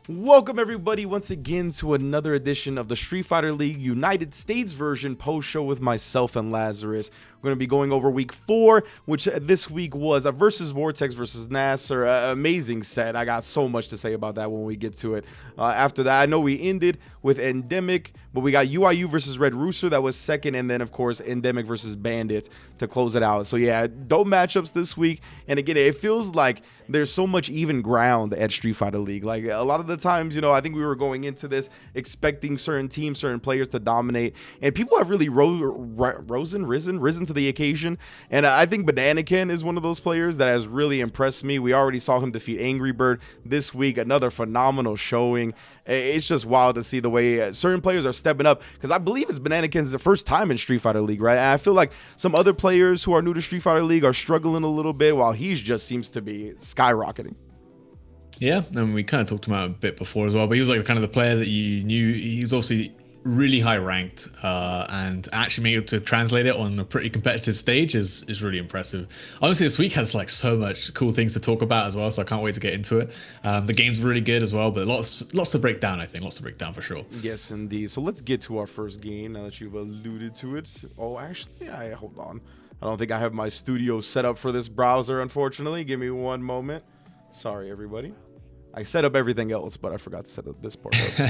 Welcome everybody once again to another edition of the Street Fighter League United States version post show with myself and Lazarus. We're going to be going over week 4, which this week was a versus Vortex versus Nasser. Amazing set. I got so much to say about that when we get to it. After that, I know we ended with Endemic, but we got UIU versus Red Rooster. That was second. And then, of course, Endemic versus Bandit to close it out. So, yeah, dope matchups this week. And again, it feels like there's so much even ground at Street Fighter League. Like, a lot of the times, you know, I think we were going into this expecting certain teams, certain players to dominate. And people have really risen to the occasion. And I think Bananakin is one of those players that has really impressed me. We already saw him defeat Angry Bird this week. Another phenomenal showing. It's just wild to see the way certain players are stepping up, because I believe it's Bananakin's first time in Street Fighter League, right? And I feel like some other players who are new to Street Fighter League are struggling a little bit, while he just seems to be skyrocketing. Yeah, and we kind of talked about him a bit before as well, but he was like kind of the player that you knew. He's obviously really high ranked, and actually being able to translate it on a pretty competitive stage is really impressive. Honestly, this week has like so much cool things to talk about as well, so I can't wait to get into it. The game's really good as well, but lots to break down. I think lots to break down for sure. Yes, indeed. So let's get to our first game now that you've alluded to it. Oh, actually, hold on. I don't think I have my studio set up for this browser, unfortunately. Give me one moment. Sorry, everybody. I set up everything else, but I forgot to set up this part. All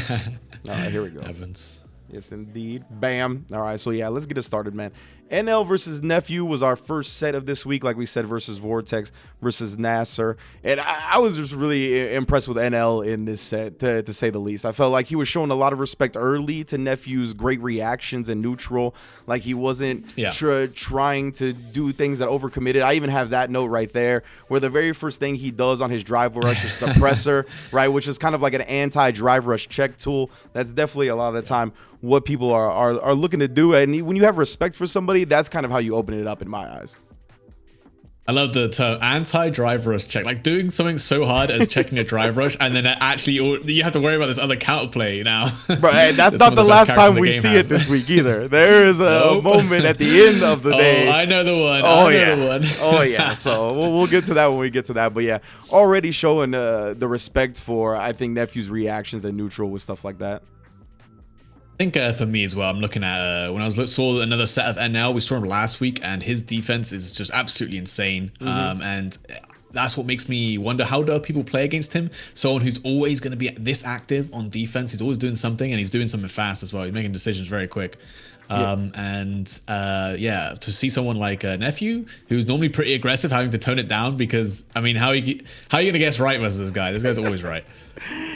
right, here we go. Heavens. Yes, indeed. Bam. All right, so yeah, let's get it started, man. NL versus Nephew was our first set of this week, like we said, versus Vortex versus Nasser. And I was just really impressed with NL in this set, to say the least. I felt like he was showing a lot of respect early to Nephew's great reactions in neutral. Like he wasn't trying to do things that overcommitted. I even have that note right there, where the very first thing he does on his drive rush is suppressor, right, which is kind of like an anti-drive rush check tool. That's definitely a lot of the time what people are looking to do. And when you have respect for somebody, that's kind of how you open it up in my eyes. I love the term anti-drive rush check, like doing something so hard as checking a drive rush, and then actually you have to worry about this other counterplay now. Right, that's not the last time we see it this week either. There is a moment at the end of the day. I know the one. Oh yeah. So we'll get to that when we get to that. But yeah, already showing the respect for, I think, Nephew's reactions and neutral with stuff like that. I think for me as well, I'm looking at when I saw another set of NL. We saw him last week, and his defense is just absolutely insane. And that's what makes me wonder, how do people play against him? Someone who's always going to be this active on defense. He's always doing something, and he's doing something fast as well. He's making decisions very quick. To see someone like Nephew, who's normally pretty aggressive, having to tone it down, because I mean, how are you gonna guess right versus this guy? This guy's always right.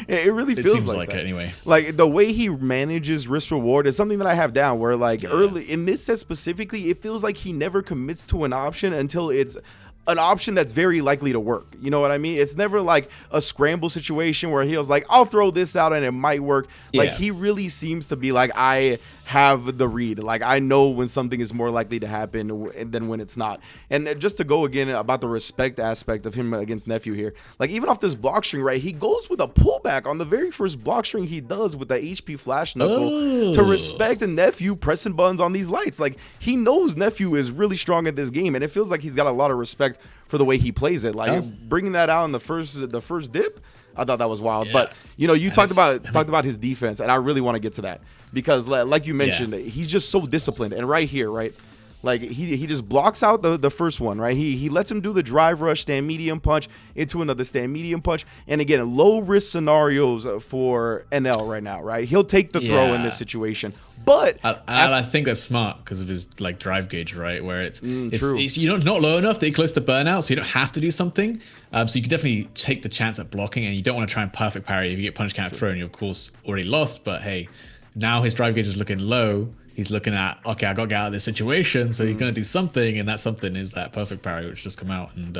It really feels like that. It anyway. Like the way he manages risk reward is something that I have down, where like early in this set specifically, it feels like he never commits to an option until it's an option that's very likely to work. You know what I mean? It's never like a scramble situation where he was like, I'll throw this out and it might work. Like he really seems to be like, I have the read. Like I know when something is more likely to happen than when it's not. And just to go again about the respect aspect of him against Nephew here, like even off this block string, right, he goes with a pullback on the very first block string he does with the HP flash knuckle to respect a Nephew pressing buttons on these lights. Like he knows Nephew is really strong at this game, and it feels like he's got a lot of respect for the way he plays it. Like bringing that out in the first dip, I thought that was wild. But you know, you talked about his defense, and I really want to get to that, because like you mentioned, he's just so disciplined. And right here, right, like he just blocks out the first one, right? He lets him do the drive rush, stand medium punch into another stand medium punch. And again, low risk scenarios for NL right now, right? He'll take the throw in this situation. But I think that's smart because of his like drive gauge, right? Where it's true. You're not low enough that you're close to burnout, so you don't have to do something. So you can definitely take the chance at blocking, and you don't want to try and perfect parry. If you get punch counter throw, and you're of course already lost. But hey, now his drive gauge is looking low. He's looking at, okay, I got to get out of this situation, so he's going to do something, and that something is that perfect parry, which just come out. And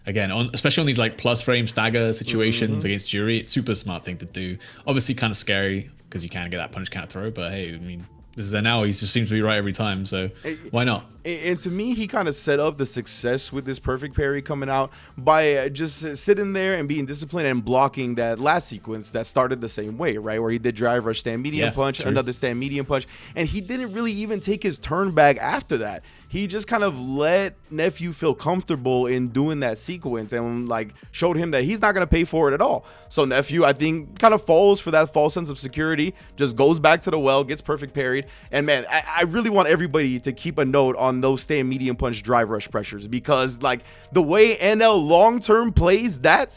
again, especially on these like plus frame stagger situations against Jury, it's super smart thing to do. Obviously kind of scary, because you can get that punch counter throw, but hey, I mean, this is now he just seems to be right every time, so why not? And to me, he kind of set up the success with this perfect parry coming out by just sitting there and being disciplined and blocking that last sequence that started the same way, right? Where he did drive rush, stand medium punch, another stand medium punch, and he didn't really even take his turn back after that. he just kind of let Nephew feel comfortable in doing that sequence and like showed him that he's not going to pay for it at all. So Nephew, I think, kind of falls for that false sense of security, just goes back to the well, gets perfect parried. And man, I really want everybody to keep a note on those stand medium punch drive rush pressures, because like the way NL long-term plays that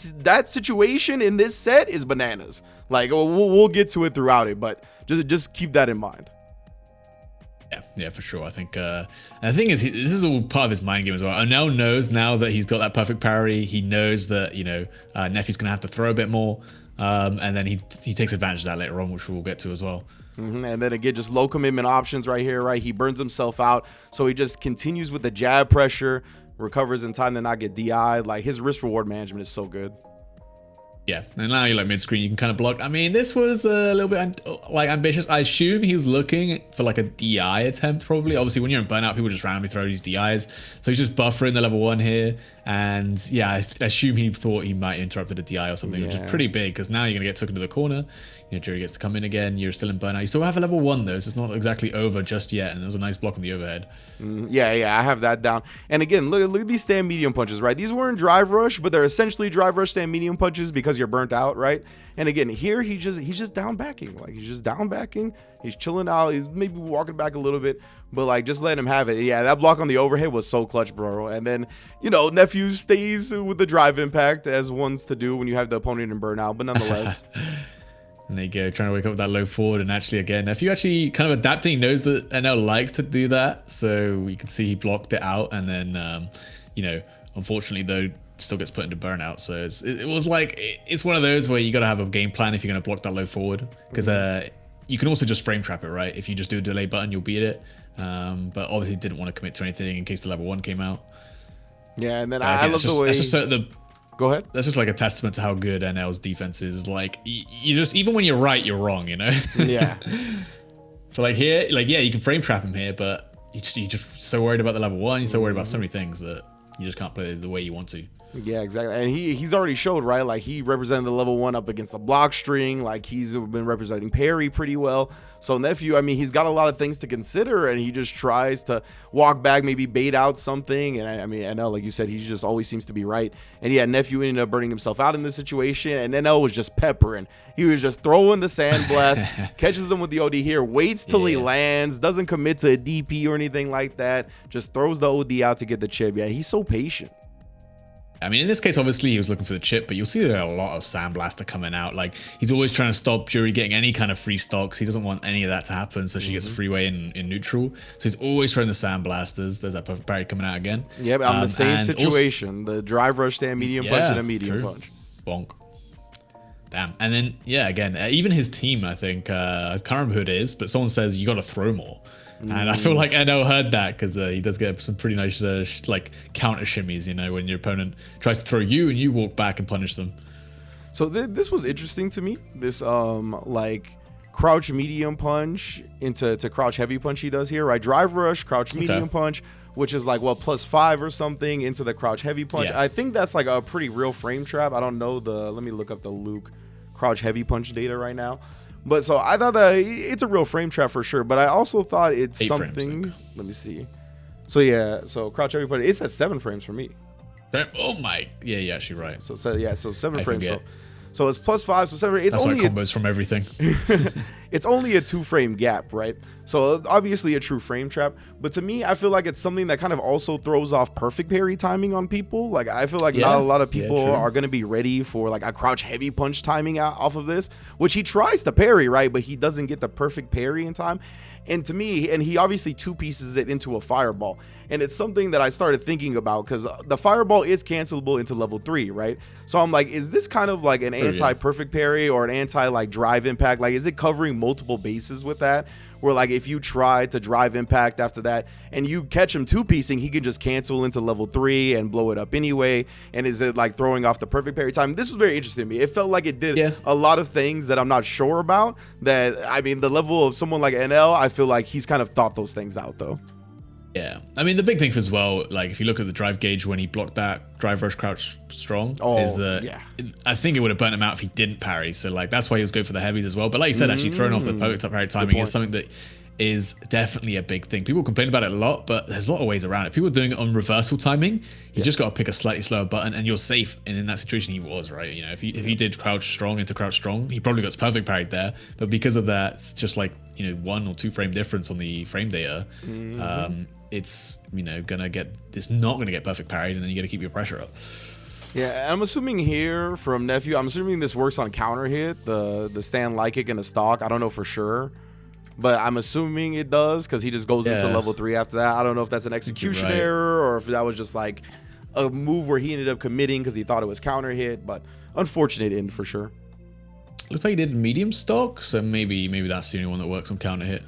situation in this set is bananas. Like we'll get to it throughout it, but just keep that in mind. Yeah, for sure. I think, and the thing is, this is all part of his mind game as well. Onel knows now that he's got that perfect parry. He knows that, you know, Nephew's going to have to throw a bit more. And then he takes advantage of that later on, which we'll get to as well. And then again, just low commitment options right here, right? He burns himself out. So he just continues with the jab pressure, recovers in time to not get DI'd. Like his risk reward management is so good. Yeah, and now you're like mid-screen, you can kind of block. I mean, this was a little bit like ambitious. I assume he was looking for like a DI attempt, probably. Obviously, when you're in burnout, people just randomly throw these DIs. So he's just buffering the level 1 here. And yeah, I assume he thought he might interrupted a DI or something, which is pretty big, because now you're going to get took into the corner. You know, Jury gets to come in again. You're still in burnout. You still have a level 1 though, so it's not exactly over just yet. And there's a nice block on the overhead. Yeah, I have that down. And again, look at these stand medium punches, right? These weren't drive rush, but they're essentially drive rush stand medium punches because you're burnt out, right? And again, here he's just down backing. Like he's just down backing. He's chilling out. He's maybe walking back a little bit, but like just letting him have it. Yeah, that block on the overhead was so clutch, bro. And then, you know, Nephew stays with the drive impact as one's to do when you have the opponent in burnout, but nonetheless. And there you go, trying to wake up with that low forward. And actually, again, Nephew actually kind of adapting. He knows that NL likes to do that. So you can see he blocked it out. And then, you know, unfortunately, though, still gets put into burnout. So it was like, it's one of those where you got to have a game plan if you're going to block that low forward. Because you can also just frame trap it, right? If you just do a delay button, you'll beat it. But obviously didn't want to commit to anything in case the level 1 came out. Yeah, and then I love the way... That's just Go ahead. That's just like a testament to how good NL's defense is. Like, you just, even when you're right, you're wrong, you know? Yeah. So like here, like, yeah, you can frame trap him here, but you're just so worried about the level 1, you're so worried about so many things that you just can't play the way you want to. Yeah, exactly. And he's already showed, right? Like he represented the level 1 up against a block string. Like he's been representing parry pretty well. So Nephew, I mean, he's got a lot of things to consider, and he just tries to walk back, maybe bait out something. And I mean, NL, like you said, he just always seems to be right. And yeah, Nephew ended up burning himself out in this situation, and NL was just peppering. He was just throwing the sandblast, catches him with the OD here, waits till he lands, doesn't commit to a DP or anything like that, just throws the OD out to get the chip. Yeah, he's so patient. I mean, in this case, obviously, he was looking for the chip, but you'll see there are a lot of Sandblaster coming out. Like, he's always trying to stop Jury getting any kind of free stocks. He doesn't want any of that to happen, so she gets a freeway in neutral. So he's always throwing the Sandblasters. There's that perfect parry coming out again. Yeah, but on the same situation. Also, the drive rush stand medium punch and a medium punch. Bonk. Damn. And then, yeah, again, even his team, I think, I can't remember who it is, but someone says you got to throw more. And I feel like NO heard that, because he does get some pretty nice like counter shimmies, you know, when your opponent tries to throw you and you walk back and punish them. So this was interesting to me. This like crouch medium punch into crouch heavy punch he does here, right? Drive rush, crouch medium punch, which is like what, +5 or something into the crouch heavy punch. I think that's like a pretty real frame trap. I don't know let me look up the Luke crouch heavy punch data right now. But so I thought that it's a real frame trap for sure. But I also thought it's something. Frames, let me see. So yeah, so crouch heavy punch. It says 7 frames for me. Oh my, yeah, you're actually right. So 7 frames. So it's +5. So 7. It's that's only why combos from everything. It's only a 2-frame gap, right? So obviously a true frame trap. But to me, I feel like it's something that kind of also throws off perfect parry timing on people. Like I feel like not a lot of people are going to be ready for like a crouch heavy punch timing off of this, which he tries to parry, right? But he doesn't get the perfect parry in time. And to me, and he obviously 2-pieces it into a fireball. And it's something that I started thinking about, because the fireball is cancelable into level 3, right? So I'm like, is this kind of like an anti-perfect parry or an anti-like drive impact? Like, is it covering multiple bases with that? Where like if you try to drive impact after that and you catch him 2-piecing, he can just cancel into level 3 and blow it up anyway. And is it like throwing off the perfect parry time? This was very interesting to me. It felt like it did a lot of things that I'm not sure about. That, I mean, the level of someone like NL, I feel like he's kind of thought those things out though. Yeah, I mean, the big thing as well, like if you look at the drive gauge when he blocked that drive rush crouch strong, is that I think it would have burnt him out if he didn't parry. So like that's why he was going for the heavies as well. But like you said, actually throwing off the perfect parry timing is something that is definitely a big thing. People complain about it a lot, but there's a lot of ways around it. People are doing it on reversal timing. You just got to pick a slightly slower button and you're safe. And in that situation, he was, right? You know, if he did crouch strong into crouch strong, he probably got perfect parried there. But because of that, it's just like, you know, 1 or 2 frame difference on the frame data. It's, you know, it's not gonna get perfect parried, and then you got to keep your pressure up. Yeah, I'm assuming here from Nephew, I'm assuming this works on counter hit, the stand light kick and the stock. I don't know for sure, but I'm assuming it does because he just goes into level 3 after that. I don't know if that's an execution error or if that was just like a move where he ended up committing because he thought it was counter hit, but unfortunate end for sure. Looks like he did medium stock, so maybe that's the only one that works on counter hit.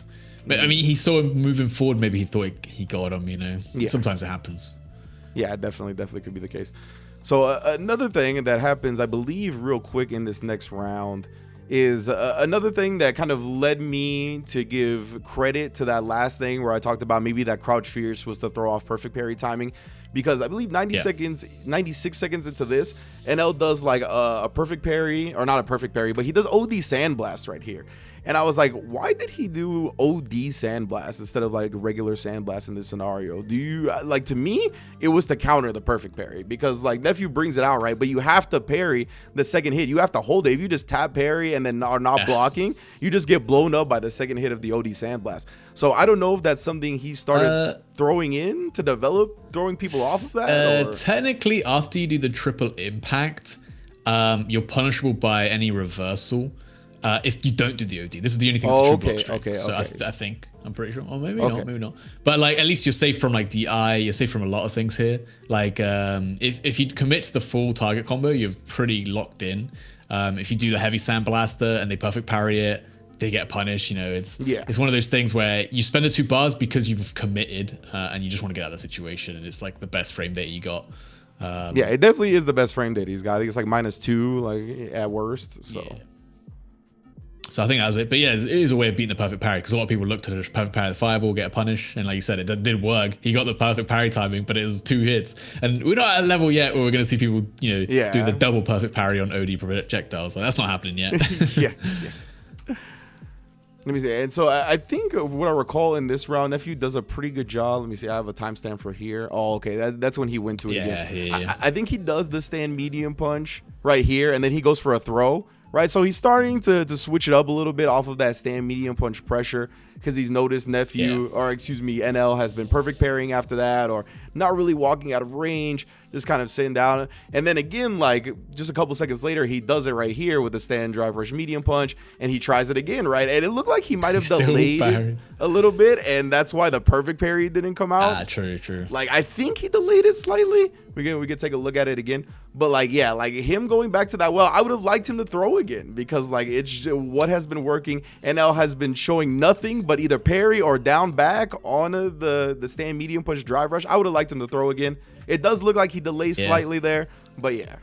But I mean, he saw him moving forward. Maybe he thought he got him. You know, sometimes it happens. Yeah, definitely could be the case. So another thing that happens, I believe, real quick in this next round is another thing that kind of led me to give credit to that last thing where I talked about maybe that crouch fierce was to throw off perfect parry timing, because I believe 96 seconds into this, NL does like a perfect parry, or not a perfect parry, but he does OD sandblast right here. And I was like, why did he do OD sandblast instead of like regular sandblast in this scenario? Do you like, to me, it was to counter the perfect parry, because like Nephew brings it out, right? But you have to parry the second hit. You have to hold it. If you just tap parry and then are not blocking, you just get blown up by the second hit of the OD sandblast. So I don't know if that's something he started throwing in to develop, throwing people off of that. Technically, after you do the triple impact, you're punishable by any reversal. If you don't do the OD, this is the only thing that's true block straight. So I think, I'm pretty sure, or maybe not. But like, at least you're safe from like DI, you're safe from a lot of things here. Like, if you commit to the full target combo, you're pretty locked in. If you do the heavy sandblaster and they perfect parry it, they get punished. You know, it's one of those things where you spend the 2 bars because you've committed, and you just want to get out of the situation, and it's like the best frame data you got. Yeah, it definitely is the best frame data he's got. I think it's like -2, like at worst. So. Yeah. So I think that was it. But yeah, it is a way of beating the perfect parry, because a lot of people look to the perfect parry the fireball, get a punish, and like you said, it did work. He got the perfect parry timing, but it was 2 hits. And we're not at a level yet where we're going to see people, you know, doing the double perfect parry on OD projectiles. Like, that's not happening yet. yeah. Let me see. And so I think what I recall in this round, Nephew does a pretty good job. Let me see. I have a timestamp for here. Oh, okay. That's when he went to it again. Yeah. I think he does the stand medium punch right here, and then he goes for a throw. Right, so he's starting to switch it up a little bit off of that stand medium punch pressure, because he's noticed NL has been perfect parrying after that, or not really walking out of range, just kind of sitting down. And then again, like just a couple seconds later, he does it right here with the stand drive rush medium punch, and he tries it again, right? And it looked like he might have delayed it a little bit, and that's why the perfect parry didn't come out. True. Like, I think he delayed it slightly. We can take a look at it again. But like, yeah, like him going back to that, well, I would have liked him to throw again, because like it's what has been working. NL has been showing nothing but either parry or down back on the stand medium punch drive rush. I would have liked him to throw again. It does look like he delays slightly there, but yeah.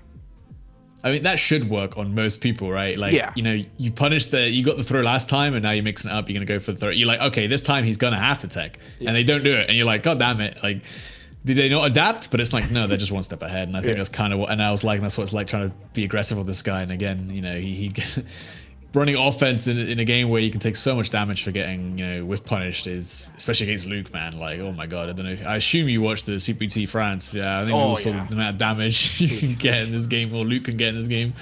I mean, that should work on most people, right? Like, you know, you got the throw last time, and now you're mixing it up. You're going to go for the throw. You're like, okay, this time he's going to have to tech, and they don't do it. And you're like, God damn it. Like, did they not adapt? But it's like, no, they're just one step ahead. And I think that's kind of what, and I was like, that's what it's like trying to be aggressive with this guy. And again, you know, he running offense in a game where you can take so much damage for getting, you know, whiff punished is, especially against Luke, man. Like, oh my God, I don't know. I assume you watched the CPT France. Yeah, I think we all saw the amount of damage you can get in this game, or Luke can get in this game.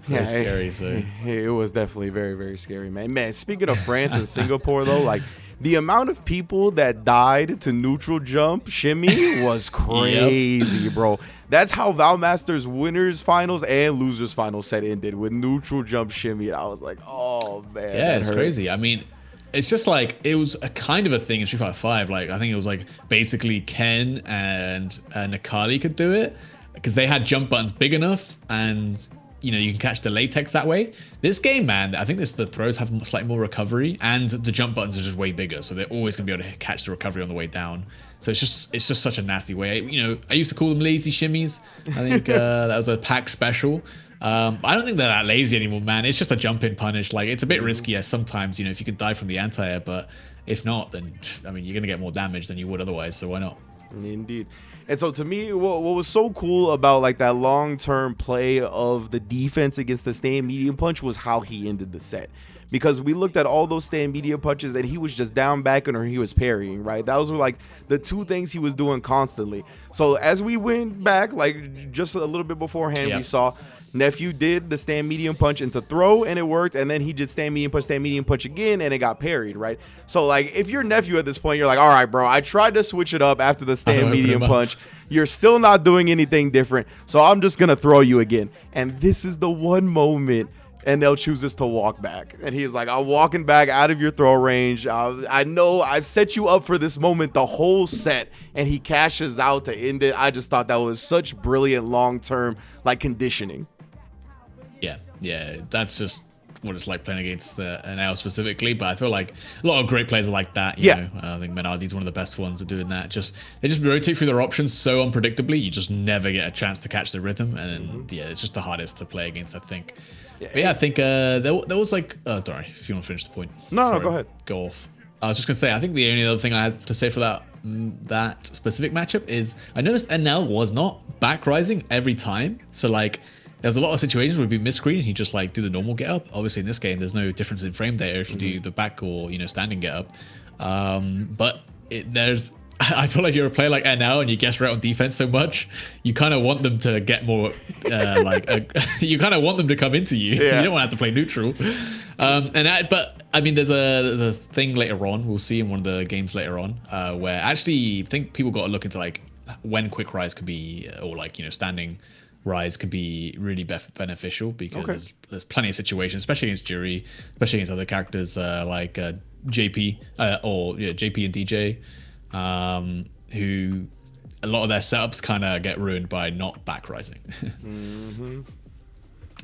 Yeah, scary. So it was definitely very, very scary, man. Man, speaking of France and Singapore, though, like, the amount of people that died to neutral jump shimmy was crazy, bro. That's how Valmaster's winners finals and losers finals set ended, with neutral jump shimmy. I was like, oh man. Yeah, it's crazy. I mean, it's just like, it was a kind of a thing in Street Fighter 5. Like, I think it was like basically Ken and Nakali could do it, because they had jump buttons big enough, and you know, you can catch the latex that way. This game, man, I think the throws have slightly more recovery, and the jump buttons are just way bigger, so they're always gonna be able to catch the recovery on the way down. So it's just such a nasty way. You know, I used to call them lazy shimmies. I think that was a pack special. I don't think they're that lazy anymore, man. It's just a jump in punish. Like, it's a bit risky sometimes, you know, if you can die from the anti-air, but if not, then I mean, you're gonna get more damage than you would otherwise. So why not? Indeed. And so to me, what was so cool about like that long-term play of the defense against the stand medium punch was how he ended the set. Because we looked at all those stand medium punches and he was just down backing or he was parrying, right? Those were like the two things he was doing constantly. So as we went back, like just a little bit beforehand, we saw Nephew did the stand medium punch into throw and it worked, and then he did stand medium punch again and it got parried, right? So like if you're Nephew at this point, you're like, all right, bro, I tried to switch it up after the stand medium punch. You're still not doing anything different, so I'm just gonna throw you again. And this is the one moment and they'll choose us to walk back. And he's like, I'm walking back out of your throw range. I know I've set you up for this moment the whole set. And he cashes out to end it. I just thought that was such brilliant long-term like conditioning. Yeah, that's just what it's like playing against NL specifically. But I feel like a lot of great players are like that. You know? I think Menardi's one of the best ones at doing that. They just rotate through their options so unpredictably. You just never get a chance to catch the rhythm. And it's just the hardest to play against, I think. But I think there was like, sorry, if you want to finish the point. No, go ahead. Go off. I was just gonna say, I think the only other thing I had to say for that specific matchup is I noticed NL was not back rising every time. So like, there's a lot of situations where it'd be mid-screen and he'd just like do the normal get up. Obviously in this game, there's no difference in frame data if you do the back or standing get up. But I feel like you're a player like NL and you guess right on defense so much, you kind of want them to get more you kind of want them to come into you. You don't want to have to play neutral. But I mean, there's a thing later on, we'll see in one of the games later on, where actually I think people got to look into like when quick rise could be, or like, standing rise could be really beneficial, because there's plenty of situations, especially against Jury, especially against other characters like JP JP and DJ, who a lot of their setups kind of get ruined by not back rising.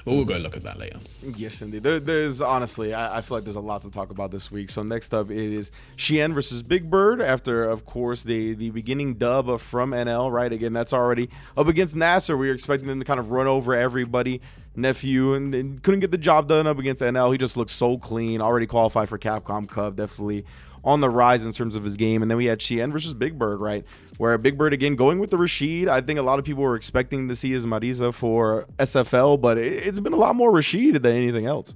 But we'll go look at that later. Yes, indeed. There's honestly, I feel like there's a lot to talk about this week. So next up, it is Xian versus Big Bird after, of course, the beginning dub from NL, right? Again, that's already up against Nasser. We were expecting them to kind of run over everybody. Nephew and couldn't get the job done up against NL. He just looked so clean, already qualified for Capcom Cup, definitely on the rise in terms of his game. And then we had Xian versus Big Bird, right? Where Big Bird, again, going with the Rashid. I think a lot of people were expecting to see his Marisa for SFL, but it's been a lot more Rashid than anything else.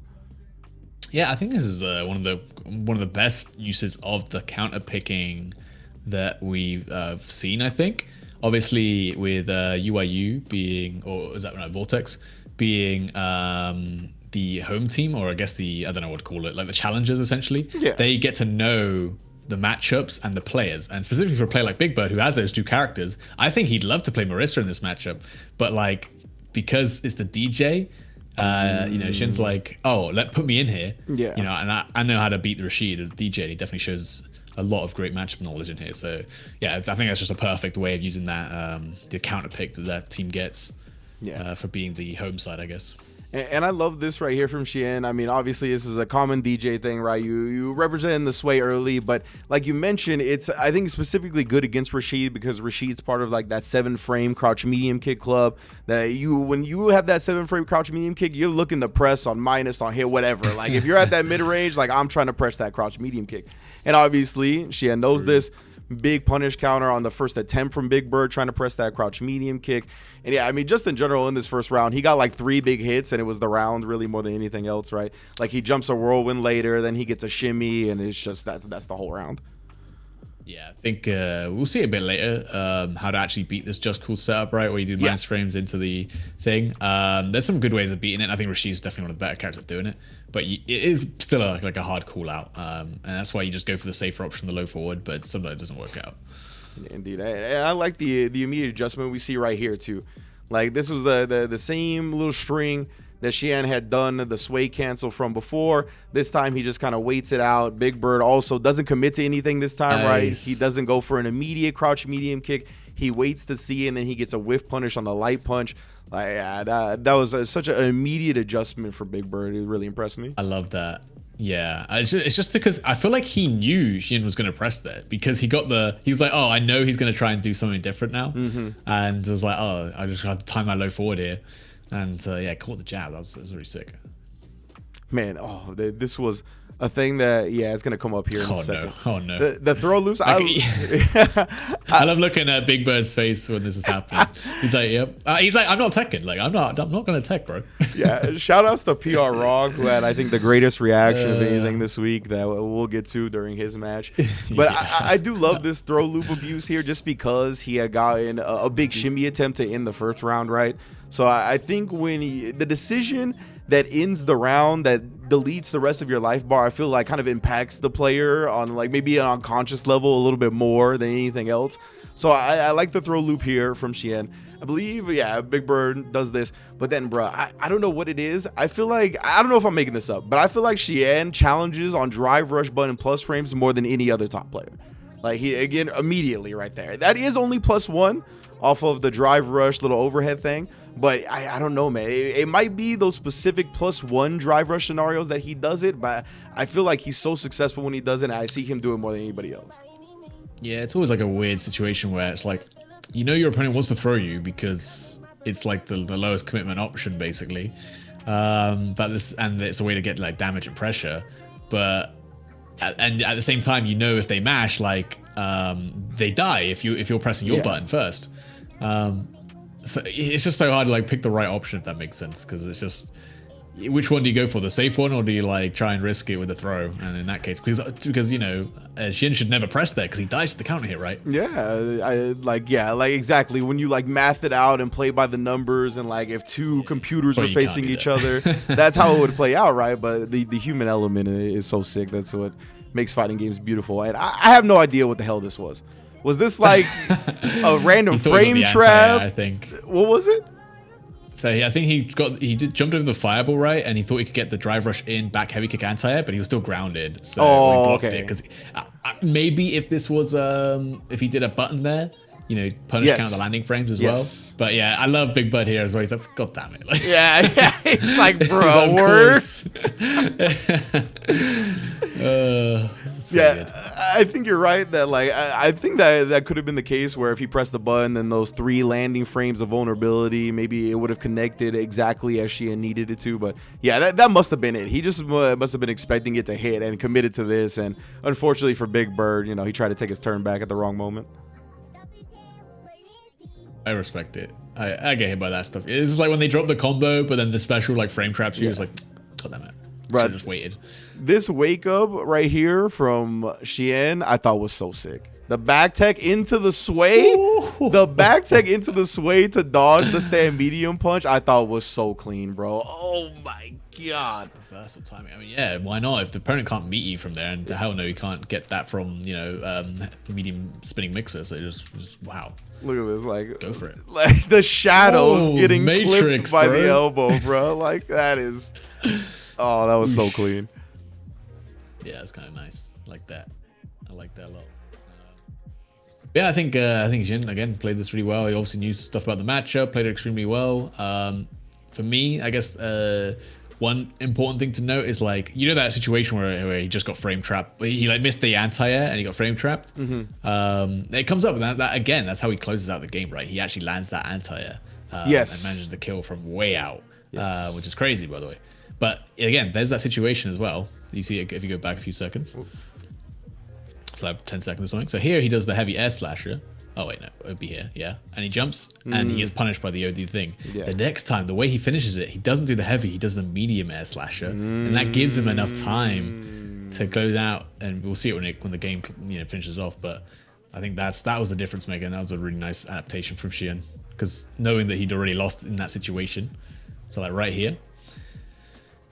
Yeah, I think this is one of the best uses of the counter picking that we've seen, I think. Obviously, with UIU being, or is that right, Vortex, being the home team, or I guess I don't know what to call it, like the challengers essentially. Yeah. They get to know the matchups and the players, and specifically for a player like Big Bird who has those two characters, I think he'd love to play Marissa in this matchup, but like, because it's the DJ, Shin's like, put me in here. Yeah. And I know how to beat the Rashid. The DJ, he definitely shows a lot of great matchup knowledge in here. So yeah, I think that's just a perfect way of using that, the counter pick that team gets for being the home side, I guess. And I love this right here from Xian. I mean, obviously, this is a common DJ thing, right? You represent the sway early, but like you mentioned, it's, I think, specifically good against Rashid, because Rashid's part of like that 7-frame crouch medium kick club. That when you have that 7-frame crouch medium kick, you're looking to press on minus, on hit, whatever. Like if you're at that mid range, like I'm trying to press that crouch medium kick. And obviously, Xian knows this. Big punish counter on the first attempt from Big Bird, trying to press that crouch medium kick. And yeah, I mean, just in general in this first round, he got like 3 big hits, and it was the round really more than anything else, right? Like he jumps a whirlwind later, then he gets a shimmy, and it's just that's the whole round. Yeah, I think we'll see a bit later how to actually beat this Just Cool setup, right? Where you do minus frames into the thing. There's some good ways of beating it. I think Rashid's definitely one of the better characters at doing it. But it is still like a hard call out. And that's why you just go for the safer option, the low forward, but sometimes it doesn't work out. Indeed. And I like the immediate adjustment we see right here, too. Like this was the same little string that Xian had done the sway cancel from before. This time he just kind of waits it out. Big Bird also doesn't commit to anything this time, right? He doesn't go for an immediate crouch medium kick. He waits to see, and then he gets a whiff punish on the light punch. Like, that was such an immediate adjustment for Big Bird. It really impressed me. I love that. Yeah, it's just because I feel like he knew Xian was going to press there, because he was like, I know he's going to try and do something different now. And it was like, I just have to time my low forward here. And caught the jab. That was really sick. Man, this was A thing that, yeah, it's gonna come up here in a Oh second. no! Oh no! The throw loops. I love looking at Big Bird's face when this is happening. He's like, "Yep." He's like, "I'm not teching. Like, I'm not gonna tech, bro." Yeah. Shout outs to PR Wrong, who had, I think, the greatest reaction of anything this week that we'll get to during his match. But Yeah. I do love this throw loop abuse here, just because he had gotten a big shimmy attempt to end the first round, right? So I think when the decision that ends the round that deletes the rest of your life bar, I feel like kind of impacts the player on like maybe an unconscious level a little bit more than anything else. So I like the throw loop here from Xian. I believe, yeah, Big Bird does this. But then, bro, I don't know what it is. I feel like, I don't know if I'm making this up, but I feel like Xian challenges on drive, rush, button, plus frames more than any other top player. Like, he, again, immediately right there. That is only +1 off of the drive, rush, little overhead thing. But I don't know, man. It might be those specific +1 drive rush scenarios that he does it, but I feel like he's so successful when he does it, and I see him do it more than anybody else. Yeah, it's always like a weird situation where it's like, you know, your opponent wants to throw you because it's like the lowest commitment option, basically. But it's a way to get like damage and pressure. But and at the same time, you know, if they mash, like they die if you're pressing your button first. So it's just so hard to like pick the right option, if that makes sense, because it's just, which one do you go for, the safe one, or do you like try and risk it with a throw? And in that case, because you know, Shin should never press there because he dies to the counter hit, right? Yeah, like exactly. When you like math it out and play by the numbers, and like if two computers were facing each other, that's how it would play out, right? But the human element is so sick. That's what makes fighting games beautiful. And I have no idea what the hell this was. Was this like a random frame trap? I think. What was it? So I think he did jumped over the fireball, right, and he thought he could get the drive rush in, back heavy kick anti-air, but he was still grounded. So he blocked it because maybe if this was if he did a button there, you know, punish count the landing frames as well. But yeah, I love Big Bird here as well. He's like, God damn it! Like, yeah, it's like, bro, yeah, I think you're right that like I think that could have been the case where if he pressed the button, then those 3 landing frames of vulnerability, maybe it would have connected exactly as she needed it to. But yeah, that must have been it. He just must have been expecting it to hit and committed to this. And unfortunately for Big Bird, you know, he tried to take his turn back at the wrong moment. I respect it. I get hit by that stuff. It's just like when they drop the combo, but then the special like frame traps you. It's like, God damn it. Right. I just waited. This wake up right here from Xian, I thought was so sick. The back tech into the sway, the back tech into the sway to dodge the stand medium punch, I thought was so clean, bro. Oh my God. Reversal timing. I mean, yeah, why not? If the opponent can't meet you from there, and hell no, you can't get that from, you know, medium spinning mixer. So just wow. Look at this, like, go for it. Like the shadows getting Matrix, clipped by bro. the elbow, bro. Like that is, oh, that was so clean. Yeah, it's kind of nice. I like that. I like that a lot. Yeah, I think Jin again played this really well. He obviously knew stuff about the matchup, played it extremely well. For me, I guess one important thing to note is like, you know, that situation where he just got frame trapped. He like missed the anti-air and he got frame trapped. It comes up with that again. That's how he closes out the game, right? He actually lands that anti-air. And manages the kill from way out, which is crazy, by the way. But again, there's that situation as well. You see it if you go back a few seconds. So like 10 seconds or something. So here he does the heavy air slasher. Oh wait, no, it would be here, yeah. And he jumps, and he gets punished by the OD thing. The next time, the way he finishes it, he doesn't do the heavy, he does the medium air slasher, and that gives him enough time to go out, and we'll see it when the game, you know, finishes off. But I think that was the difference maker, and that was a really nice adaptation from Xian, because knowing that he'd already lost in that situation, so like right here,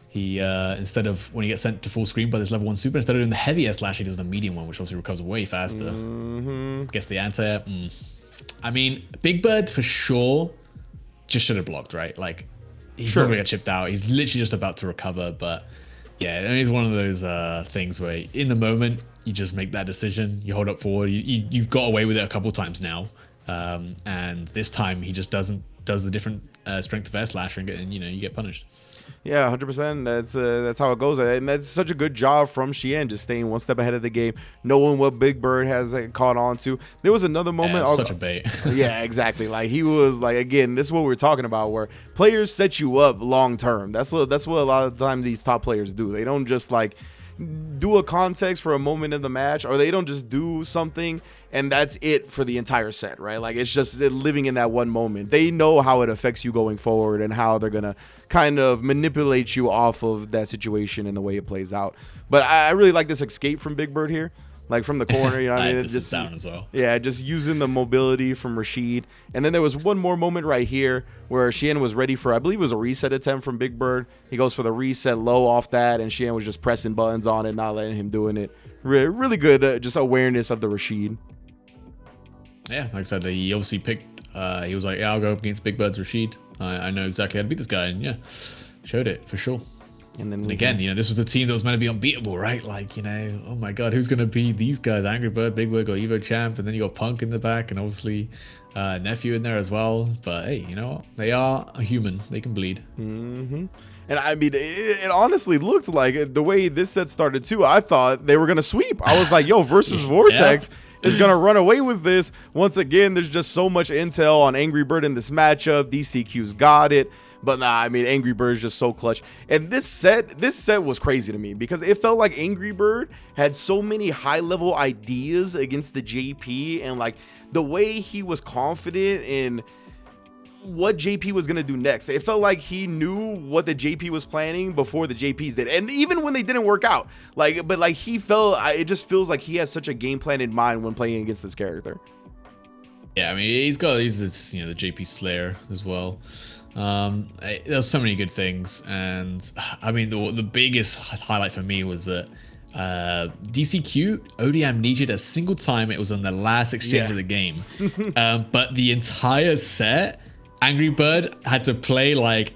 he instead of when he gets sent to full screen by this level 1 super, instead of doing the heavy air slash, he does the medium one, which obviously recovers way faster. Gets the anti-air. I mean, Big Bird for sure just should have blocked, right? Like, he's not gonna get chipped out. He's literally just about to recover. But yeah, I mean, it's one of those things where in the moment you just make that decision. You hold up forward. You've got away with it a couple times now, and this time he just does the different strength of air slash, and you know, you get punished. Yeah, 100%. That's how it goes, and that's such a good job from Xian, just staying one step ahead of the game, knowing what Big Bird has caught on to. There was another moment. Such a bait. Yeah, exactly. Like he was like, again, this is what we're talking about, where players set you up long term. That's what a lot of times these top players do. They don't just like do a context for a moment in the match, or they don't just do something and that's it for the entire set, right? Like, it's just living in that one moment. They know how it affects you going forward and how they're gonna kind of manipulate you off of that situation and the way it plays out. But I really like this escape from Big Bird here. Like, from the corner, you know what I mean? This is down as well. Yeah, just using the mobility from Rashid. And then there was one more moment right here where Sheehan was ready for, I believe it was a reset attempt from Big Bird. He goes for the reset low off that, and Sheehan was just pressing buttons on it, not letting him doing it. Really good, just awareness of the Rashid. Yeah, like I said, he obviously picked, he was like, yeah, I'll go up against Big Bird's Rashid. I know exactly how to beat this guy, and yeah, showed it for sure. And then again, this was a team that was meant to be unbeatable, right? Like, oh my God, who's going to beat these guys? Angry Bird, Big Bird, got Evo Champ, and then you got Punk in the back, and obviously Nephew in there as well. But hey, you know what? They are a human. They can bleed. Mm-hmm. And I mean, it honestly looked like, the way this set started too, I thought they were going to sweep. I was like, yo, versus Vortex is going to run away with this. Once again, there's just so much intel on Angry Bird in this matchup. DCQ's got it. But nah, I mean, Angry Bird is just so clutch. And this set was crazy to me because it felt like Angry Bird had so many high-level ideas against the JP, and like the way he was confident in what JP was going to do next. It felt like he knew what the JP was planning before the JPs did. And even when they didn't work out, it just feels like he has such a game plan in mind when playing against this character. Yeah, I mean, he's the JP Slayer as well. There's so many good things, and I mean the biggest highlight for me was that DCQ OD amnesia'd a single time. It was on the last exchange of the game, but the entire set, Angry Bird had to play like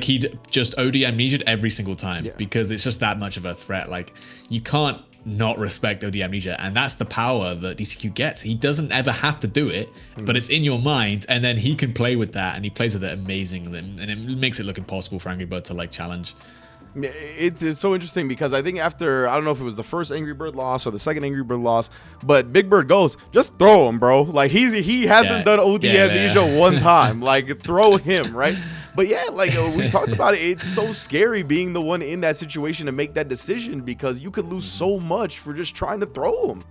he'd just OD amnesia'd every single time because it's just that much of a threat. Like, you can't not respect OD amnesia, and that's the power that DCQ gets. He doesn't ever have to do it, but it's in your mind, and then he can play with that, and he plays with it amazingly, and it makes it look impossible for Angry Bird to like challenge. It's so interesting because I think after, I don't know if it was the first Angry Bird loss or the second Angry Bird loss, but Big Bird goes, just throw him, bro. Like, he hasn't done OD amnesia one time. Like, throw him, right? But yeah, like we talked about it, it's so scary being the one in that situation to make that decision because you could lose so much for just trying to throw him.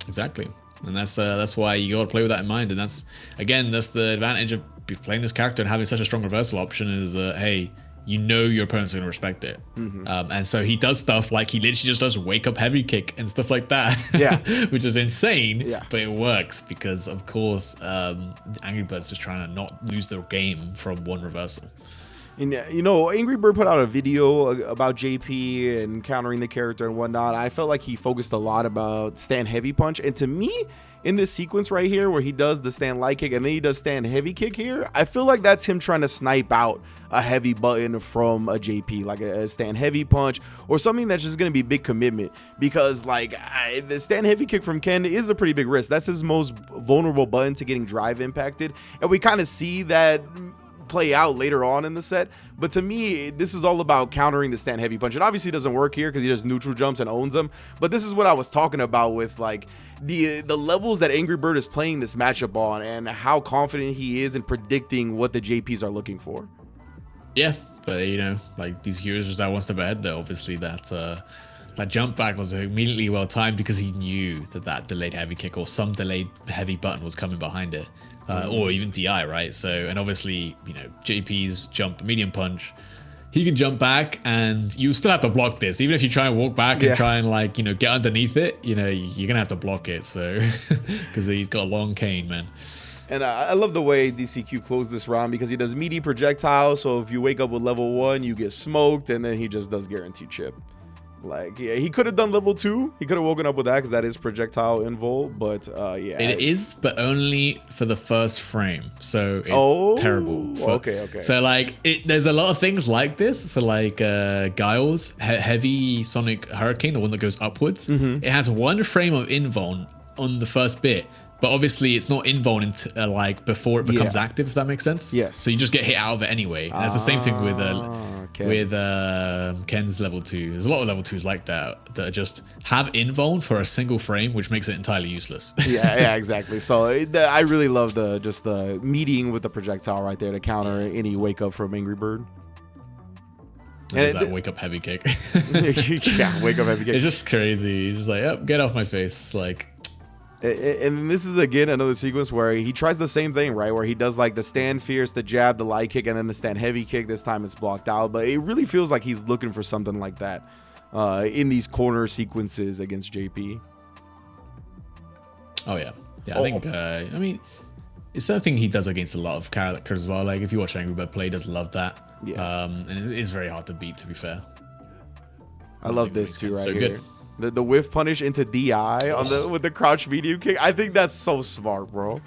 Exactly. And that's why you got to play with that in mind. And that's the advantage of playing this character and having such a strong reversal option is that, hey, you know your opponent's going to respect it. And so he does stuff like he literally just does wake up heavy kick and stuff like that. Yeah. Which is insane, but it works because, of course, Angry Bird's just trying to not lose their game from one reversal. And, Angry Bird put out a video about JP and countering the character and whatnot. I felt like he focused a lot about stand heavy punch. And to me, in this sequence right here where he does the stand light kick and then he does stand heavy kick here, I feel like that's him trying to snipe out a heavy button from a JP, like a stand heavy punch or something that's just going to be big commitment, because the stand heavy kick from Ken is a pretty big risk. That's his most vulnerable button to getting drive impacted, and we kind of see that play out later on in the set. But to me, this is all about countering the stand heavy punch. It obviously doesn't work here because he just neutral jumps and owns them, but this is what I was talking about with like the levels that Angry Bird is playing this matchup on and how confident he is in predicting what the JPs are looking for. Yeah, but like these heroes just that one step ahead though. Obviously that jump back was immediately well timed because he knew that delayed heavy kick or some delayed heavy button was coming behind it. Or even DI, right? So, and obviously, JP's jump, medium punch, he can jump back and you still have to block this. Even if you try and walk back and try and get underneath it, you're going to have to block it. So, because he's got a long cane, man. And I love the way DCQ closed this round because he does meaty projectile. So if you wake up with level 1, you get smoked, and then he just does guaranteed chip. Like, yeah, he could have done level 2. He could have woken up with that because that is projectile invul. But yeah, it is, but only for the first frame. So it's terrible. Okay. So like, there's a lot of things like this. So like Guile's heavy sonic hurricane, the one that goes upwards, it has one frame of invuln on the first bit. But obviously, it's not invuln until like before it becomes active, if that makes sense. Yes. So you just get hit out of it anyway. And that's the same thing with Ken's level 2. There's a lot of level 2s like that just have invuln for a single frame, which makes it entirely useless. yeah, exactly. So I really love the meeting with the projectile right there to counter any wake up from Angry Bird. And there's that wake up heavy kick. Yeah, wake up heavy kick. It's just crazy. He's just like, oh, get off my face. Like, and this is again another sequence where he tries the same thing, right? Where he does like the stand fierce, the jab, the light kick, and then the stand heavy kick. This time it's blocked out, but it really feels like he's looking for something like that in these corner sequences against JP. Oh yeah, yeah. I think. I mean, it's something he does against a lot of characters as well. Like if you watch Angry Bird play, he does love that. Yeah. And it is very hard to beat, to be fair. I love this too, right so here. Good. The whiff punish into DI on the with the crouch medium kick. I think that's so smart, bro.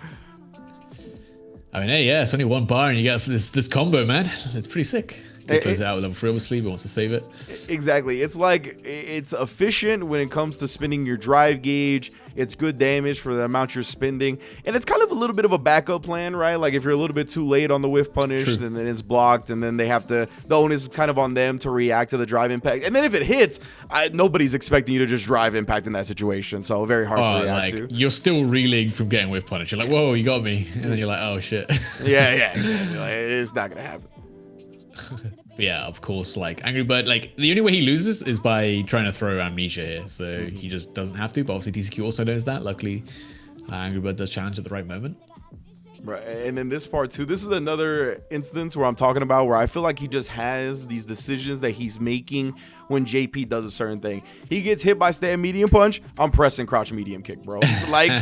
I mean, hey, yeah, it's only one bar and you get this combo, man. It's pretty sick. He closes it out with level 3, obviously, but wants to save it. Exactly. It's like, it's efficient when it comes to spinning your drive gauge. It's good damage for the amount you're spending. And it's kind of a little bit of a backup plan, right? Like if you're a little bit too late on the whiff punish, then it's blocked, and then they have to, the onus is kind of on them to react to the drive impact. And then if it hits, nobody's expecting you to just drive impact in that situation. So very hard to react to. You're still reeling from getting whiff punish. You're like, whoa, you got me. And then you're like, oh, shit. Yeah, exactly. Like, it's not going to happen. But yeah, of course, like Angry Bird, like the only way he loses is by trying to throw amnesia here. So he just doesn't have to, but obviously DCQ also knows that. Luckily, Angry Bird does challenge at the right moment. Right, and then this part too, this is another instance where I'm talking about where I feel like he just has these decisions that he's making when JP does a certain thing. He gets hit by stand medium punch, I'm pressing crouch medium kick, bro. Like,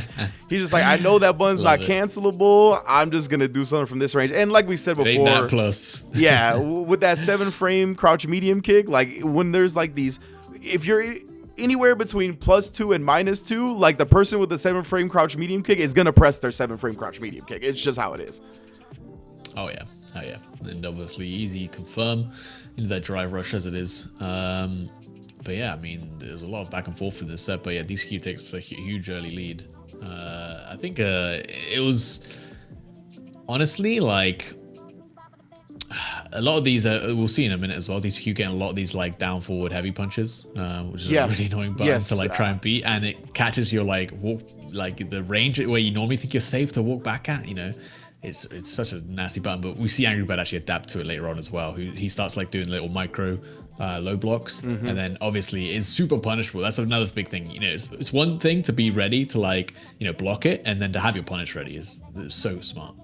he's just like, I know that button's not cancelable, I'm just gonna do something from this range. And like we said before, ain't that plus. Yeah, with that 7-frame crouch medium kick, like when there's like these, if you're anywhere between +2 and -2, like the person with the 7-frame crouch medium kick is gonna press their 7-frame crouch medium kick. It's just how it is. Oh yeah, oh yeah. And obviously easy confirm into that drive rush as it is. But yeah, I mean, there's a lot of back and forth in this set. But yeah, DCQ takes a huge early lead. I think it was honestly like. A lot of these, we'll see in a minute as well. DCQ getting a lot of these like down forward heavy punches, which is a really annoying button to like try and beat, and it catches your like walk, like the range where you normally think you're safe to walk back at. You know, it's such a nasty button. But we see Angry Bird actually adapt to it later on as well. He starts like doing little micro low blocks, and then obviously it's super punishable. That's another big thing. You know, it's one thing to be ready to like block it, and then to have your punish ready is so smart.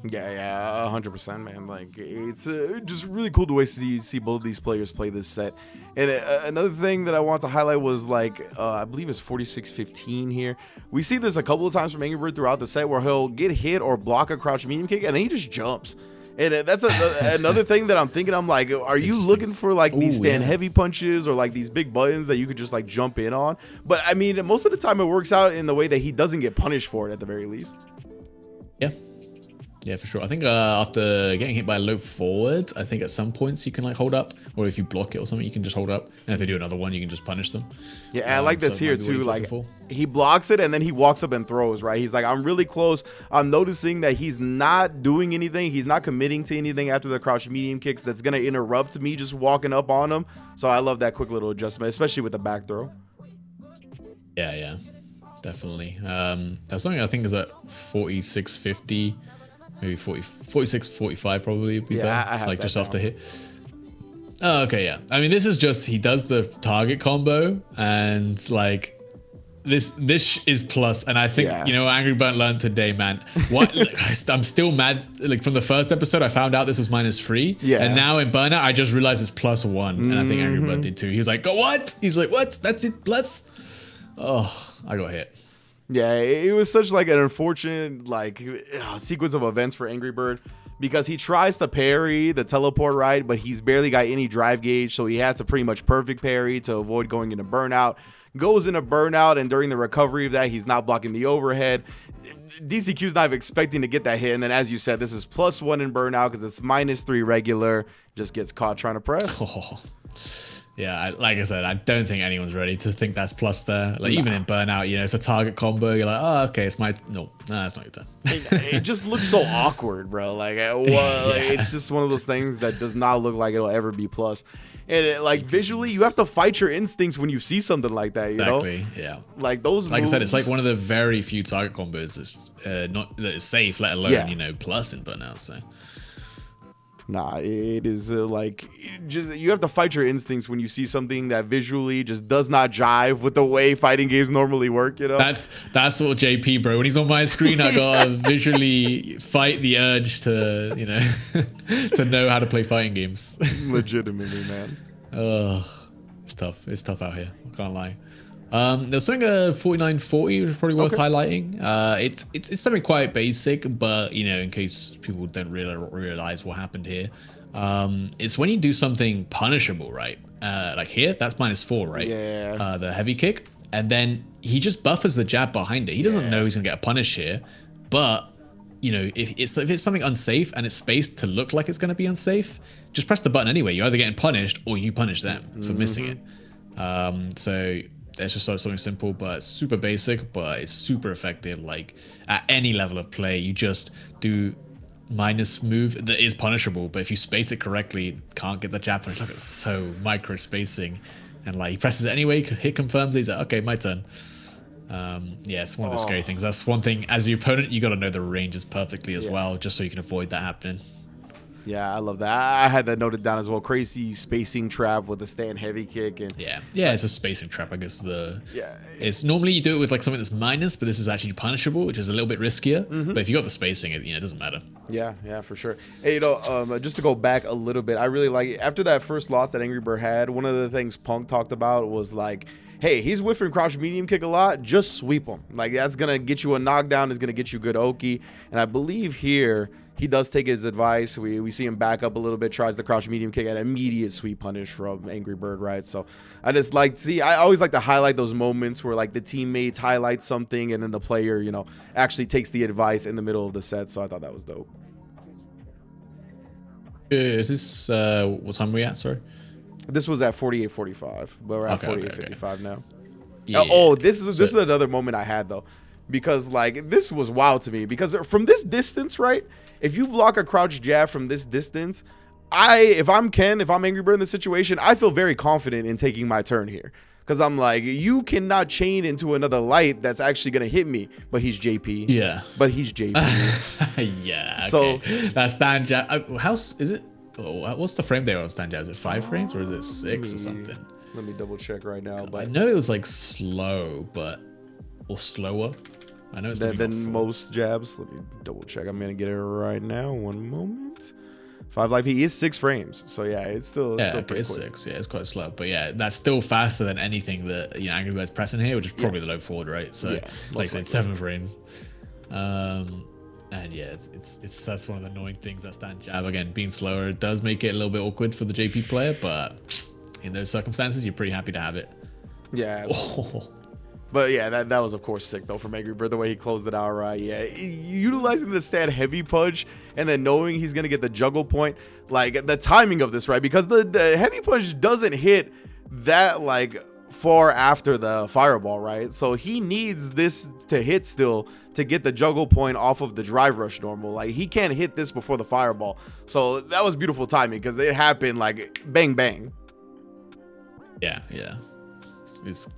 Yeah, 100%, man. Like, it's just really cool the way to see both of these players play this set. And another thing that I want to highlight was like, I believe it's 46-15 here. We see this a couple of times from Angry Bird throughout the set where he'll get hit or block a crouch medium kick, and then he just jumps. And that's another thing that I'm thinking. I'm like, are you looking for like these stand heavy punches or like these big buttons that you could just like jump in on? But I mean, most of the time it works out in the way that he doesn't get punished for it at the very least. Yeah. Yeah, for sure. I think after getting hit by a low forward, I think at some points you can like hold up, or if you block it or something, you can just hold up. And if they do another one, you can just punish them. Yeah, I like this here too. Like he blocks it and then he walks up and throws, right? He's like, I'm really close. I'm noticing that he's not doing anything. He's not committing to anything after the crouch medium kicks that's going to interrupt me just walking up on him. So I love that quick little adjustment, especially with the back throw. Yeah, definitely. That's something I think is at 46-50. Maybe 46-45 probably would be better. I have like just off the hit. Oh, okay, yeah. I mean, this is just he does the target combo, and like this is plus. And I think Angry Bird learned today, man. What I'm still mad. Like from the first episode, I found out this was -3. Yeah. And now in Burnout, I just realized it's +1, and I think Angry Bird did too. He was like, "Go what?" He's like, "What? That's it plus." Oh, I got hit. Yeah, it was such like an unfortunate like sequence of events for Angry Bird because he tries to parry the teleport right, but he's barely got any drive gauge, so he had to pretty much perfect parry to avoid going into burnout. Goes into burnout, and during the recovery of that, he's not blocking the overhead. DCQ's not expecting to get that hit, and then as you said, this is +1 in burnout because it's -3 regular. Just gets caught trying to press. Oh. Yeah, like I said, I don't think anyone's ready to think that's plus there. Like even in Burnout, it's a target combo. You're like, oh, okay, it's my it's not your turn. It just looks so awkward, bro. Like, it's just one of those things that does not look like it'll ever be plus. And visually, you have to fight your instincts when you see something like that. You know, yeah. Like those. Like moves, I said, it's like one of the very few target combos that's not that is safe, let alone plus in Burnout. So. Nah, it is just you have to fight your instincts when you see something that visually just does not jive with the way fighting games normally work. You know, that's what JP, bro. When he's on my screen, I gotta visually fight the urge to to know how to play fighting games. Legitimately, man. Oh, it's tough. It's tough out here. I can't lie. There's something 4940, which is probably worth highlighting. It's something quite basic, but in case people don't realize what happened here, it's when you do something punishable, right? Like here, that's -4, right? Yeah. The heavy kick, and then he just buffers the jab behind it. He doesn't know he's gonna get a punish here, but if it's something unsafe and it's spaced to look like it's gonna be unsafe, just press the button anyway. You're either getting punished or you punish them for missing it. So it's just something simple, but super basic, but it's super effective. Like at any level of play, you just do minus move that is punishable, but if you space it correctly, can't get the jab punish. Like it's so micro spacing, and like he presses it anyway, hit confirms, he's like, okay, my turn. Yeah, it's one of the scary things. That's one thing as your opponent, you got to know the ranges perfectly as well, just so you can avoid that happening. Yeah, I love that. I had that noted down as well. Crazy spacing trap with a stand heavy kick. And yeah, it's a spacing trap, I guess. It's normally you do it with like something that's minus, but this is actually punishable, which is a little bit riskier. But if you got the spacing, it doesn't matter. Yeah, for sure. Hey, just to go back a little bit, I really like after that first loss that Angry Bird had. One of the things Punk talked about was like, hey, he's whiffing crouch medium kick a lot. Just sweep him. Like that's gonna get you a knockdown. Is gonna get you good Oki. And I believe here he does take his advice. We see him back up a little bit, tries the crouch medium kick, and immediate sweep punish from Angry Bird, right? So I just I always like to highlight those moments where like the teammates highlight something and then the player, actually takes the advice in the middle of the set. So I thought that was dope. Is this what time are we at? Sorry. This was at 48:45, but we're at 48:55 now. Yeah. This is another moment I had though, because like this was wild to me because from this distance, right? If you block a crouch jab from this distance, if I'm Angry Bird in this situation, I feel very confident in taking my turn here. Because I'm like, you cannot chain into another light that's actually going to hit me. But he's JP. Yeah. But he's JP. Yeah. So that stand jab. Is it? What's the frame there on stand jab? Is it 5 frames or is it 6 or something? Let me double check right now. But I know it was like slow, or slower. I know it's than most jabs. Let me double check. I'm gonna get it right now. One moment. 5 live. He is 6 frames. So yeah, it's still pretty quick. 6. Yeah, it's quite slow, but yeah, that's still faster than anything that Angry Bird's pressing here, which is probably the low forward, right? So like I said, 7 frames. And yeah, that's one of the annoying things, that stand jab. Again, being slower does make it a little bit awkward for the JP player, but in those circumstances, you're pretty happy to have it. Yeah. But yeah, that was of course sick though from Angry Bird, the way he closed it out, right? Yeah, utilizing the stand heavy punch and then knowing he's gonna get the juggle point, like the timing of this, right? Because the heavy punch doesn't hit that like far after the fireball, right? So he needs this to hit still to get the juggle point off of the drive rush normal. Like he can't hit this before the fireball. So that was beautiful timing because it happened like bang bang. Yeah. It's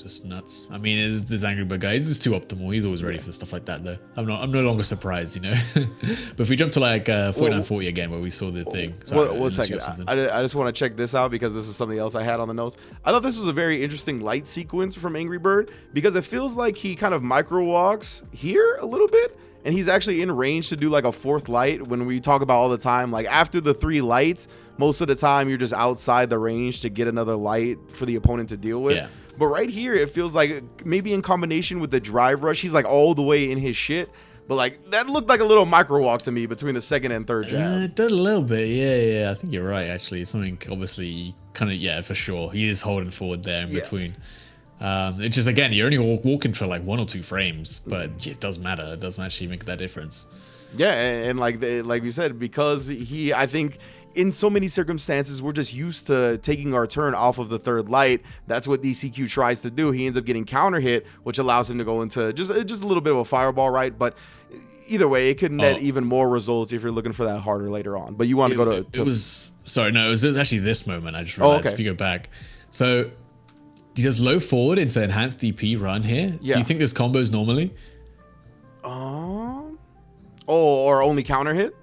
just nuts. I mean, this Angry Bird guy, he's just too optimal. He's always ready for stuff like that, though. I'm no longer surprised, But if we jump to like 4940 again, where we saw the thing. One second. I just want to check this out because this is something else I had on the notes. I thought this was a very interesting light sequence from Angry Bird because it feels like he kind of micro walks here a little bit. And he's actually in range to do like a 4th light. When we talk about all the time, like after the 3 lights, most of the time you're just outside the range to get another light for the opponent to deal with. Yeah. But right here, it feels like maybe in combination with the drive rush, he's like all the way in his shit. But like that looked like a little micro walk to me between the 2nd and 3rd jab. It did a little bit. Yeah. I think you're right, actually. Something obviously kind of, for sure. He is holding forward there in between. It's just, again, you're only walking for like 1 or 2 frames, but it does matter. It doesn't actually make that difference. Yeah, and like we said, because I think in so many circumstances, we're just used to taking our turn off of the 3rd light. That's what DCQ tries to do. He ends up getting counter hit, which allows him to go into just a little bit of a fireball, right? But either way, it could net even more results if you're looking for that harder later on. But you want to go to... It was actually this moment. I just realized if you go back. So he does low forward into enhanced DP run here. Yeah. Do you think there's combos normally? Or only counter hit?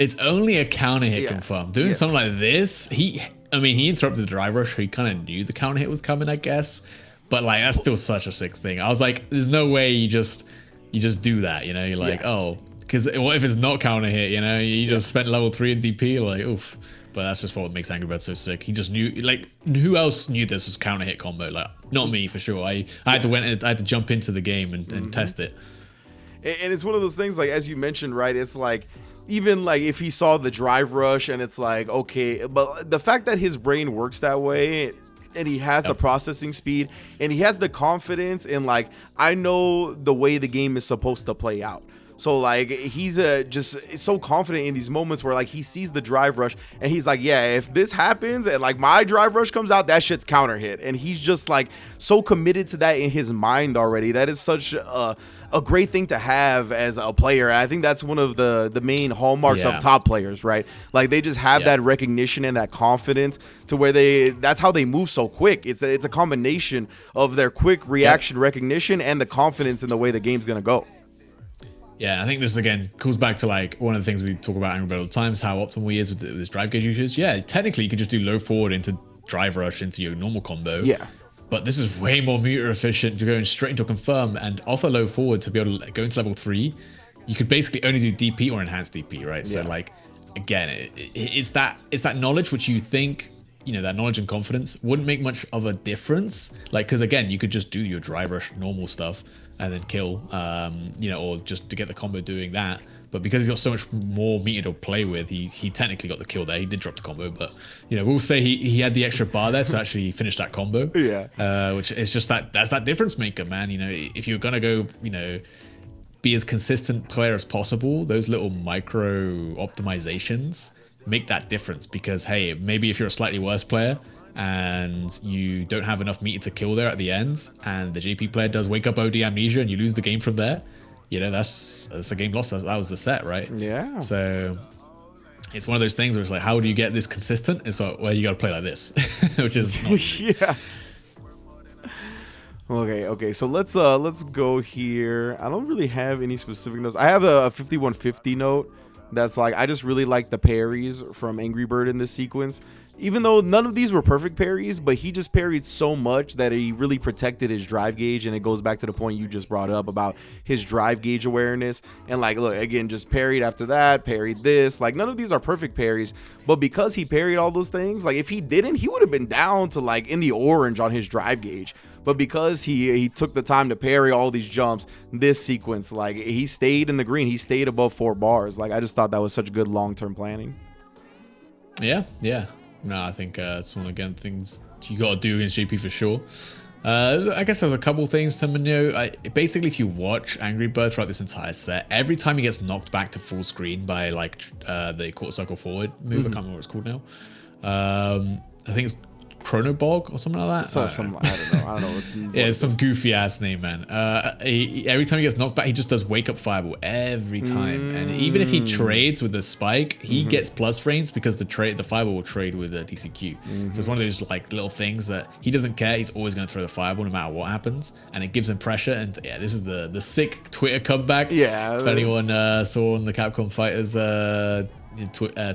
It's only a counter hit confirmed. Doing something like this, he interrupted the drive rush. He kind of knew the counter hit was coming, I guess. But like, that's still such a sick thing. I was like, there's no way you just do that, you know? You're like, oh, because what if it's not counter hit, you know? You just spent level 3 in DP, like, oof. But that's just what makes Angry Bird so sick. He just knew, like, who else knew this was counter hit combo? Like, not me for sure. I had to jump into the game and test it. And it's one of those things, like, as you mentioned, right? It's like, even like if he saw the drive rush and it's like, okay, but the fact that his brain works that way and he has the processing speed and he has the confidence in like, I know the way the game is supposed to play out. So like he's just so confident in these moments where like he sees the drive rush and he's like, yeah, if this happens and like my drive rush comes out, that shit's counter hit. And he's just like so committed to that in his mind already. That is such a great thing to have as a player. I think that's one of the main hallmarks of top players, right? Like they just have that recognition and that confidence to where that's how they move so quick. It's a combination of their quick reaction recognition and the confidence in the way the game's gonna go. Yeah, I think this again goes back to like one of the things we talk about Angry Bird all the time is how optimal he is with this drive gauge usage. Yeah, technically you could just do low forward into drive rush into your normal combo. Yeah. But this is way more meter efficient to going straight into a confirm and off a low forward to be able to go into level 3. You could basically only do DP or enhanced DP, right? So like, again, it's that knowledge which you think, you know, that knowledge and confidence wouldn't make much of a difference. Like, because again, you could just do your drive rush normal stuff and then kill, you know, or just to get the combo doing that. But because he's got so much more meter to play with, he technically got the kill there. He did drop the combo, but you know, we'll say he had the extra bar there to actually finish that combo. Yeah. Which is just that's that difference maker, man. You know, if you're gonna go, you know, be as consistent player as possible, those little micro optimizations make that difference. Because hey, maybe if you're a slightly worse player and you don't have enough meter to kill there at the end, and the JP player does wake up OD amnesia and you lose the game from there, you know, that's a game lost. That was the set, right? Yeah. So it's one of those things where it's like, how do you get this consistent? It's like, well, you got to play like this, which is not yeah. Okay. So let's go here. I don't really have any specific notes. I have a 5150 note. That's like, I just really like the parries from Angry Bird in this sequence. Even though none of these were perfect parries, but he just parried so much that he really protected his drive gauge. And it goes back to the point you just brought up about his drive gauge awareness. And like, look, again, just parried after that, parried this. Like, none of these are perfect parries. But because he parried all those things, like if he didn't, he would have been down to like in the orange on his drive gauge. But because he took the time to parry all these jumps, this sequence, like he stayed in the green. He stayed above 4 bars. Like, I just thought that was such good long-term planning. Yeah. No, I think it's one, again, things you got to do against JP for sure. I guess there's a couple things to know. Basically, if you watch Angry Bird throughout this entire set, every time he gets knocked back to full screen by like the quarter circle forward move, I can't remember what it's called now. I think it's Chronobog or something like that. So I don't know. Yeah, it's some goofy ass name, man. Every time he gets knocked back, he just does wake up fireball every time. And even if he trades with the spike, he gets plus frames because the fireball will trade with the DCQ. So it's one of those like little things that he doesn't care. He's always going to throw the fireball no matter what happens, and it gives him pressure. And yeah, this is the sick Twitter comeback. Yeah, if anyone saw on the Capcom Fighters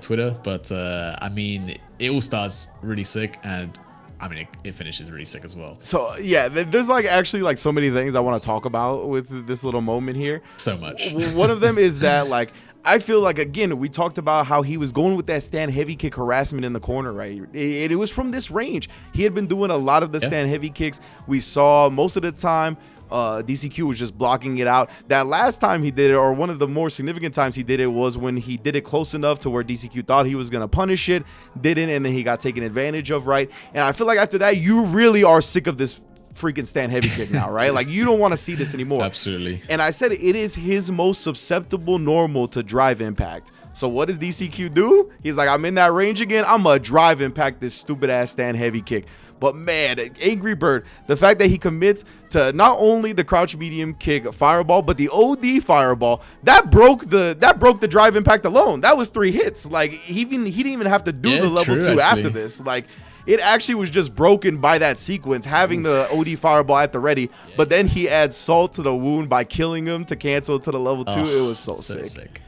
Twitter, but I mean, it all starts really sick, and I mean, it finishes really sick as well. So yeah, there's like actually like so many things I want to talk about with this little moment here. So much. One of them is that like, I feel like, again, we talked about how he was going with that stand heavy kick harassment in the corner, right? It was from this range. He had been doing a lot of the stand heavy kicks. We saw most of the time DCQ was just blocking it out. That last time he did it, or one of the more significant times he did it, was when he did it close enough to where DCQ thought he was going to punish it, didn't, and then he got taken advantage of, right? And I feel like after that, you really are sick of this freaking stand heavy kick now, right? Like, you don't want to see this anymore. Absolutely. And I said it is his most susceptible normal to drive impact. So what does DCQ do? He's like, I'm in that range again. I'm going to drive impact this stupid ass stand heavy kick. But man, Angry Bird, the fact that he commits to not only the crouch medium kick fireball, but the OD fireball, that broke the drive impact alone. That was 3 hits. Like, he didn't even have to do the level 2 after this. Like, it actually was just broken by that sequence, having the OD fireball at the ready. But then he adds salt to the wound by killing him to cancel to the level 2. It was so sick.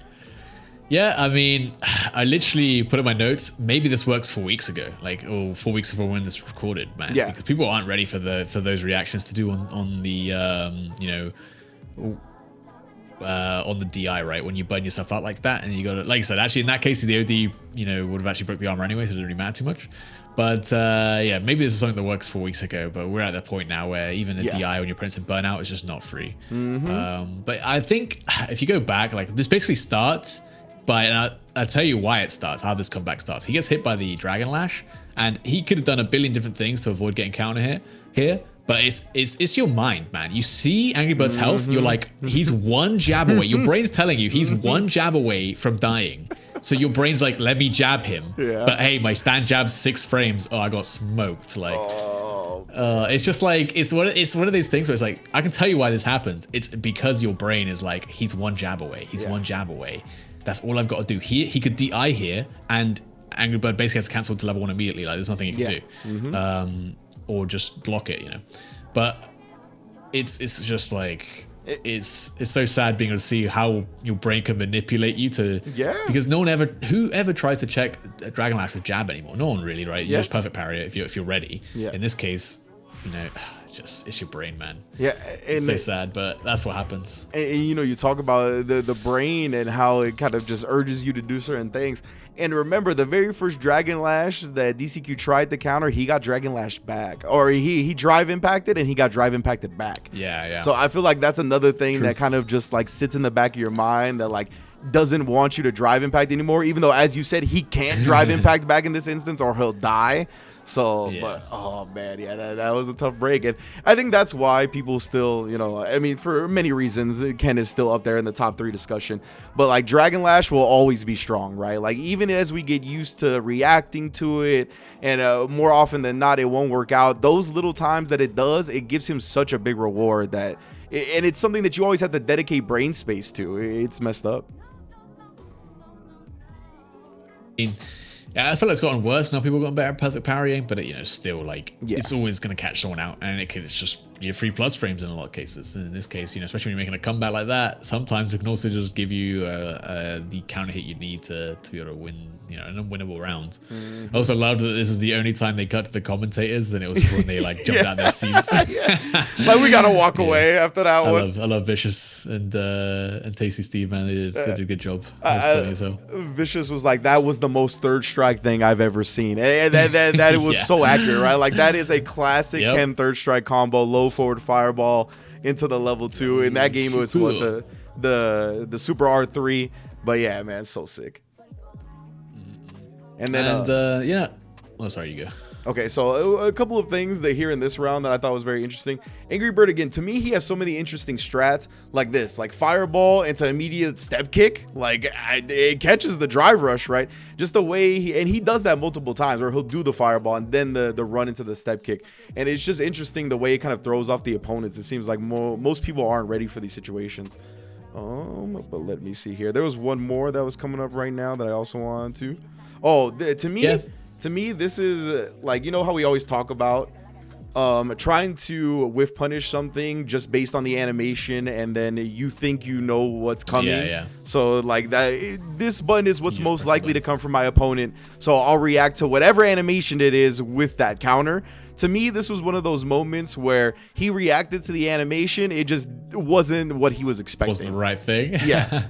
Yeah, I mean, I literally put in my notes. Maybe this works 4 weeks ago, like, or 4 weeks before when this was recorded, man. Yeah. Because people aren't ready for those reactions to do on the on the DI, right? When you burn yourself out like that, and you got to, like I said, actually in that case, the OD, would have actually broke the armor anyway, so it didn't really matter too much. But yeah, maybe this is something that works 4 weeks ago, but we're at that point now where even a DI when your opponent's in burnout is just not free. But I think if you go back, like this basically starts. But I'll tell you why it starts, how this comeback starts. He gets hit by the Dragon Lash, and he could have done a billion different things to avoid getting counter hit here. But it's your mind, man. You see Angry Bird's health, you're like, he's one jab away. Your brain's telling you he's one jab away from dying. So your brain's like, let me jab him. Yeah. But hey, my stand jab's 6 frames. Oh, I got smoked. Like, it's just like it's one of these things where it's like, I can tell you why this happens. It's because your brain is like, he's one jab away. He's one jab away. That's all I've got to do. He could DI here, and Angry Bird basically has cancelled to level 1 immediately. Like, there's nothing he can do. Or just block it, But it's just like, it's so sad being able to see how your brain can manipulate you to... Because who ever tries to check Dragon Lash with jab anymore? No one really, right? You just perfect parry it if you're ready. In this case, it's your brain, man. It's so sad, but that's what happens. And you talk about the brain and how it kind of just urges you to do certain things. And remember, the very first Dragon Lash that DCQ tried to counter, he got Dragon Lashed back, or he drive impacted and he got drive impacted back. Yeah. So I feel like that's another thing that kind of just like sits in the back of your mind that like doesn't want you to drive impact anymore, even though, as you said, he can't drive impact back in this instance or he'll die. So, but oh man, that was a tough break, and I think that's why people still, I mean, for many reasons, Ken is still up there in the top 3 discussion. But like Dragon Lash will always be strong, right? Like even as we get used to reacting to it, and more often than not, it won't work out. Those little times that it does, it gives him such a big reward and it's something that you always have to dedicate brain space to. It's messed up. Yeah, I feel like it's gotten worse now. People have gotten better at perfect parrying, but still, like, it's always going to catch someone out, and it's just your 3+ frames in a lot of cases. And in this case, especially when you're making a comeback like that, sometimes it can also just give you the counter hit you need to be able to win, an unwinnable round. I also loved that this is the only time they cut to the commentators, and it was when they like jumped out their seats. Like, we gotta walk away after that one. I love Vicious and Tasty Steve, man. They did a good job. Funny as hell. Vicious was like, that was the most third strike thing I've ever seen, and that it was so accurate, right? Like, that is a classic Ken third strike combo, low forward fireball into the level 2. In that game, it was what the Super R3. But yeah, man, so sick. And then oh, sorry, you go. Okay, so a couple of things that here in this round that I thought was very interesting. Angry Bird, again, to me, he has so many interesting strats like this, like fireball into immediate step kick. Like, it catches the drive rush, right? Just the way he does that multiple times, where he'll do the fireball and then the run into the step kick. And it's just interesting the way it kind of throws off the opponents. It seems like most people aren't ready for these situations. But let me see here. There was one more that was coming up right now that I also wanted to. Oh, to me, this is like, how we always talk about trying to whiff punish something just based on the animation, and then you think you know what's coming. So like this button is what's most likely to come from my opponent, so I'll react to whatever animation it is with that counter. To me, this was one of those moments where he reacted to the animation. It just wasn't what he was expecting. Wasn't the right thing.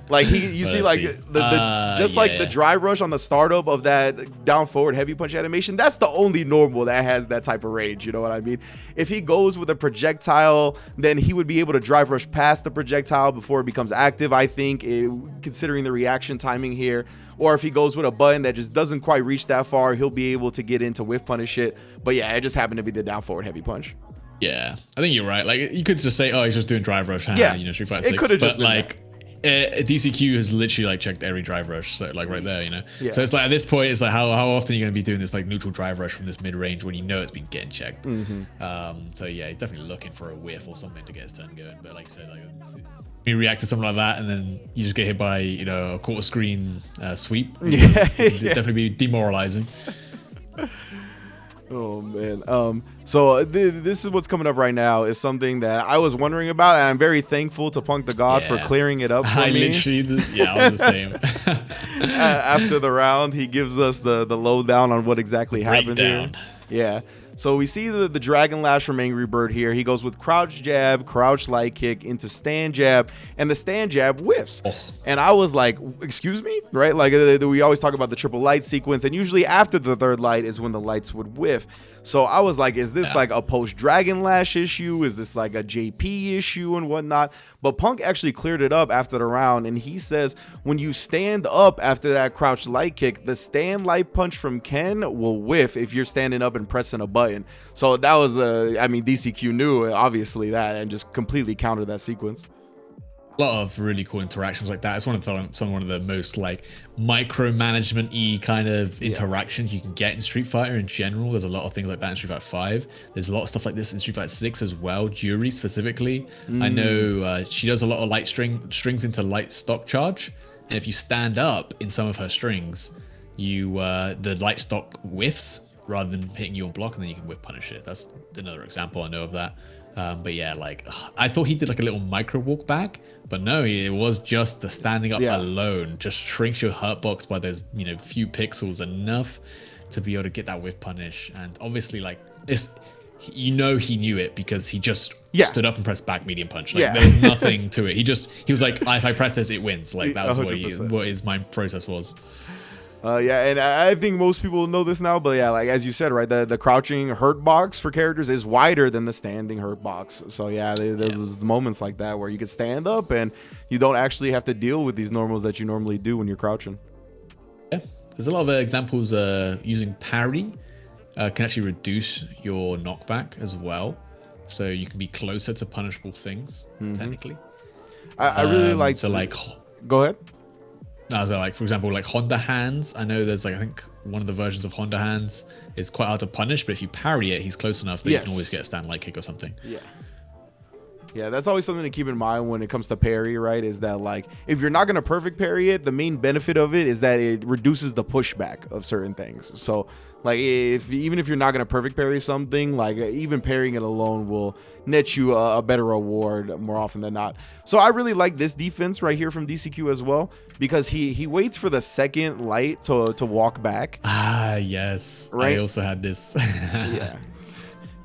Like you see, like like the dry rush on the startup of that down forward heavy punch animation. That's the only normal that has that type of range. You know what I mean? If he goes with a projectile, then he would be able to drive rush past the projectile before it becomes active. I think, considering the reaction timing here. Or if he goes with a button that just doesn't quite reach that far, he'll be able to get into whiff punish it. But yeah, it just happened to be the down forward heavy punch. Yeah, I think you're right. Like, you could just say, oh, he's just doing drive rush. Yeah, Street Fighter 6. It could have just been like DCQ has literally like checked every drive rush, so like right there, So it's like at this point, it's like how often are you going to be doing this like neutral drive rush from this mid range when it's been getting checked? So yeah, he's definitely looking for a whiff or something to get his turn going. But like I said, like, you react to something like that and then you just get hit by a quarter screen sweep. It'd definitely be demoralizing. Oh man. So this is what's coming up right now is something that I was wondering about, and I'm very thankful to Punk the God for clearing it up for me. I was the same. After the round, he gives us the lowdown on what exactly happened here. Breakdown. Yeah. So we see the Dragon Lash from Angry Bird here. He goes with crouch jab, crouch light kick into stand jab, and the stand jab whiffs. Oh. And I was like, excuse me? Right? Like we always talk about the triple light sequence, and usually after the third light is when the lights would whiff. So I was like, is this like a post Dragon Lash issue? Is this like a JP issue and whatnot? But Punk actually cleared it up after the round, and he says when you stand up after that crouch light kick, the stand light punch from Ken will whiff if you're standing up and pressing a button. So that was I mean, DCQ knew obviously that and just completely countered that sequence. A lot of really cool interactions like that. It's one of the most like micromanagement-y kind of interactions you can get in Street Fighter in general. There's a lot of things like that in Street Fighter 5. There's a lot of stuff like this in Street Fighter 6 as well. Jury specifically. I know she does a lot of light strings into light stock charge, and if you stand up in some of her strings, you the light stock whiffs rather than hitting you on block, and then you can whiff punish it. That's another example I know of that. But yeah, like I thought he did like a little micro walk back, but no, it was just the standing up alone just shrinks your hurt box by those few pixels enough to be able to get that whiff punish. And obviously, like he knew it because he just stood up and pressed back medium punch. Like there's nothing to it. He was like, if I press this, it wins. Like that was what his mind process was. And I think most people know this now, but yeah, like as you said, right, the crouching hurt box for characters is wider than the standing hurt box. So yeah, there's moments like that where you can stand up and you don't actually have to deal with these normals that you normally do when you're crouching. Yeah, there's a lot of examples using parry can actually reduce your knockback as well, so you can be closer to punishable things technically. I really like. So like, go ahead. No, so like for example, like Honda hands. I know there's like I think one of the versions of Honda hands is quite hard to punish, but if you parry it, he's close enough that you can always get a stand light kick or something. Yeah, that's always something to keep in mind when it comes to parry, right? Is that like if you're not gonna perfect parry it, the main benefit of it is that it reduces the pushback of certain things. So like even if you're not gonna perfect parry something, like even parrying it alone will net you a better reward more often than not. So I really like this defense right here from DCQ as well, because he waits for the second light to walk back. Ah, yes. Right? I also had this.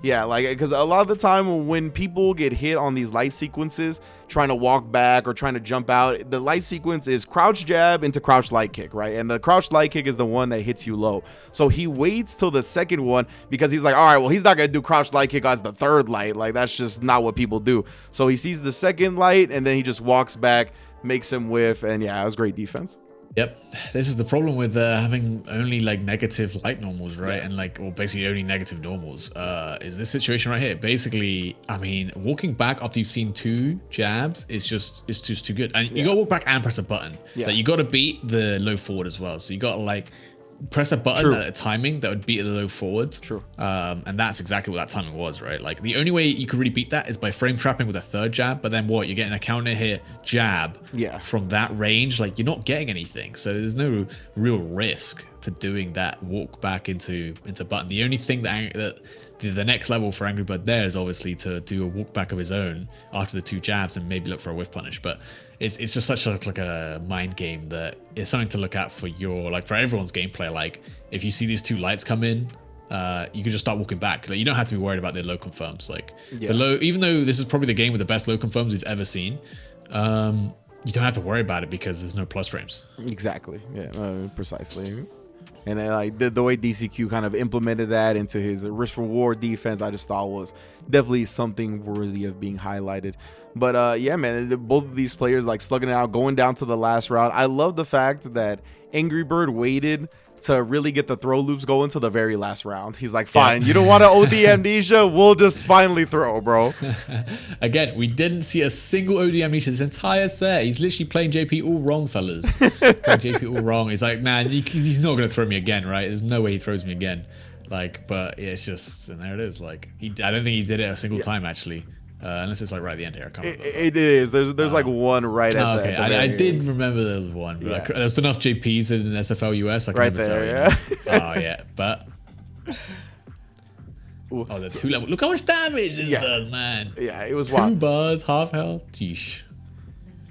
Yeah, like because a lot of the time when people get hit on these light sequences trying to walk back or trying to jump out, the light sequence is crouch jab into crouch light kick, right? And the crouch light kick is the one that hits you low. So he waits till the second one because he's like, all right, well, he's not gonna do crouch light kick as the third light. Like that's just not what people do. So he sees the second light and then he just walks back, makes him whiff, and yeah, it was great defense. Yep, this is the problem with having only like negative light normals, right? And like, or basically only negative normals. Is this situation right here? Basically, I mean, walking back after you've seen 2 jabs is just too good. And you gotta walk back and press a button. Like you gotta beat the low forward as well. So you gotta like press a button at a timing that would beat the low forwards. And that's exactly what that timing was, right? Like the only way you could really beat that is by frame trapping with a third jab, but then what? You're getting a counter hit jab from that range. Like you're not getting anything. So there's no real risk to doing that walk back into button. The only thing that the next level for Angry Bird there is obviously to do a walk back of his own after the 2 jabs and maybe look for a whiff punish. But it's just such like a mind game that it's something to look at for for everyone's gameplay. Like if you see these 2 lights come in, you can just start walking back. Like you don't have to be worried about the low confirms. Like the low, even though this is probably the game with the best low confirms we've ever seen, you don't have to worry about it because there's no plus frames. Exactly. Yeah, precisely. And then, like the way DCQ kind of implemented that into his risk reward defense, I just thought was definitely something worthy of being highlighted. But yeah, man, both of these players like slugging it out, going down to the last round. I love the fact that Angry Bird waited to really get the throw loops going to the very last round. He's like, fine, you don't want to OD amnesia, we'll just finally throw, bro. Again, we didn't see a single OD amnesia this entire set. He's literally playing JP all wrong, fellas. Playing JP all wrong. He's like, man, he's not going to throw me again, right? There's no way he throws me again. Like, but yeah, it's just, and there it is. Like, I don't think he did it a single time, actually. Unless it's like right at the end here. I can't remember. It is. There's like one right at okay. I did remember there was one. But like, there's enough JPs in SFL US. I can right there, oh yeah, but oh, the 2 level. Look how much damage this does, man. Yeah, it was 2 bars, half health. Yeesh.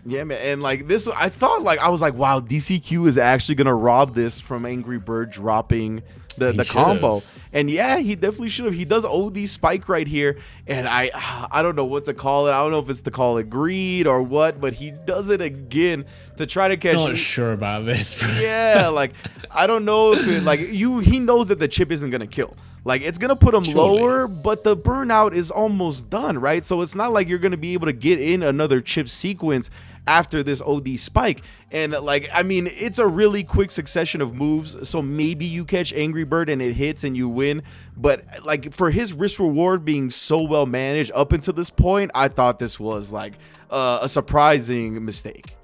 Yeah, man, and like this, I thought like I was like, wow, DCQ is actually gonna rob this from Angry Bird dropping the combo, and yeah, he definitely should have. He does OD spike right here, and I don't know what to call it. I don't know if it's to call it greed or what, but he does it again to try to catch. Not sure about this. Yeah, like I don't know if it, like he knows that the chip isn't gonna kill. Like it's gonna put him lower, but the burnout is almost done, right? So it's not like you're gonna be able to get in another chip sequence after this OD spike. And like, I mean, it's a really quick succession of moves, so maybe you catch Angry Bird and it hits and you win. But like for his risk reward being so well managed up until this point, I thought this was like a surprising mistake.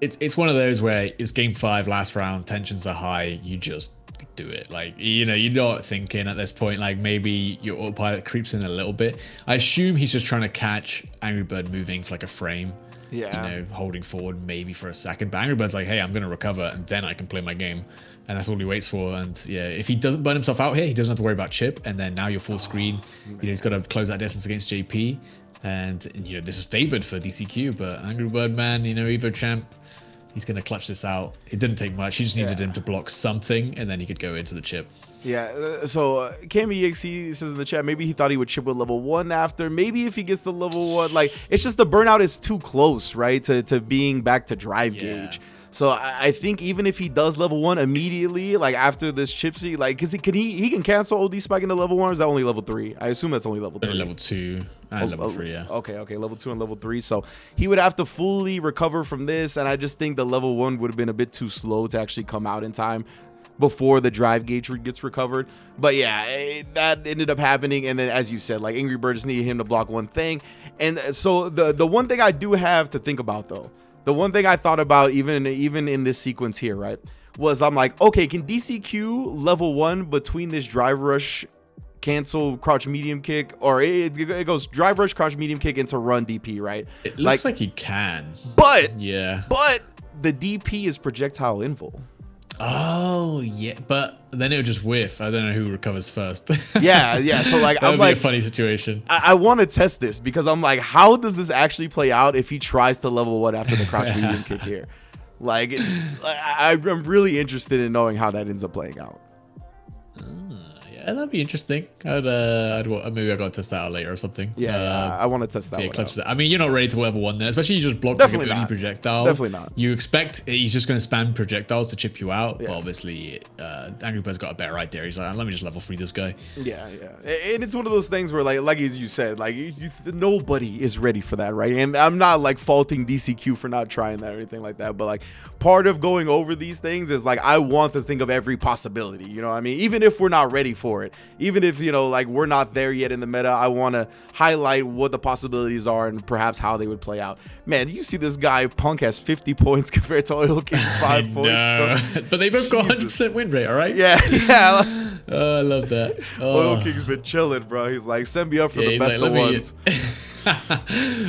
It's one of those where it's game 5, last round, tensions are high, you just do it. Like, you know, you're not thinking at this point, like maybe your autopilot creeps in a little bit. I assume he's just trying to catch Angry Bird moving for like a frame. Yeah. You know, holding forward maybe for a second. But Angry Bird's like, hey, I'm going to recover and then I can play my game. And that's all he waits for. And yeah, if he doesn't burn himself out here, he doesn't have to worry about chip. And then now you're full screen. You know, he's got to close that distance against JP. And, you know, this is favored for DCQ. But Angry Bird, man, you know, Evo champ, he's going to clutch this out. It didn't take much. He just needed him to block something, and then he could go into the chip. Yeah, so CamEXE says in the chat, maybe he thought he would chip with level 1 after. Maybe if he gets the level 1, like, it's just the burnout is too close, right, to being back to drive gauge. So I think even if he does level 1 immediately, like after this chipsy, like, because he can cancel OD spike into level 1, or is that only level 3? I assume that's only level 3. Level 2 and level 3, yeah. Okay, level 2 and level 3. So he would have to fully recover from this, and I just think the level 1 would have been a bit too slow to actually come out in time before the drive gauge gets recovered. But yeah, that ended up happening, and then as you said, like Angry Bird just needed him to block one thing. And so the one thing I do have to think about, though, the one thing I thought about even in this sequence here, right, was I'm like, okay, can DCQ level 1 between this drive rush, cancel crouch medium kick, or it goes drive rush, crouch medium kick into run DP, right? It looks like he can, but yeah, but the DP is projectile invul. Oh yeah, but then it would just whiff. I don't know who recovers first. yeah. So like, that I'm would like, be a funny situation. I want to test this because I'm like, how does this actually play out if he tries to level 1 after the crouch medium kick here? Like, I'm really interested in knowing how that ends up playing out. Yeah, that'd be interesting. Maybe I gotta test that out later or something. Yeah, I want to test that one out. I mean, you're not ready to level 1 then, especially you just block Definitely any not. projectile. Definitely not. You expect he's just gonna spam projectiles to chip you out, Yeah. but obviously Angry Bird's got a better right there. He's like, let me just level 3 this guy. Yeah. And it's one of those things where like as you said, like nobody is ready for that, right? And I'm not like faulting DCQ for not trying that or anything like that, but like part of going over these things is like I want to think of every possibility, you know what I mean? Even if we're not ready for it, even if, you know, like we're not there yet in the meta, I want to highlight what the possibilities are and perhaps how they would play out. Man, you see this guy, Punk has 50 points compared to Oil King's 5 points, bro. But they both got 100% win rate, all right? Yeah. Oh, I love that. Oil King's been chilling, bro. He's like, send me up for the best of ones.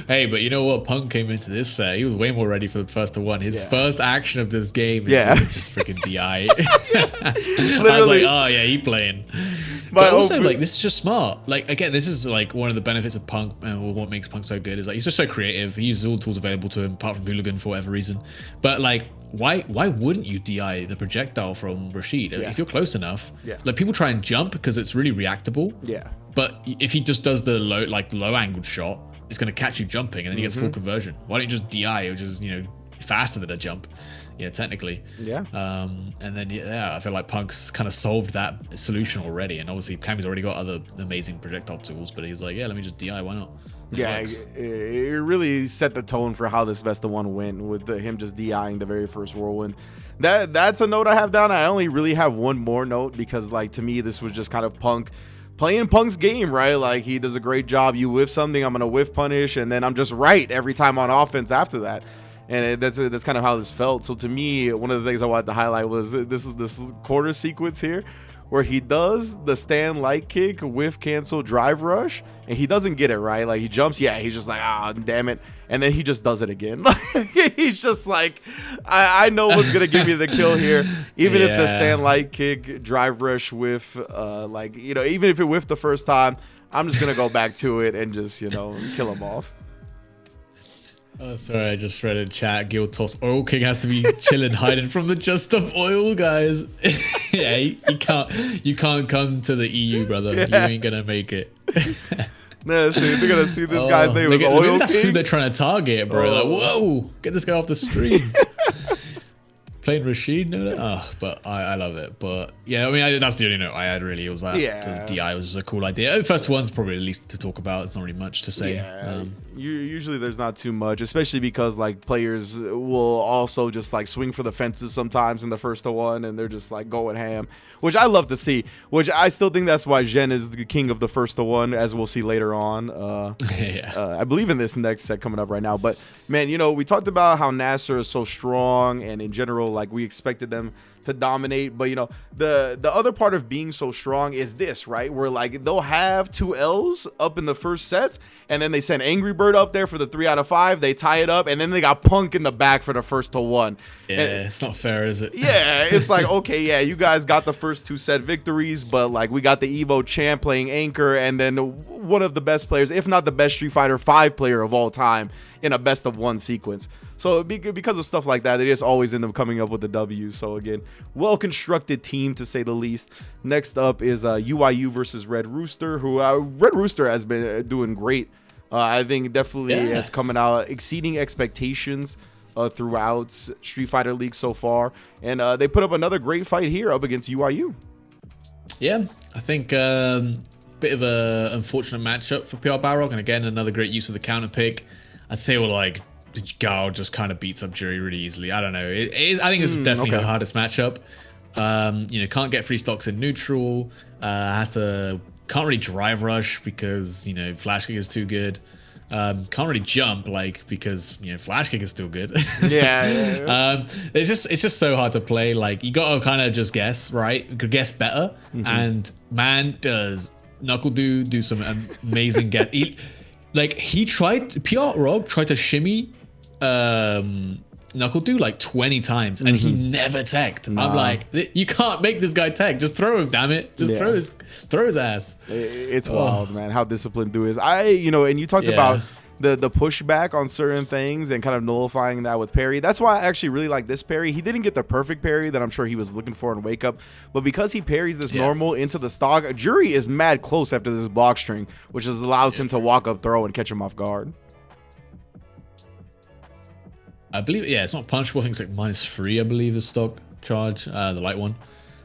Hey, but you know what? Punk came into this he was way more ready for the first to one. His first action of this game is just freaking DI. I was like, oh yeah, he playing. But also, like, this is just smart. Like, again, this is like one of the benefits of Punk, and what makes Punk so good is like he's just so creative. He uses all the tools available to him, apart from Hooligan for whatever reason. But like, why wouldn't you DI the projectile from Rashid if you're close enough? Like, people try and jump because it's really reactable. But if he just does the low angled shot, it's going to catch you jumping, and then he gets full conversion. Why don't you just DI, which is, you know, faster than a jump, you know, technically. And then I feel like Punk's kind of solved that solution already, and obviously Cammy's already got other amazing projectile tools, but he's like, yeah, let me just DI, why not? It really set the tone for how this best of one went with him just DIing the very first whirlwind. That's a note I have down. I only really have one more note because, like, to me, this was just kind of Punk playing Punk's game, right? Like, he does a great job. You whiff something, I'm gonna whiff punish, and then I'm just right every time on offense after that. And that's kind of how this felt. So to me, one of the things I wanted to highlight was this quarter sequence here where he does the stand light kick, whiff cancel, drive rush, and he doesn't get it right. Like, he jumps, he's just like, damn it, and then he just does it again. He's just like, I know what's gonna give me the kill here, even if the stand light kick, drive rush, whiff, like, you know, even if it whiffed the first time, I'm just gonna go back to it and just, you know, kill him off. Oh, sorry, I just read in chat. Gil Toss Oil King has to be chilling, hiding from the Just Stop Oil guys. Yeah, you can't come to the EU, brother. You ain't gonna make it. No, see, they're gonna see this guy's name is Oil That's King. who they're trying to target, bro. Like, whoa, get this guy off the stream. Playing Rashid, no, but I love it. But yeah, I mean, that's the only note I had really. It was that the DI was a cool idea. The first one's probably the least to talk about. It's not really much to say. Yeah, usually there's not too much, especially because like players will also just like swing for the fences sometimes in the first one, and they're just like going ham, which I love to see. Which I still think that's why Zhen is the king of the first one, as we'll see later on. I believe in this next set coming up right now. But man, you know, we talked about how Nasser is so strong, and in general, like we expected them to dominate. But you know, the other part of being so strong is this, right? Where like they'll have 2 L's up in the first sets, and then they send Angry Bird up there for the 3 out of 5. They tie it up, and then they got Punk in the back for the first 1. Yeah, and it's not fair, is it? Yeah, it's like, okay, yeah, you guys got the first 2 set victories, but like we got the Evo champ playing Anchor, and then one of the best players, if not the best Street Fighter 5 player of all time, in a best of 1 sequence. So because of stuff like that, they just always end up coming up with the W. So again, well-constructed team to say the least. Next up is UIU versus Red Rooster, who Red Rooster has been doing great. I think definitely has coming out exceeding expectations throughout Street Fighter League so far. And they put up another great fight here up against UIU. Yeah, I think bit of a unfortunate matchup for PR Balrog, and again, another great use of the counter pick. I feel like Gao just kind of beats up Jury really easily. I don't know. I think it's definitely the hardest matchup. You know, can't get free stocks in neutral. Can't really drive rush because, you know, flash kick is too good. Can't really jump because, you know, flash kick is still good. It's just so hard to play. Like, you gotta kind of just guess, right? You could guess better. And man, does Knuckle do some amazing guess. PR Rogue tried to shimmy Knuckle like 20 times, and he never teched. Nah. I'm like, you can't make this guy tech. Just throw him, damn it. Just throw his ass. It's wild, man, how disciplined Du is. And you talked about the pushback on certain things and kind of nullifying that with parry. That's why I actually really like this parry. He didn't get the perfect parry that I'm sure he was looking for in Wake Up, but because he parries this normal into the stock, Jury is mad close after this block string, which allows him to walk up throw and catch him off guard. I believe, it's not punishable. I think it's like -3, I believe, the stock charge, the light one.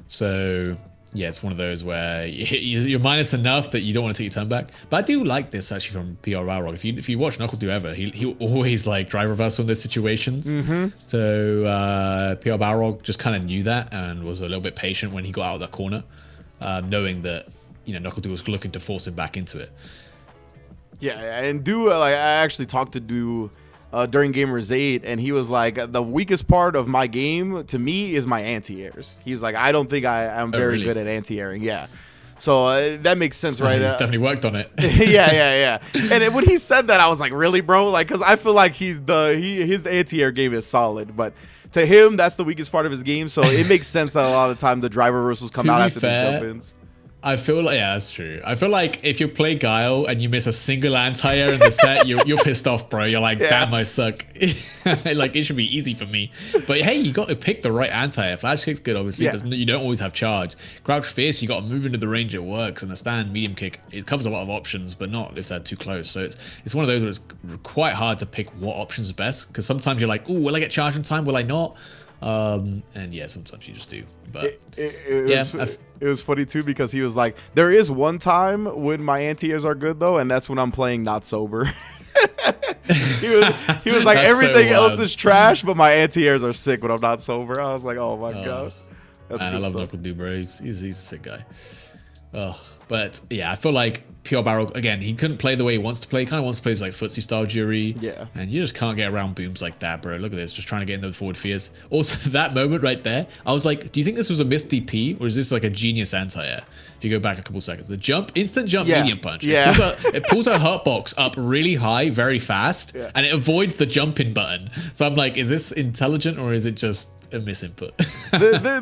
So yeah, it's one of those where you're minus enough that you don't want to take your turn back. But I do like this actually from PR Balrog. If you watch Knuckle do ever, he'll always like drive reversal in those situations. So PR Balrog just kind of knew that and was a little bit patient when he got out of that corner, knowing that, you know, Knuckle was looking to force him back into it. Yeah, and Du, I actually talked to Du during Gamers 8, and he was like, the weakest part of my game to me is my anti-airs. He's like, I don't think I'm very good at anti-airing. Yeah. So that makes sense, right? He's definitely worked on it. yeah. And when he said that, I was like, really, bro? Like, because I feel like his anti-air game is solid, but to him, that's the weakest part of his game. So it makes sense that a lot of the time the drive reversals come out after these jump-ins. I feel like, that's true. I feel like if you play Guile and you miss a single anti-air in the set, you're pissed off, bro. You're like, damn, I suck. Like, it should be easy for me. But hey, you got to pick the right anti-air. Flash kick's good, obviously. You don't always have charge. Crouch Fierce, you got to move into the range it works. And the stand medium kick, it covers a lot of options, but not if they're too close. So it's one of those where it's quite hard to pick what option's best. Because sometimes you're like, oh, will I get charge in time? Will I not? And yeah, sometimes you just do. But it was funny too because he was like, there is one time when my anti-airs are good though, and that's when I'm playing not sober. he was like, everything else is trash, but my anti-airs are sick when I'm not sober. I was like, oh my god, that's man, I love Knuckle Du, bro. He's a sick guy. But yeah, I feel like PR Balrog, again, he couldn't play the way he wants to play. He kind of wants to play like footsie style Jury. Yeah. And you just can't get around booms like that, bro. Look at this, just trying to get in the forward fears. Also, that moment right there, I was like, do you think this was a missed DP or is this like a genius anti-air? If you go back a couple seconds, the instant jump medium punch. It pulls our hurt box up really high, very fast, and it avoids the jump in button. So I'm like, is this intelligent or is it just a misinput?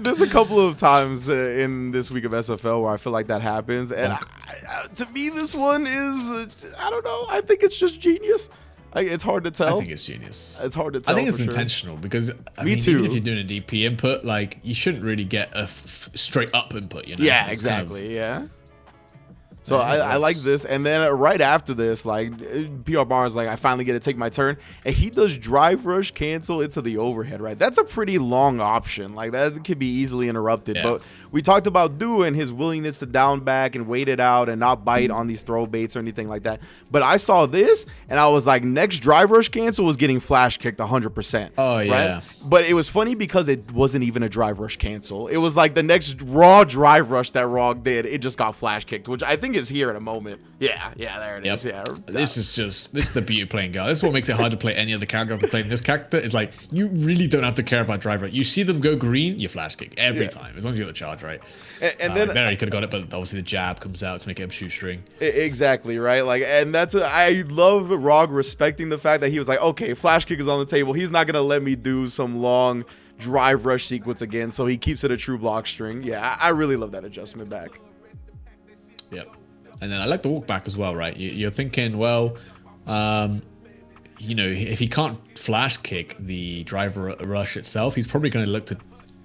There's a couple of times in this week of SFL where I feel like that happens, and to me this one is I don't know, I think it's just genius. Like, it's hard to tell. I think it's genius. It's hard to tell. I think it's for sure. intentional because Me too. even if you're doing a DP input, like you shouldn't really get a straight up input. You know? Yeah, It's exactly. Yeah. So Yeah, I like this, and then right after this, like PR Barnes, like I finally get to take my turn, and he does drive rush cancel into the overhead. Right, that's a pretty long option. Like that could be easily interrupted. Yeah. But we talked about Du and his willingness to down back and wait it out and not bite on these throw baits or anything like that. But I saw this, and I was like, next drive rush cancel was getting flash kicked 100%. Oh yeah. Right? But it was funny because it wasn't even a drive rush cancel. It was like the next raw drive rush that Rog did. It just got flash kicked, which I think is here in a moment. Yeah, there it is. Yeah. This is the beauty of playing Guile. This is what makes it hard to play any other character after playing this character. Is like you really don't have to care about drive right. You see them go green, you flash kick every time, as long as you got the charge right. And then there he could have got it, but obviously the jab comes out to make it a shoestring. Exactly, right? Like, and I love Rog respecting the fact that he was like, okay, flash kick is on the table. He's not gonna let me do some long drive rush sequence again, so he keeps it a true block string. Yeah, I really love that adjustment back. Yep. And then I like the walk back as well, right? You're thinking, well, if he can't flash kick the driver rush itself, he's probably going to look to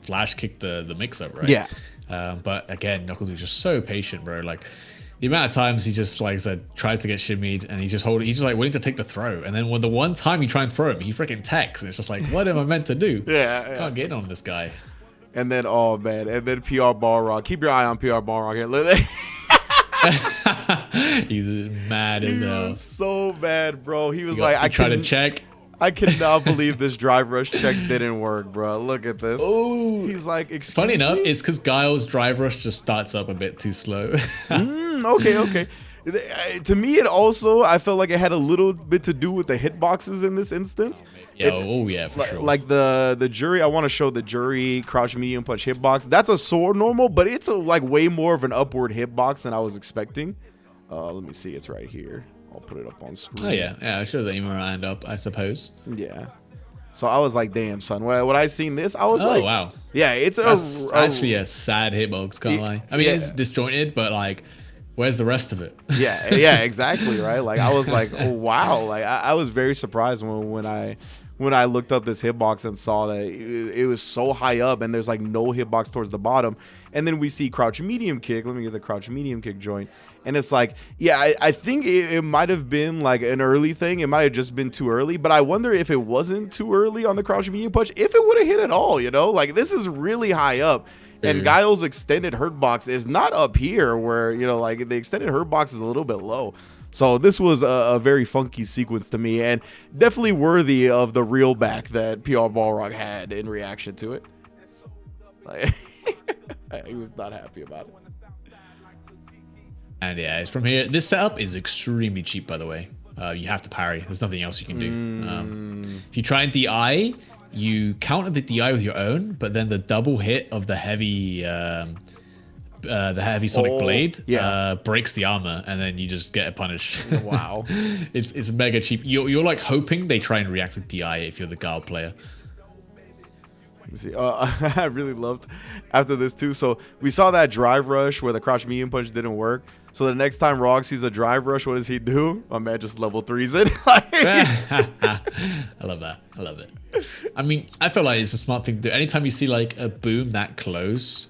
flash kick the mix-up, right? Yeah. But again, NuckleDu's just so patient, bro. Like the amount of times he just, like I said, tries to get shimmied and he's just like waiting to take the throw. And then when the one time you try and throw him, he freaking techs. And it's just like, what am I meant to do? Yeah. Can't get in on this guy. And then, oh man, and then PR Balrog. Keep your eye on PR Balrog here. He's mad as hell. He was so mad, bro. He was He like, tried to check. I cannot believe this drive rush check didn't work, bro. Look at this. Oh, he's like, excuse funny enough, me? it's because Guile's drive rush just starts up a bit too slow. Okay. To me, it also, I felt like it had a little bit to do with the hitboxes in this instance. Yeah, for sure. Like the jury, I want to show the jury crouch medium punch hitbox. That's a sword normal, but it's like way more of an upward hitbox than I was expecting. Let me see, it's right here. I'll put it up on screen. Oh yeah, it shows the aim around up, I suppose. Yeah. So I was like, damn, son. When I seen this, I was like, wow. Yeah, it's actually a sad hitbox, can't lie. I mean, it's disjointed, but like, where's the rest of it? Yeah, exactly, right? Like, I was like, oh, wow. Like, I was very surprised when I looked up this hitbox and saw that it was so high up and there's like no hitbox towards the bottom. And then we see crouch medium kick. Let me get the crouch medium kick joint. And it's like, yeah, I think it might have been like an early thing. It might have just been too early. But I wonder if it wasn't too early on the crouch medium punch, if it would have hit at all, you know? Like, this is really high up. And Guile's extended hurt box is not up here where, like the extended hurt box is a little bit low. So this was a very funky sequence to me and definitely worthy of the reel back that PR Balrog had in reaction to it. Like, he was not happy about it. And yeah, it's from here. This setup is extremely cheap, by the way. You have to parry. There's nothing else you can do. If you try and DI, you counter the DI with your own, but then the double hit of the heavy sonic blade breaks the armor, and then you just get a punish. Wow. It's mega cheap. You're like hoping they try and react with DI if you're the Guile player. Let me see. I really loved after this too. So we saw that drive rush where the crouch medium punch didn't work. So the next time Rog sees a drive rush, what does he do? My man just level 3s it. I love that. I love it. I mean, I feel like it's a smart thing to do. Anytime you see like a boom that close,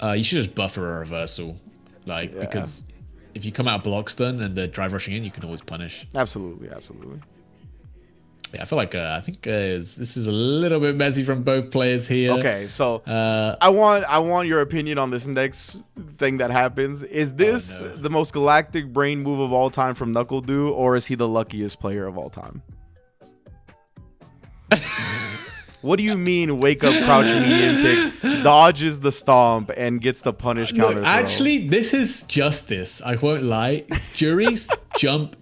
you should just buffer a reversal. Because if you come out block stun and they're drive rushing in, you can always punish. Absolutely. Yeah, I feel like I think this is a little bit messy from both players here. Okay, so I want your opinion on this next thing that happens. Is this the most galactic brain move of all time from NuckleDu, or is he the luckiest player of all time? What do you mean wake up crouch medium kick, dodges the stomp, and gets the punish counter throw? Actually, this is justice. I won't lie. Jury's jump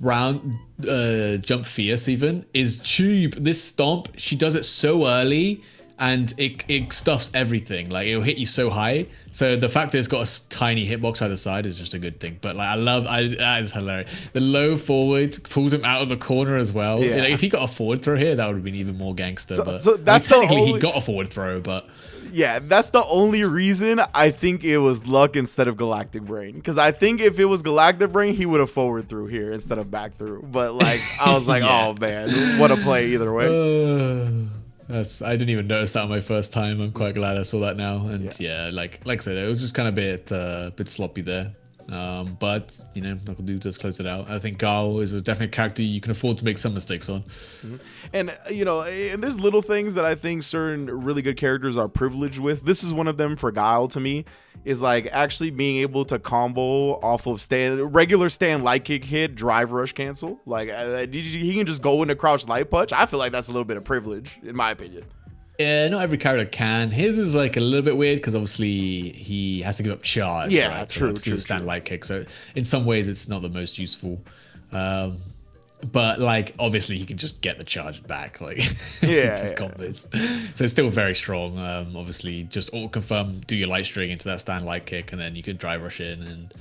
fierce even is cheap. This stomp, she does it so early and it stuffs everything. Like, it'll hit you so high. So the fact that it's got a tiny hitbox either side is just a good thing. But like, that is hilarious. The low forward pulls him out of the corner as well. Yeah. Like, if he got a forward throw here, that would have been even more gangster. So that's technically the only... he got a forward throw, but Yeah, that's the only reason I think it was luck instead of Galactic Brain. Because I think if it was Galactic Brain, he would have forward through here instead of back through. But like, I was like, Yeah. oh man, what a play either way. I didn't even notice that on my first time. I'm quite glad I saw that now. And yeah, like I said, it was just kind of a bit sloppy there. But you know, Knuckle Dude does close it out. I think Gao is a definite character you can afford to make some mistakes on. And you know, and there's little things that I think certain really good characters are privileged with. This is one of them for Guile to me, is like actually being able to combo off of regular stand light kick hit, drive rush cancel. Like he can just go into crouch light punch. I feel like that's a little bit of privilege in my opinion. Yeah, not every character can. His is like a little bit weird because obviously he has to give up charge. Yeah, right, true. To stand light kick. So in some ways, it's not the most useful. But like obviously he can just get the charge back, like just combos. So it's still very strong. Obviously, just auto confirm, do your light string into that stand light kick, and then you can drive rush in. And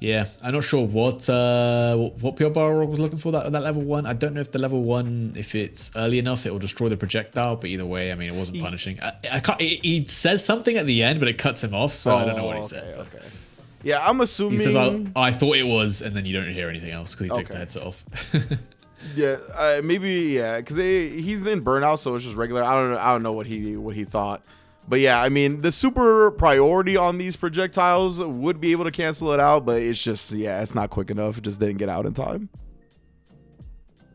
yeah, I'm not sure what PR Bar was looking for that level 1. I don't know if the level 1, if it's early enough, it will destroy the projectile. But either way, I mean, it wasn't punishing. I can't. He says something at the end, but it cuts him off, so I don't know what he said. Okay. Yeah, I'm assuming. He says, "I thought it was," and then you don't hear anything else because he takes the headset off. Yeah, maybe because he's in burnout, so it's just regular. I don't know what he thought, but yeah, I mean the super priority on these projectiles would be able to cancel it out, but it's just it's not quick enough. It just didn't get out in time.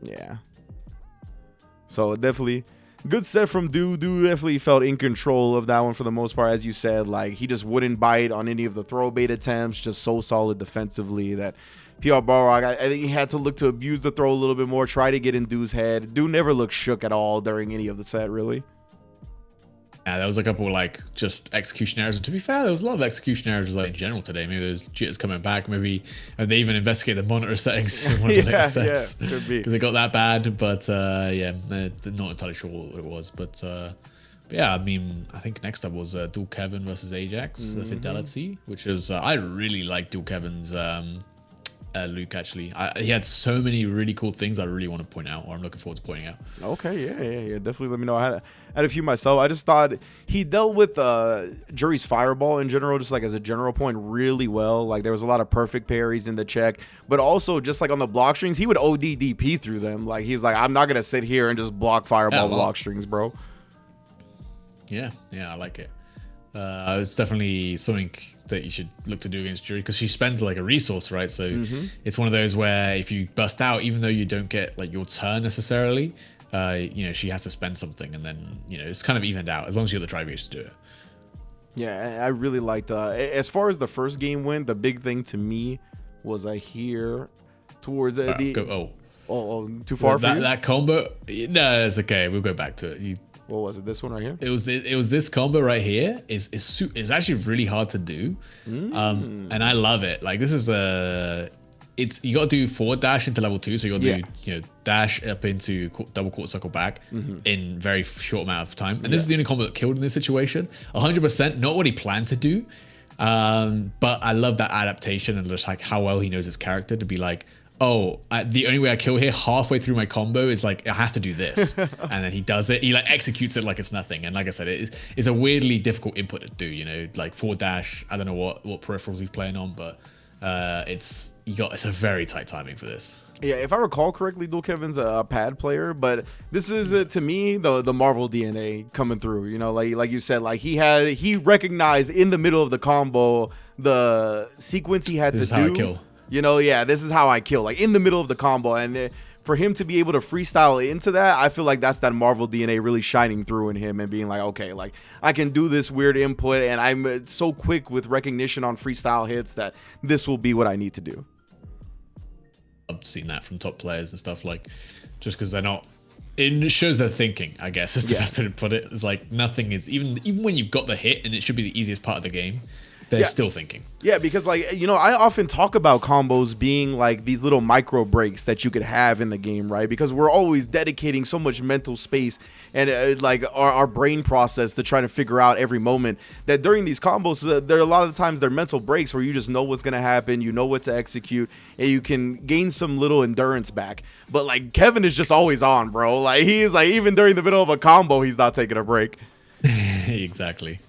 Yeah, so definitely. Good set from Dude. Dude definitely felt in control of that one for the most part, as you said. Like, he just wouldn't bite on any of the throw bait attempts, just so solid defensively that PR Balrog, I think he had to look to abuse the throw a little bit more, try to get in Dude's head. Dude never looked shook at all during any of the set, really. Yeah, there was a couple like just execution errors. And to be fair, there was a lot of execution errors like in general today. Maybe there's jitters coming back. Maybe they even investigate the monitor settings in one of the later sets. Yeah, could be. Because it got that bad. But yeah, they're not entirely sure what it was. But yeah, I mean, I think next up was Dual Kevin versus Ajax Fidelity, which is I really like Dual Kevin's Luke, actually. He had so many really cool things I really want to point out, or I'm looking forward to pointing out. Okay, yeah. Definitely let me know. I had a few myself. I just thought he dealt with Jury's Fireball in general, just like as a general point, really well. Like there was a lot of perfect parries in the check, but also just like on the block strings, he would OD DP through them. Like he's like, I'm not going to sit here and just block Fireball block strings, bro. Yeah, I like it. It's definitely something that you should look to do against Jury because she spends like a resource, right? So it's one of those where if you bust out, even though you don't get like your turn necessarily, you know, she has to spend something, and then you know it's kind of evened out as long as you have the drive gauge to do it. Yeah, I really liked. As far as the first game went, the big thing to me was here towards too far for you? That combo. No, it's okay. We'll go back to it. What was it? This one right here? It was this combo right here. Is actually really hard to do, and I love it. Like this is you got to do forward dash into level 2, so you got to do dash up into double quarter circle back in very short amount of time. And this is the only combo that killed in this situation. 100% not what he planned to do, but I love that adaptation and just like how well he knows his character to be like, oh, the only way I kill here halfway through my combo is like I have to do this, and then he does it. He like executes it like it's nothing. And like I said, it's a weirdly difficult input to do. You know, like forward dash. I don't know what peripherals he's playing on, but it's a very tight timing for this. Yeah, if I recall correctly, Dual Kevin's a pad player, but this is to me the Marvel DNA coming through. You know, like you said, like he recognized in the middle of the combo the sequence he had to do. This is how I kill. You know, this is how I kill, like in the middle of the combo. And for him to be able to freestyle into that, I feel like that's that Marvel DNA really shining through in him and being like, okay, like I can do this weird input and I'm so quick with recognition on freestyle hits that this will be what I need to do. I've seen that from top players and stuff, like just because they're not. It shows their thinking, I guess, is the best way to put it. It's like nothing is, even when you've got the hit and it should be the easiest part of the game, they're still thinking. Yeah, because like, you know, I often talk about combos being like these little micro breaks that you could have in the game, right? Because we're always dedicating so much mental space and like our brain process to trying to figure out every moment that during these combos, there are a lot of times they're mental breaks where you just know what's going to happen, you know what to execute, and you can gain some little endurance back. But like Kevin is just always on, bro. Like he is like, even during the middle of a combo, he's not taking a break. Exactly.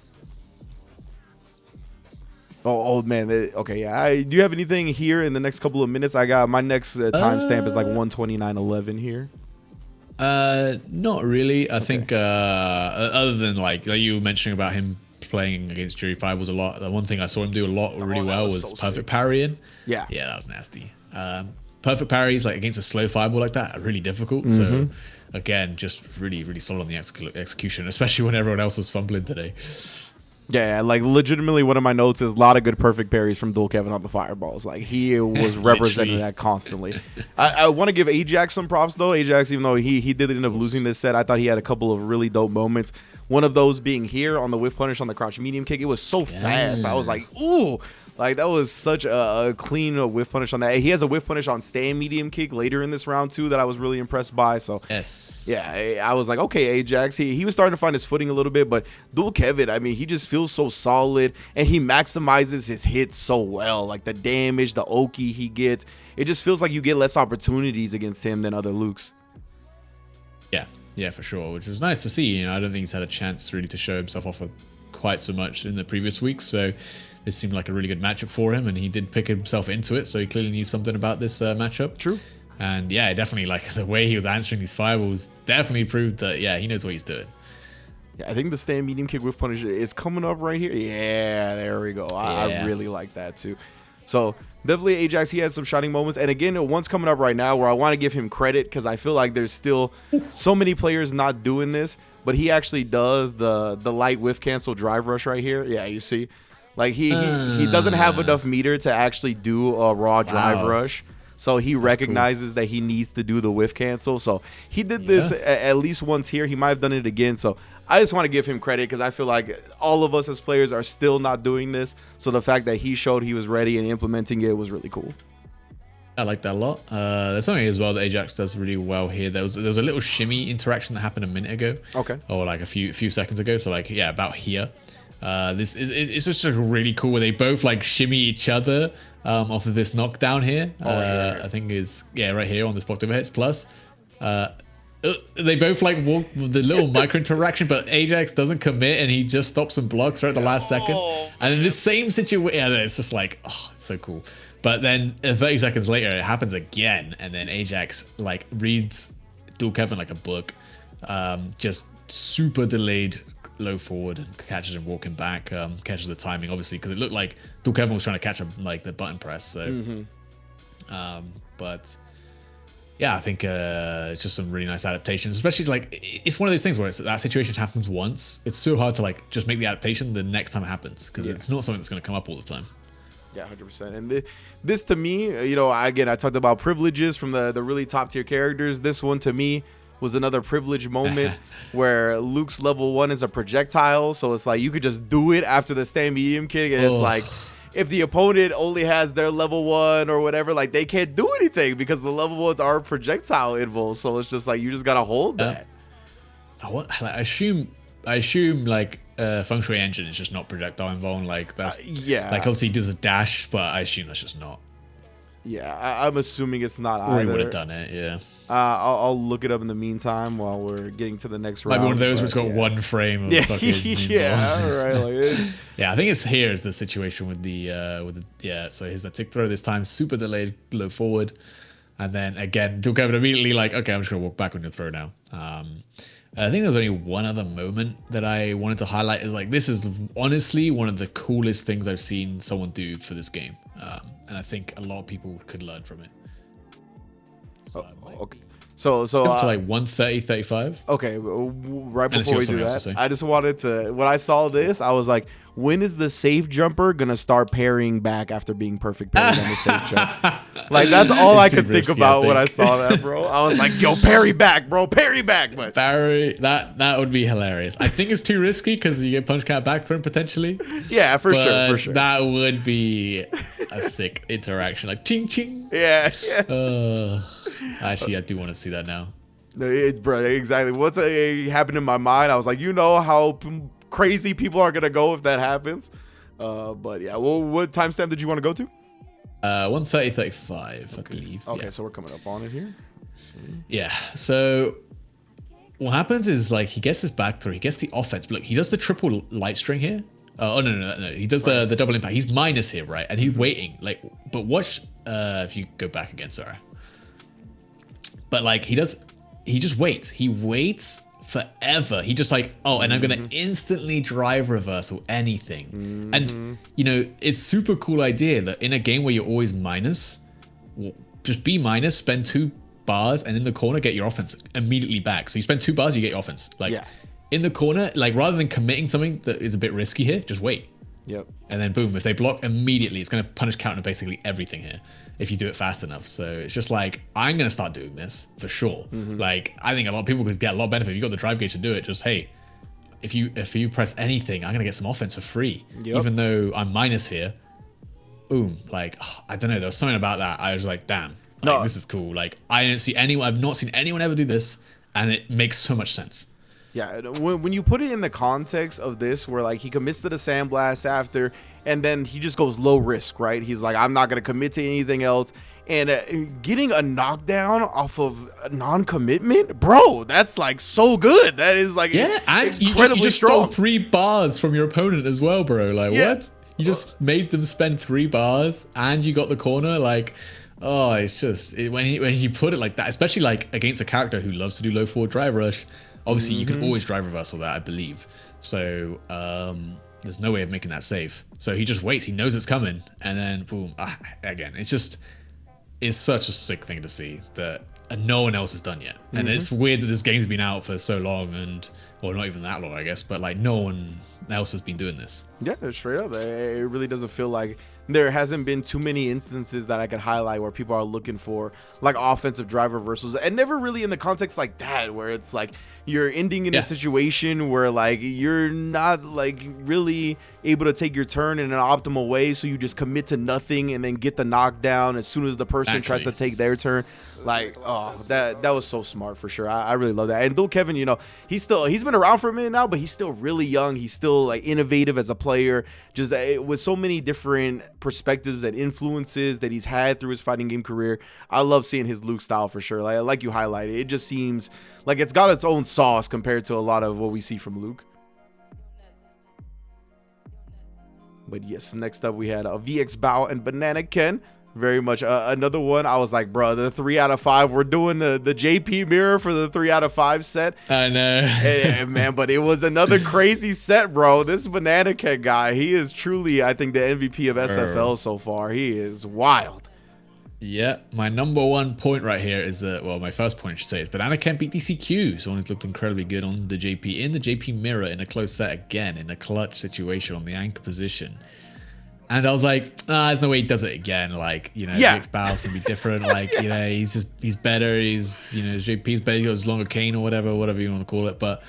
Oh man. Okay, yeah. Do you have anything here in the next couple of minutes? I got my next timestamp is like 1:29:11 here. Not really. I think other than like you were mentioning about him playing against Jury Fireballs a lot, the one thing I saw him do a lot really well was so perfect sick. parrying. Yeah. Yeah, that was nasty. Perfect parries like against a slow fireball like that are really difficult. So again, just really solid on the execution, especially when everyone else was fumbling today. Yeah, like legitimately one of my notes is a lot of good perfect parries from Dual Kevin on the fireballs. Like he was representing that constantly. I want to give Ajax some props though. Ajax, even though he did end up losing this set, I thought he had a couple of really dope moments. One of those being here on the whiff punish on the crouch medium kick. It was so fast. I was like, ooh. Like that was such a clean whiff punish on that. He has a whiff punish on stand medium kick later in this round too that I was really impressed by. So yeah, I was like, okay, Ajax. He was starting to find his footing a little bit, but Dual Kevin, I mean, he just feels so solid and he maximizes his hits so well. Like the damage, the Oki he gets, it just feels like you get less opportunities against him than other Lukes. Yeah, for sure, which was nice to see. You know, I don't think he's had a chance really to show himself off quite so much in the previous weeks. So this seemed like a really good matchup for him, and he did pick himself into it. So he clearly knew something about this matchup. True. And yeah, definitely like the way he was answering these fireballs definitely proved that he knows what he's doing. Yeah, I think the stand medium kick whiff punish is coming up right here. Yeah, there we go. I really like that too. So definitely Ajax, he had some shining moments. And again, one's coming up right now where I want to give him credit because I feel like there's still so many players not doing this, but he actually does the light whiff cancel drive rush right here. Yeah, you see? Like he doesn't have enough meter to actually do a raw drive rush. So he recognizes that he needs to do the whiff cancel. So he did this at least once here. He might have done it again. So I just want to give him credit because I feel like all of us as players are still not doing this. So the fact that he showed he was ready and implementing it was really cool. I like that a lot. There's something as well that Ajax does really well here. There was a little shimmy interaction that happened a minute ago. Okay. Or like a few seconds ago. So like, yeah, about here. It's just like really cool where they both like shimmy each other off of this knockdown here. I think is right here on this blocked overheads plus. They both like walk the little micro interaction, but Ajax doesn't commit and he just stops and blocks right at the last second. And in the same situation, it's just like, oh, it's so cool. But then 30 seconds later, it happens again, and then Ajax like reads Dual Kevin like a book, just super delayed low forward and catches him walking back, catches the timing obviously because it looked like Dual Kevin was trying to catch him like the button press. So, but. Yeah, I think it's just some really nice adaptations, especially like it's one of those things where that situation happens once. It's so hard to like just make the adaptation the next time it happens because it's not something that's going to come up all the time. Yeah, 100%. And this to me, you know, again, I talked about privileges from the really top tier characters. This one to me was another privilege moment where Luke's level 1 is a projectile. So it's like you could just do it after the stand medium kick. And it's like if the opponent only has their level 1 or whatever, like they can't do anything because the level 1s are projectile invulns. So it's just like you just got to hold that. I assume like Feng Shui Engine is just not projectile invuln. Like that's like obviously he does a dash, but I assume that's just not. Yeah, I'm assuming it's not either. Or he would have done it, yeah. I'll look it up in the meantime while we're getting to the next round. Might be one of those where it's got one frame of fucking right. Yeah, I think it's here is the situation with the so here's that tick throw this time, super delayed low forward. And then again, Dual Kevin immediately like, okay, I'm just gonna walk back on your throw now. I think there's only one other moment that I wanted to highlight is like this is honestly one of the coolest things I've seen someone do for this game. And I think a lot of people could learn from it. So okay. So up to like 130-35. Okay, right before we do that, I just wanted to. When I saw this, I was like, "When is the safe jumper gonna start parrying back after being perfect parried on the safe jump?" Like that's all I could think about when I saw that, bro. I was like, "Yo, parry back, bro, parry back!" But parry that would be hilarious. I think it's too risky because you get punch count back thrown potentially. Yeah, for sure. That would be a sick interaction, like ching ching. Yeah. Actually, I do want to see that now. Bro, exactly. What's happened in my mind? I was like, you know how crazy people are gonna go if that happens. But yeah, well, what timestamp did you want to go to? 130-35, I believe. Okay, so we're coming up on it here. Yeah. So what happens is like he gets his back through, he gets the offense. But look, he does the triple light string here. Oh no. He does the double impact. He's minus here, right? And he's waiting. Like, but watch if you go back again, sorry. But like he just waits. He waits forever. He just like, oh, and I'm gonna instantly drive reverse or anything. And you know, it's super cool idea that in a game where you're always minus, just be minus, spend 2 bars, and in the corner get your offense immediately back. So you spend 2 bars, you get your offense. Like in the corner, like rather than committing something that is a bit risky here, just wait. Yep. And then boom, if they block immediately, it's going to punish counter basically everything here if you do it fast enough. So it's just like, I'm going to start doing this for sure. Like, I think a lot of people could get a lot of benefit. If you got the drive gauge to do it, just, hey, if you press anything, I'm going to get some offense for free. Even though I'm minus here, boom. Like, I don't know. There was something about that. I was like, damn, like, this is cool. Like, I've not seen anyone ever do this. And it makes so much sense. Yeah, when you put it in the context of this, where like he commits to the sandblast after, and then he just goes low risk, right? He's like, I'm not going to commit to anything else. And getting a knockdown off of non-commitment, bro, that's like so good. That is like and you just stole 3 bars from your opponent as well, bro. Like, what? You just made them spend 3 bars and you got the corner. Like, oh, it's just when he put it like that, especially like against a character who loves to do low forward drive rush. Obviously, you can always drive reversal that, I believe. So there's no way of making that safe. So he just waits. He knows it's coming. And then, boom. Again, it's such a sick thing to see that no one else has done yet. And it's weird that this game's been out for so long well, not even that long, I guess. But, like, no one else has been doing this. Yeah, straight up. It really doesn't feel like there hasn't been too many instances that I could highlight where people are looking for like offensive drive reversals, and never really in the context like that where it's like you're ending in a situation where like you're not like really able to take your turn in an optimal way, so you just commit to nothing and then get the knockdown as soon as the person tries to take their turn. Like, oh, that was so smart for sure. I really love that. And though Kevin, you know, he's been around for a minute now, but he's still really young. He's still like innovative as a player, just with so many different perspectives and influences that he's had through his fighting game career. I love seeing his Luke style for sure. Like you highlighted, it just seems like it's got its own sauce compared to a lot of what we see from Luke. But yes, next up we had VX Bao and Banana Ken. Very much another one. I was like, bro, the 3 out of 5. We're doing the JP mirror for the 3 out of 5 set. I know. Hey, man, but it was another crazy set, bro. This Banana Ken guy, he is truly, I think, the MVP of SFL so far. He is wild. Yeah, my number 1 point right here is my first point I should say is Banana Ken beat DCQ. Someone who's looked incredibly good on the JP in the JP mirror in a close set again in a clutch situation on the anchor position. And I was like, there's no way he does it again. Like, you know, VX Bao's gonna be different. Like, you know, he's better. He's, you know, JP's better. He got his longer cane or whatever you want to call it. But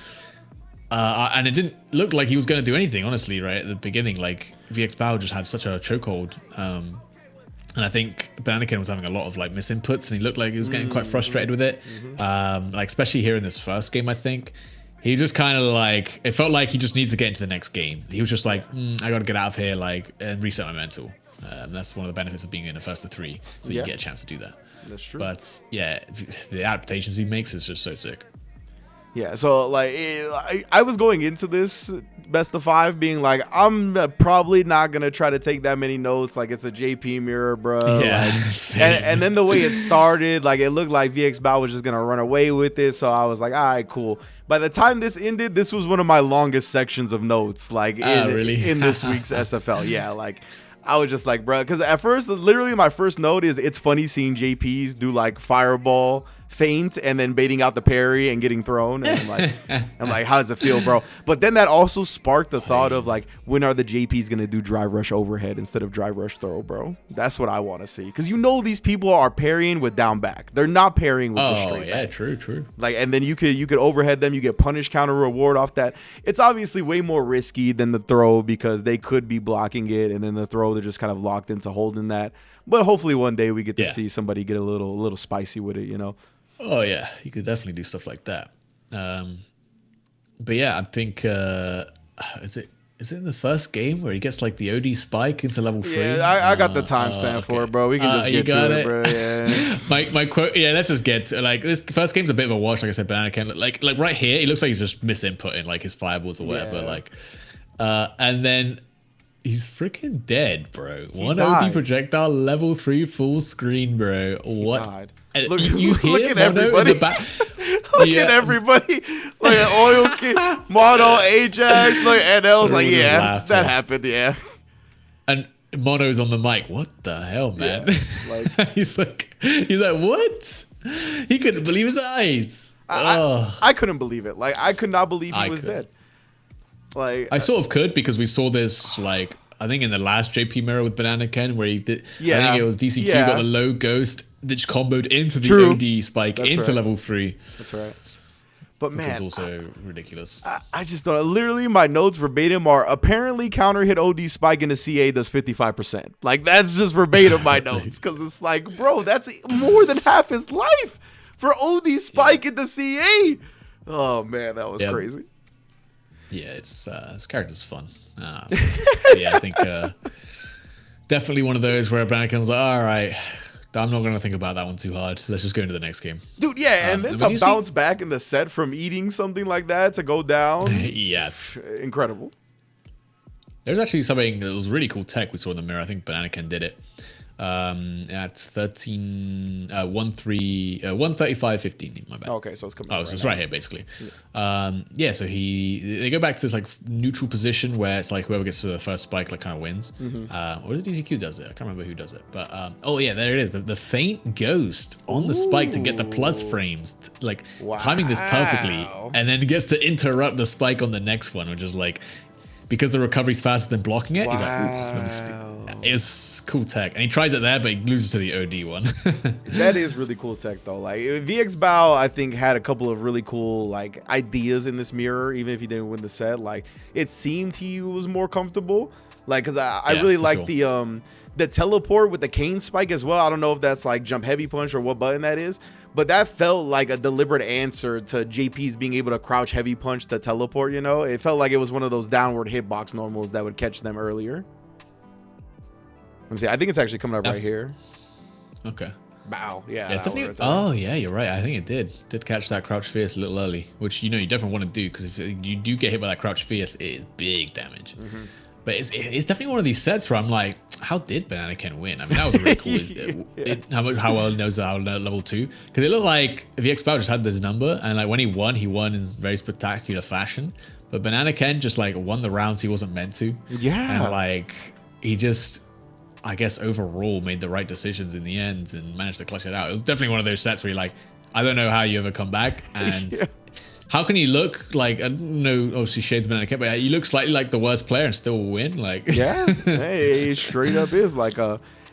and it didn't look like he was gonna do anything, honestly, right at the beginning. Like VX Bao just had such a chokehold. And I think Banana Ken was having a lot of like misinputs, and he looked like he was getting quite frustrated with it. Like especially here in this first game, I think. He just kind of like, it felt like he just needs to get into the next game. He was just like, I got to get out of here, like, and reset my mental. That's one of the benefits of being in the first of 3, so you get a chance to do that. That's true. But yeah, the adaptations he makes is just so sick. Yeah, so like I was going into this best of 5 being like, I'm probably not gonna try to take that many notes. Like it's a JP mirror, bro. Yeah, like, and then the way it started, like it looked like VX Bao was just gonna run away with it. So I was like, all right, cool. By the time this ended, this was one of my longest sections of notes, like in this week's SFL. Yeah, like I was just like, bro, because at first, literally my first note is it's funny seeing JPs do like fireball feint and then baiting out the parry and getting thrown. And I'm like, how does it feel, bro? But then that also sparked the thought of like, when are the JPs gonna do drive rush overhead instead of drive rush throw, bro? That's what I want to see, because you know these people are parrying with down back. They're not parrying with the straight back. True. Like, and then you could overhead them. You get punish counter reward off that. It's obviously way more risky than the throw because they could be blocking it, and then the throw they're just kind of locked into holding that. But hopefully one day we get to see somebody get a little spicy with it, you know. Oh yeah, you could definitely do stuff like that. But yeah, I think is it is it in the first game where he gets like the OD spike into level 3? Yeah, I got the timestamp for it, bro. We can just get to it, bro. Yeah. my quote. Yeah, let's just get to, like, this first game's a bit of a wash. Like I said, Banana can like right here, he looks like he's just misinputting like his fireballs or whatever. Yeah. Like, and then he's freaking dead, bro. One died. OD projectile, level 3 full screen, bro. What? Died. And Look, you hear look at Mono everybody. in the back. Look at everybody. Like an Oil Kid, Mono, Ajax, like NL's like, yeah, laughing. that happened, yeah. And Mono's on the mic. What the hell, man? Yeah, like- he's like, what? He couldn't believe his eyes. I couldn't believe it. Like, I could not believe he was could. dead. Like, I sort of could, because we saw this, like, I think in the last JP mirror with Banana Ken, where he did. Yeah. I think it was DCQ Yeah. got the low ghost, which comboed into the True. OD spike That's into right. level 3. that's right. But Which man, was also ridiculous. I just don't. Literally, my notes verbatim are apparently counter hit OD spike into CA does 55%. Like, that's just verbatim my notes, because it's like, bro, that's more than half his life for OD spike into CA. Oh man, that was crazy. Yeah, this character's fun. Yeah, I think definitely one of those where Banana Ken was like, all right, I'm not going to think about that one too hard. Let's just go into the next game. Dude, yeah, and then to bounce back in the set from eating something like that to go down. Yes. Incredible. There's actually something that was really cool tech we saw in the mirror. I think Banana Ken did it. At 135.15, my bad. Okay, so it's coming. Oh, so it's right here, basically. Yeah, so they go back to this like neutral position where it's like whoever gets to the first spike like kind of wins. Or the DCQ does it. I can't remember who does it. But oh yeah, there it is. The faint ghost on the spike to get the plus frames, like timing this perfectly, and then gets to interrupt the spike on the next one, which is like, because the recovery's faster than blocking it, he's like, ooh, let me it was cool tech. And he tries it there, but he loses to the OD one. That is really cool tech, though. Like, VX Bao, I think, had a couple of really cool, like, ideas in this mirror, even if he didn't win the set. Like, it seemed he was more comfortable. Like, because I really like the teleport with the cane spike as well. I don't know if that's, like, jump heavy punch or what button that is. But that felt like a deliberate answer to JP's being able to crouch heavy punch the teleport, you know? It felt like it was one of those downward hitbox normals that would catch them earlier. Let me see. I think it's actually coming up right here. Okay. Bow. Yeah. It's definitely, oh, yeah, you're right. I think it did catch that crouch fierce a little early, which, you know, you definitely want to do, because if you do get hit by that crouch fierce, it is big damage. But it's definitely one of these sets where I'm like, how did Banana Ken win? I mean, that was really cool. How well he knows our level 2. Because it looked like VX Bao just had this number, and like when he won in very spectacular fashion. But Banana Ken just like won the rounds he wasn't meant to. Yeah. And like, he just, I guess, overall made the right decisions in the end and managed to clutch it out. It was definitely one of those sets where you're like, I don't know how you ever come back. And how can you look like, I don't know, obviously shades Banana Ken, but you look slightly like the worst player and still win? Like, yeah, hey, straight up is like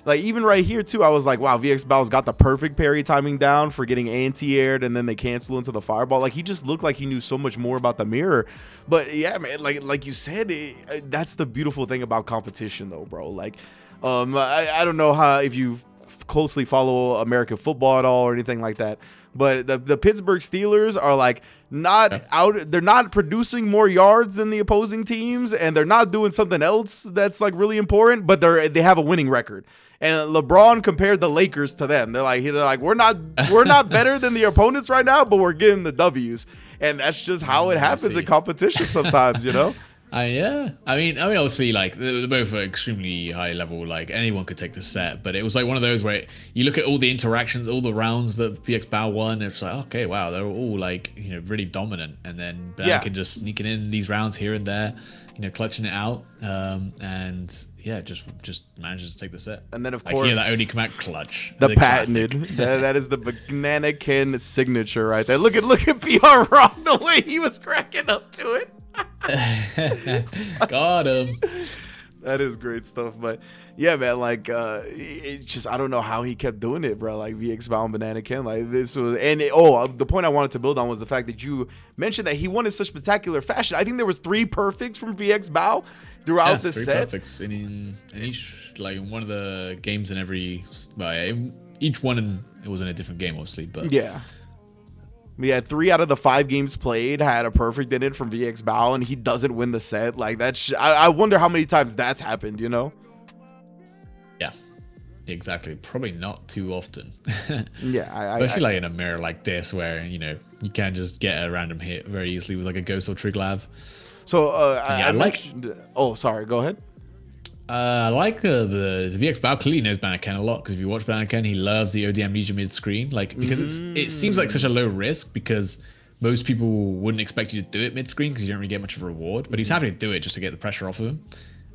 even right here too. I was like, wow, VX Bao's got the perfect parry timing down for getting anti-aired, and then they cancel into the fireball. Like, he just looked like he knew so much more about the mirror. But yeah, man, like you said, that's the beautiful thing about competition, though, bro. Like, I don't know if you closely follow American football at all or anything like that, but the Pittsburgh Steelers are like they're not producing more yards than the opposing teams, and they're not doing something else that's like really important, but they have a winning record. And LeBron compared the Lakers to them. They're like we're not better than the opponents right now, but we're getting the W's. And that's just how it happens in competition sometimes, you know? Yeah. I mean, obviously, like, they're both at extremely high level. Like, anyone could take the set, but it was like one of those where you look at all the interactions, all the rounds that VX Bao won, and it's like, okay, wow, they're all like, you know, really dominant. And then Banana Ken just sneaking in these rounds here and there, you know, clutching it out, and yeah, just manages to take the set. And then of like, course, here that OD come out clutch, the patented. that is the Banana Ken signature right there. Look at PR Rock, the way he was cracking up to it. Got him. That is great stuff. But yeah, man, like it just, I don't know how he kept doing it, bro. Like VX Bao and Banana Ken, like this was, and the point I wanted to build on was the fact that you mentioned that he won in such spectacular fashion. I think there was 3 perfects from VX Bao throughout the set. 3 perfects in each, like, one of the games in every, each one it was in a different game, obviously, but yeah. Yeah, 3 out of the 5 games played had a perfect in it from VX Bao, and he doesn't win the set. Like that's, I wonder how many times that's happened. You know? Yeah, exactly. Probably not too often. Yeah, especially like in a mirror like this, where you know you can't just get a random hit very easily with like a ghost or trig lav. So I like. Oh, sorry. Go ahead. I like the VX Bao clearly knows Bannockhen a lot, because if you watch Bannockhen, he loves the OD amnesia mid screen. Like, because it seems like such a low risk, because most people wouldn't expect you to do it mid screen because you don't really get much of a reward. But he's happy to do it just to get the pressure off of him.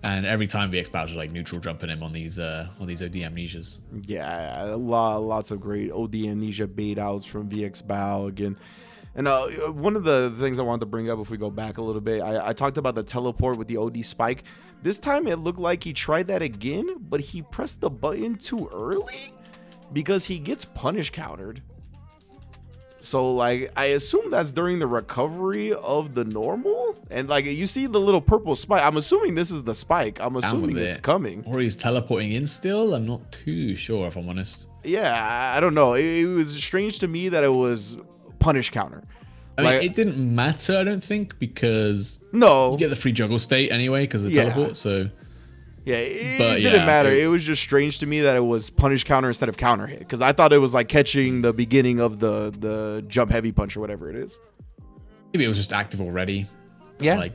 And every time VX Bao is like neutral jumping him on these OD amnesias. Yeah, lots of great OD amnesia bait outs from VX Bao again. And one of the things I wanted to bring up, if we go back a little bit, I talked about the teleport with the OD spike. This time it looked like he tried that again, but he pressed the button too early because he gets punish countered. So like, I assume that's during the recovery of the normal, and like you see the little purple spike. I'm assuming this is the spike. I'm assuming it's coming. Or he's teleporting in still. I'm not too sure, if I'm honest. Yeah, I don't know. It was strange to me that it was punish counter. I mean, it didn't matter, I don't think, because you get the free juggle state anyway because of the teleport. So yeah, it didn't matter. It was just strange to me that it was punish counter instead of counter hit, because I thought it was like catching the beginning of the jump heavy punch or whatever it is. Maybe it was just active already. Yeah,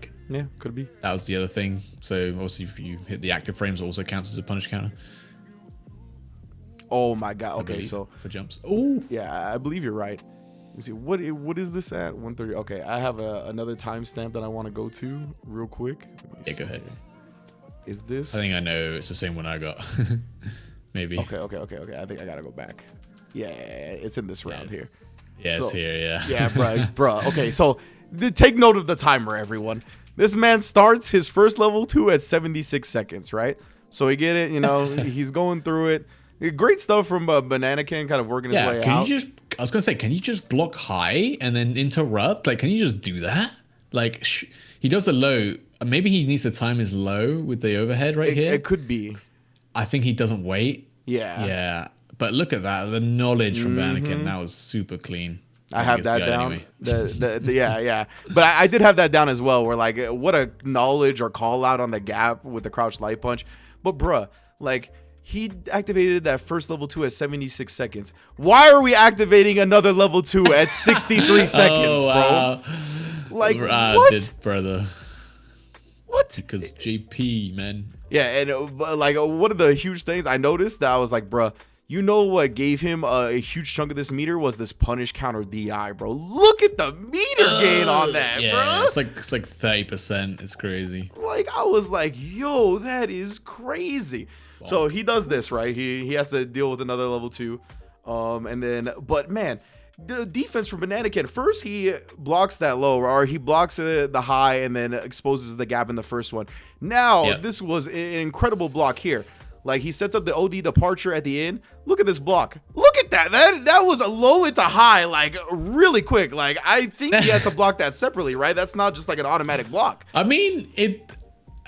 could be. That was the other thing. So obviously, if you hit the active frames, it also counts as a punish counter. Oh my god. Okay, so for jumps. Oh yeah, I believe you're right. Let me see, what is this at? 1:30. Okay, I have another timestamp that I want to go to real quick. Yeah, go ahead. Is this? I think I know it's the same one I got. Maybe. Okay. I think I gotta go back. Yeah, it's in this round here. Yeah, it's here. Yeah. Yeah, bruh. Okay, so take note of the timer, everyone. This man starts his first level 2 at 76 seconds, right? So we get it. You know, he's going through it. Great stuff from Bannockhen, kind of working his way out. I was gonna say, can you just block high and then interrupt? Like, can you just do that? Like, he does the low. Maybe he needs to time his low with the overhead here. It could be. I think he doesn't wait. Yeah. Yeah. But look at that. The knowledge from Bannockhen, that was super clean. I have that down. Anyway. Yeah. But I did have that down as well, where like, what a knowledge or call out on the gap with the crouch light punch. But bruh, like, he activated that first level 2 at 76 seconds. Why are we activating another level 2 at 63 seconds, bro? Like, what? Brother. What? Because JP, man. Yeah, and like one of the huge things I noticed that I was like, bruh, you know what gave him a huge chunk of this meter was this punish counter DI, bro. Look at the meter gain on that, bro. It's like 30%. It's crazy. Like, I was like, yo, that is crazy. So he does this, right? He has to deal with another level 2. And then, but man, the defense for Bannockhen, first he blocks that low, or he blocks the high and then exposes the gap in the first one. Now, this was an incredible block here. Like, he sets up the OD departure at the end. Look at this block. Look at that. That was a low into high, like, really quick. Like, I think he had to block that separately, right? That's not just like an automatic block. I mean,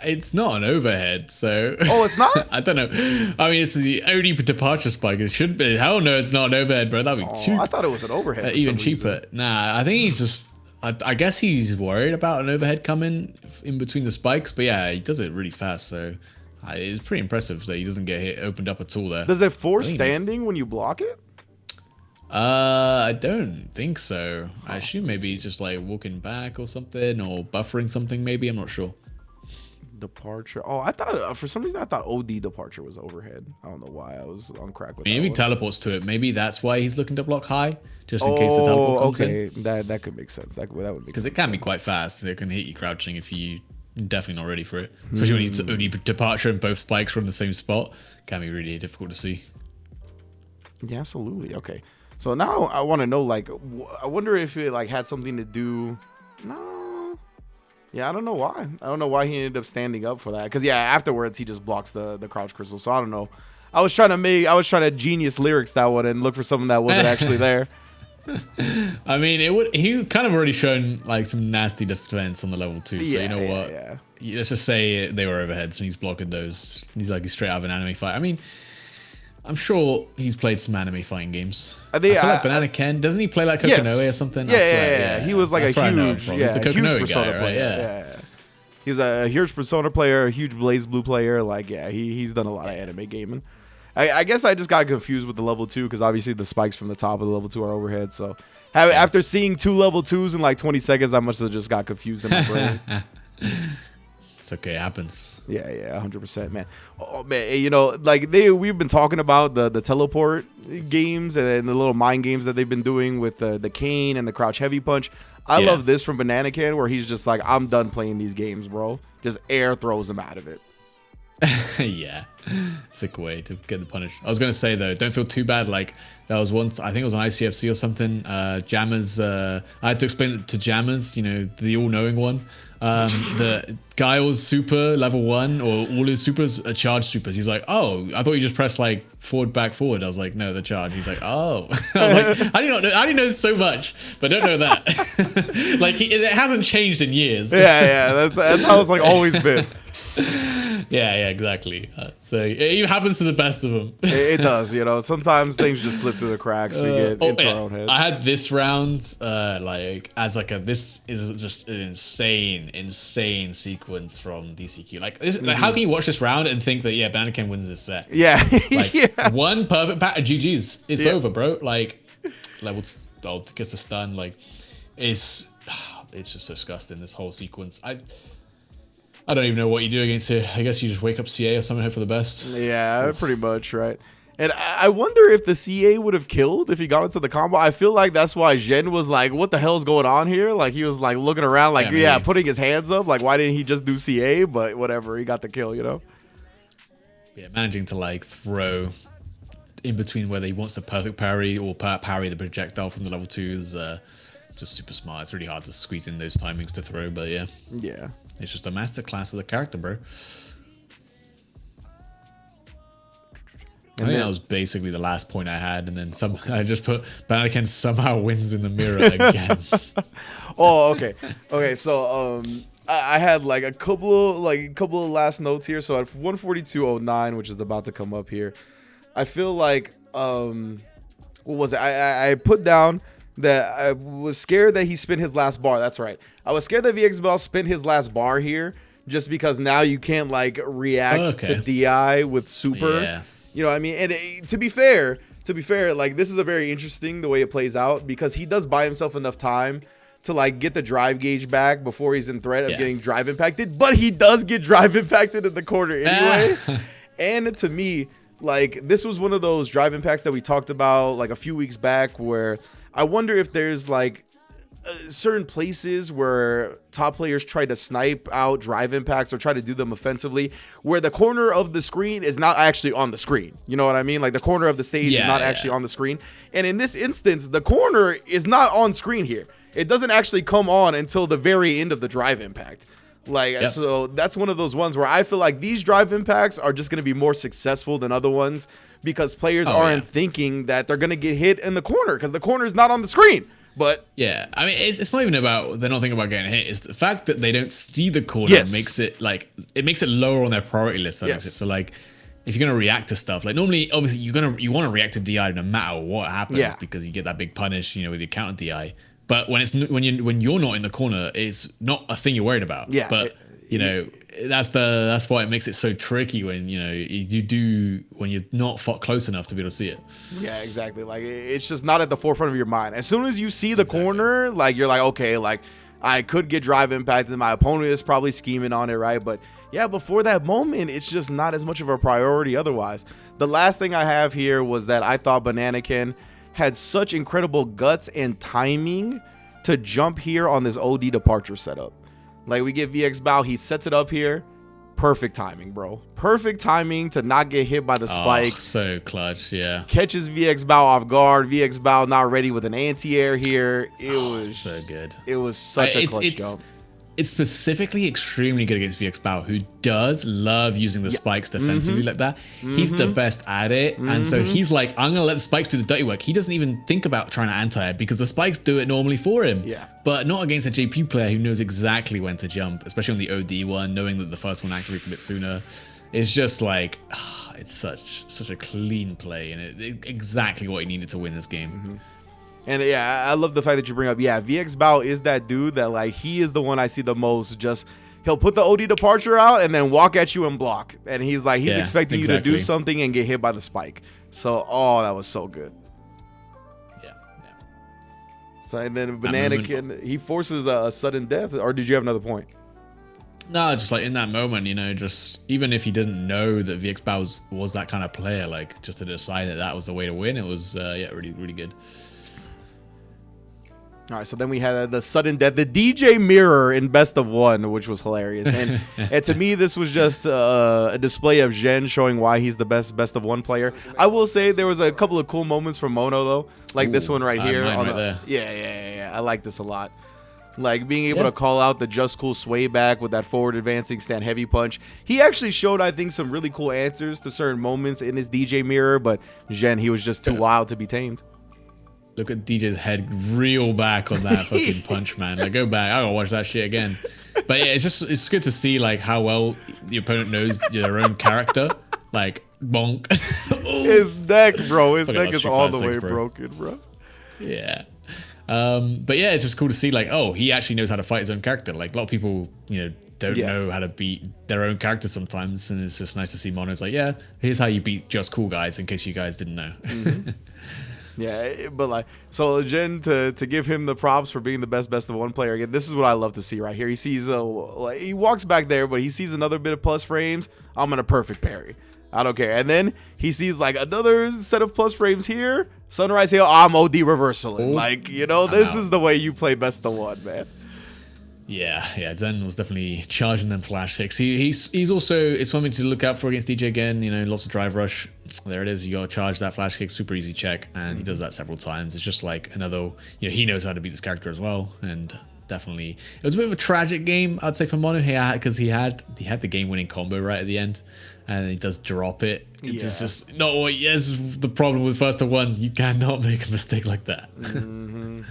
it's not an overhead, so... Oh, it's not? I don't know. I mean, it's the only departure spike. It should be. Hell no, it's not an overhead, bro. That'd be cheap. I thought it was an overhead. Even cheaper. Nah, I think he's just... I guess he's worried about an overhead coming in between the spikes, but yeah, he does it really fast, so... It's pretty impressive that he doesn't get hit opened up at all there. Does it force standing when you block it? I don't think so. I assume maybe he's just like walking back or something, or buffering something maybe. I'm not sure. Departure. Oh, I thought for some reason I thought OD departure was overhead. I don't know why I was on crack with that. Maybe he teleports to it. Maybe that's why he's looking to block high, just in case the teleport comes in. That could make sense. That would make sense. Because it can be quite fast. It can hit you crouching if you definitely not ready for it. Especially when you only departure and both spikes from the same spot. Can be really difficult to see. Yeah, absolutely. Okay. So now I want to know, like, I wonder if it like had something to do. No. Yeah, I don't know why. I don't know why he ended up standing up for that. Because yeah, afterwards he just blocks the crouch crystal. So I don't know. I was trying to genius lyrics that one and look for something that wasn't actually there. I mean, he kind of already shown like some nasty defense on the level 2. So you know what? Yeah. Let's just say they were overheads and he's blocking those. He's straight out of an anime fight. I mean, I'm sure he's played some anime fighting games. I I think feel like Banana Ken, doesn't he play like Kokonoe or something? Yeah. He was like That's a where I know him huge, from. He's a huge Kokonoe Persona guy, right? player. Yeah. He's a huge Persona player, a huge Blaze Blue player. Like, yeah, he's done a lot of anime gaming. I guess I just got confused with the level 2 because obviously the spikes from the top of the level 2 are overhead. So after seeing 2 level 2s in like 20 seconds, I must have just got confused in my brain. It's okay, it happens. Yeah, 100%, man. Oh man, you know, like we've been talking about the teleport games and the little mind games that they've been doing with the cane and the crouch heavy punch. I love this from Banana Can where he's just like, I'm done playing these games, bro. Just air throws him out of it. Yeah, sick way to get the punish. I was gonna say though, don't feel too bad. Like that was once, I think it was on ICFC or something. Jammers, I had to explain it to Jammers, you know, the all-knowing one. The guy was super level 1, or all his supers are charge supers. He's like, oh, I thought you just pressed like forward, back, forward. I was like, no, the charge. He's like, oh. I was like, I do know so much, but don't know that. Like it hasn't changed in years. Yeah, that's how it's like always been. Yeah, exactly. So it happens to the best of them. It does, you know. Sometimes things just slip through the cracks. We get into our own heads. I had this round, like as like this is just an insane sequence from DCQ. Like, like, how can you watch this round and think that Banana Ken wins this set? Yeah, like one perfect pattern, GG's. It's over, bro. Like level gets a stun. Like it's just disgusting. This whole sequence. I don't even know what you do against it. I guess you just wake up CA or something, hope for the best. Yeah, pretty much, right? And I wonder if the CA would have killed if he got into the combo. I feel like that's why Zhen was like, what the hell's going on here? Like, he was like looking around like, putting his hands up. Like, why didn't he just do CA? But whatever, he got the kill, you know? Yeah, managing to like throw in between whether he wants a perfect parry or parry the projectile from the level 2 is just super smart. It's really hard to squeeze in those timings to throw, but yeah. Yeah. It's just a masterclass of the character, bro. I think that was basically the last point I had, and then I just put Banana Ken somehow wins in the mirror again. Oh, okay. Okay, so I had like a couple of last notes here. So at 142.09, which is about to come up here, I feel like what was it? I put down that I was scared that he spent his last bar. That's right. I was scared that VXBL spent his last bar here just because now you can't like react to DI with super. Yeah. You know what I mean? And to be fair, like this is a very interesting the way it plays out because he does buy himself enough time to like get the drive gauge back before he's in threat of getting drive impacted, but he does get drive impacted in the corner anyway. And to me, like this was one of those drive impacts that we talked about like a few weeks back where I wonder if there's like certain places where top players try to snipe out drive impacts or try to do them offensively where the corner of the screen is not actually on the screen. You know what I mean? Like the corner of the stage is not actually on the screen. And in this instance, the corner is not on screen here. It doesn't actually come on until the very end of the drive impact. Like, so that's one of those ones where I feel like these drive impacts are just going to be more successful than other ones because players aren't thinking that they're going to get hit in the corner because the corner is not on the screen. But yeah, I mean, it's not even about they're not thinking about getting hit. It's the fact that they don't see the corner makes it like it makes it lower on their priority list. So like, if you're gonna react to stuff, like normally, obviously, you want to react to DI no matter what happens because you get that big punish, you know, with your counter DI. But when you're not in the corner, it's not a thing you're worried about. Yeah, but you know, that's why it makes it so tricky when when you're not close enough to be able to see it. Yeah, exactly. Like it's just not at the forefront of your mind. As soon as you see the corner, like you're like, okay, like I could get drive impacted. My opponent is probably scheming on it, right? But yeah, before that moment, it's just not as much of a priority otherwise. The last thing I have here was that I thought Banana Ken had such incredible guts and timing to jump here on this OD departure setup. Like we get VX Bao, he sets it up here. Perfect timing, bro. Perfect timing to not get hit by the spike. So clutch, yeah. Catches VX Bao off guard. VX Bao not ready with an anti-air here. It was so good. It was such a clutch jump. It's specifically extremely good against VX Bao, who does love using the spikes defensively like that. He's the best at it. And so he's like, I'm going to let the spikes do the dirty work. He doesn't even think about trying to anti it because the spikes do it normally for him. Yeah. But not against a JP player who knows exactly when to jump, especially on the OD one, knowing that the first one activates a bit sooner. it's just like it's such a clean play, and exactly what he needed to win this game. Mm-hmm. And yeah, I love the fact that you bring up, yeah, VX Bao is that dude that like he is the one I see the most. Just he'll put the OD departure out and then walk at you and block, and he's expecting you to do something and get hit by the spike. So that was so good. Yeah. So and then Banana he forces a sudden death, or did you have another point? No, just like in that moment, just even if he didn't know that VX Bao was that kind of player, like just to decide that was the way to win, it was really, really good. All right, so then we had the sudden death, the DJ mirror in best of one, which was hilarious. And to me, this was just a display of Zhen showing why he's the best of one player. I will say there was a couple of cool moments from Mono, though, like this one right here. There. Yeah. I like this a lot. Like being able to call out the just cool sway back with that forward advancing stand heavy punch. He actually showed, I think, some really cool answers to certain moments in his DJ mirror, but Zhen, he was just too wild to be tamed. Look at DJ's head reel back on that fucking punch, man. Like, go back. I gotta watch that shit again. But yeah, it's good to see like how well the opponent knows their own character. Like, bonk. His neck, bro. His neck is all the way broken, bro. Yeah. But yeah, it's just cool to see like, he actually knows how to fight his own character. Like a lot of people, don't know how to beat their own character sometimes, and it's just nice to see Mono's like, yeah, here's how you beat just cool guys, in case you guys didn't know. Mm-hmm. Yeah, but like, so Jen, to give him the props for being the best of one player again, this is what I love to see right here. He sees like he walks back there, but he sees another bit of plus frames. I'm gonna perfect parry. I don't care. And then he sees like another set of plus frames here. Sunrise Hill, I'm OD reversal. Like, this is the way you play best of one, man. Yeah, Zen was definitely charging them flash kicks. He's also, it's something to look out for against DJ again. Lots of drive rush. There it is. You gotta charge that flash kick, super easy check, and he does that several times. It's just like another, he knows how to beat this character as well, and definitely it was a bit of a tragic game, I'd say, for Mono, because he had the game-winning combo right at the end, and he does drop it. It's just yes, the problem with first to one, you cannot make a mistake like that. Mm-hmm.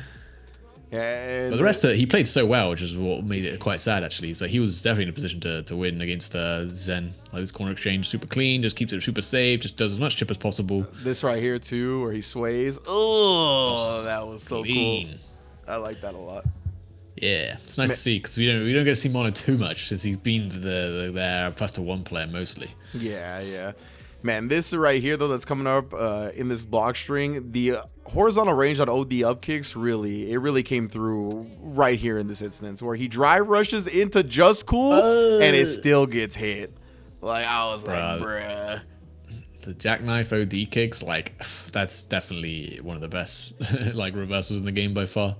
Yeah, but the rest of it, he played so well, which is what made it quite sad, actually. It's like he was definitely in a position to win against Zen. Like this corner exchange, super clean, just keeps it super safe, just does as much chip as possible. This right here too, where he sways. Oh, that was so cool. I like that a lot. Yeah, it's nice to see, because we don't get to see Mono too much since he's been their first to one player mostly. Yeah. Man, this right here, though, that's coming up in this block string, the horizontal range on OD up kicks, really came through right here in this instance, where he drive rushes into just cool, and it still gets hit. Like, I was like, bruh. The jackknife OD kicks, like, that's definitely one of the best like reversals in the game by far.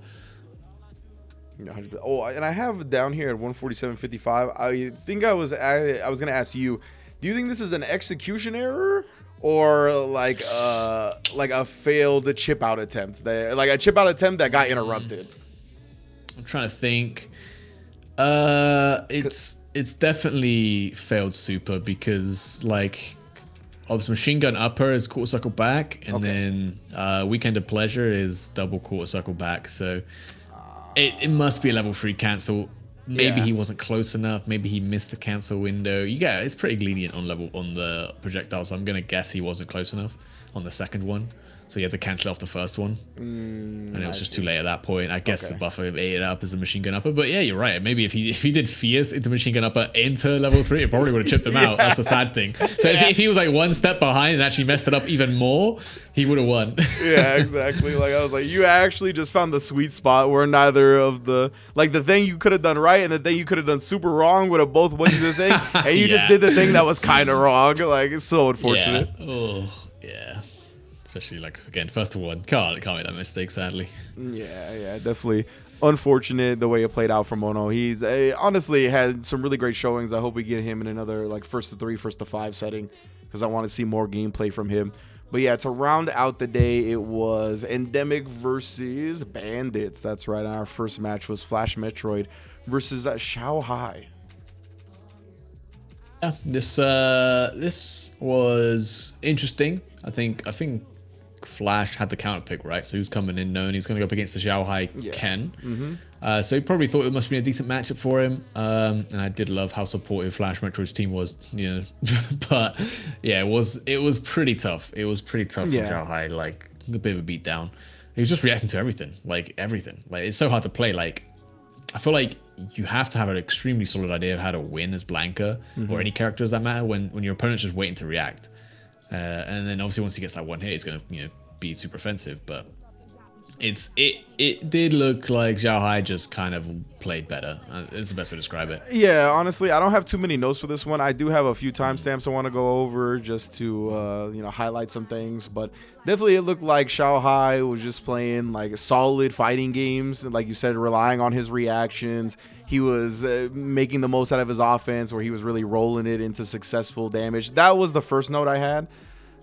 Oh, and I have down here at 147.55. I think I was gonna ask you, do you think this is an execution error or like a failed chip out attempt, like a chip out attempt that got interrupted? I'm trying to think. It's definitely failed super, because like obviously machine gun upper is quarter circle back, and then weekend of pleasure is double quarter circle back. So it must be a level 3 cancel. Maybe he wasn't close enough. Maybe he missed the cancel window. It's pretty lenient on the projectile, so I'm gonna guess he wasn't close enough on the second one. So you had to cancel off the first one, and it was just too late at that point. I guess the buffer ate it up as the machine gun upper. But yeah, you're right. Maybe if he did fierce into machine gun upper into level 3, it probably would have chipped him out. That's the sad thing. So if he was like one step behind and actually messed it up even more, he would have won. Yeah, exactly. Like I was like, you actually just found the sweet spot where neither of the thing you could have done right and the thing you could have done super wrong would have both won you the thing, and you just did the thing that was kind of wrong. Like, it's so unfortunate. Yeah. Especially like, again, first to one, can't make that mistake, sadly. Yeah, definitely unfortunate the way it played out for Mono. He's honestly had some really great showings. I hope we get him in another like first to 3, first to 5 setting, because I want to see more gameplay from him. But yeah, to round out the day, it was Endemic versus Bandits. That's right. Our first match was Flash Metroid versus Shao Hai. Yeah, this was interesting. I think Flash had the counter pick, right? So he was coming in knowing he's going to go up against the Xiaohai Ken. So he probably thought it must be a decent matchup for him. And I did love how supportive Flash Metro's team was, you know. But yeah, it was pretty tough. It was pretty tough for Xiaohai, like a bit of a beat down. He was just reacting to everything, like everything. Like it's so hard to play. Like I feel like you have to have an extremely solid idea of how to win as Blanca or any characters that matter when your opponent's just waiting to react. And then obviously once he gets that one hit, he's gonna be super offensive. But it did look like Xiaohai just kind of played better. It's the best way to describe it. Yeah, honestly, I don't have too many notes for this one. I do have a few timestamps I want to go over just to highlight some things. But definitely it looked like Xiaohai was just playing like solid fighting games, and like you said, relying on his reactions. He was making the most out of his offense, where he was really rolling it into successful damage. That was the first note I had,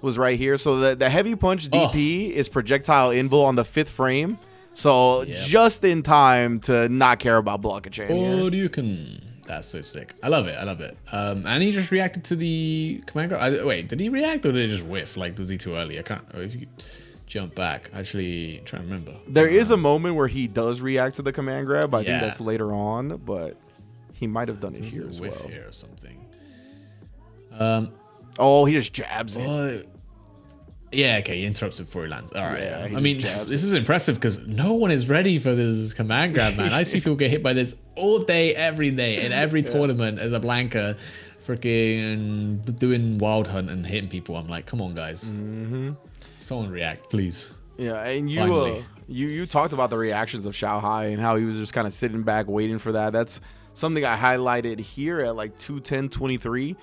was right here. So the heavy punch DP is projectile invul on the 5th frame. So just in time to not care about blockage. Oh, you can. That's so sick. I love it. I love it. And he just reacted to the command grab. Wait, did he react or did he just whiff? Like, was he too early? I can't. If you jump back, actually, I'm trying to remember. There is a moment where he does react to the command grab. I think that's later on, but he might have done it here as well. Here or something. Oh, he just jabs it. Yeah, okay, he interrupts it before he lands. All right, yeah. I mean, this is impressive because no one is ready for this command grab, man. I see people get hit by this all day, every day, in every tournament as a Blanca, freaking doing wild hunt and hitting people. I'm like, come on, guys. Someone react, please. Yeah, and you talked about the reactions of Xiaohai and how he was just kind of sitting back waiting for that. That's something I highlighted here at like 2:10:23.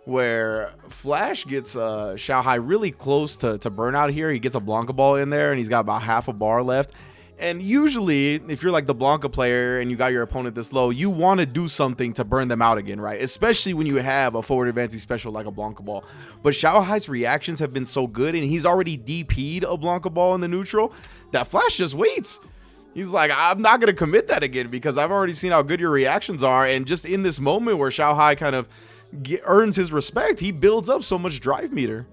Where Flash gets Xiaohai really close to burnout here. He gets a Blanca ball in there, and he's got about half a bar left. And usually, if you're like the Blanca player and you got your opponent this low, you want to do something to burn them out again, right? Especially when you have a forward advancing special like a Blanca ball. But Xiaohai's reactions have been so good, and he's already DP'd a Blanca ball in the neutral, that Flash just waits. He's like, I'm not going to commit that again because I've already seen how good your reactions are. And just in this moment where Xiaohai kind of earns his respect, he builds up so much drive meter.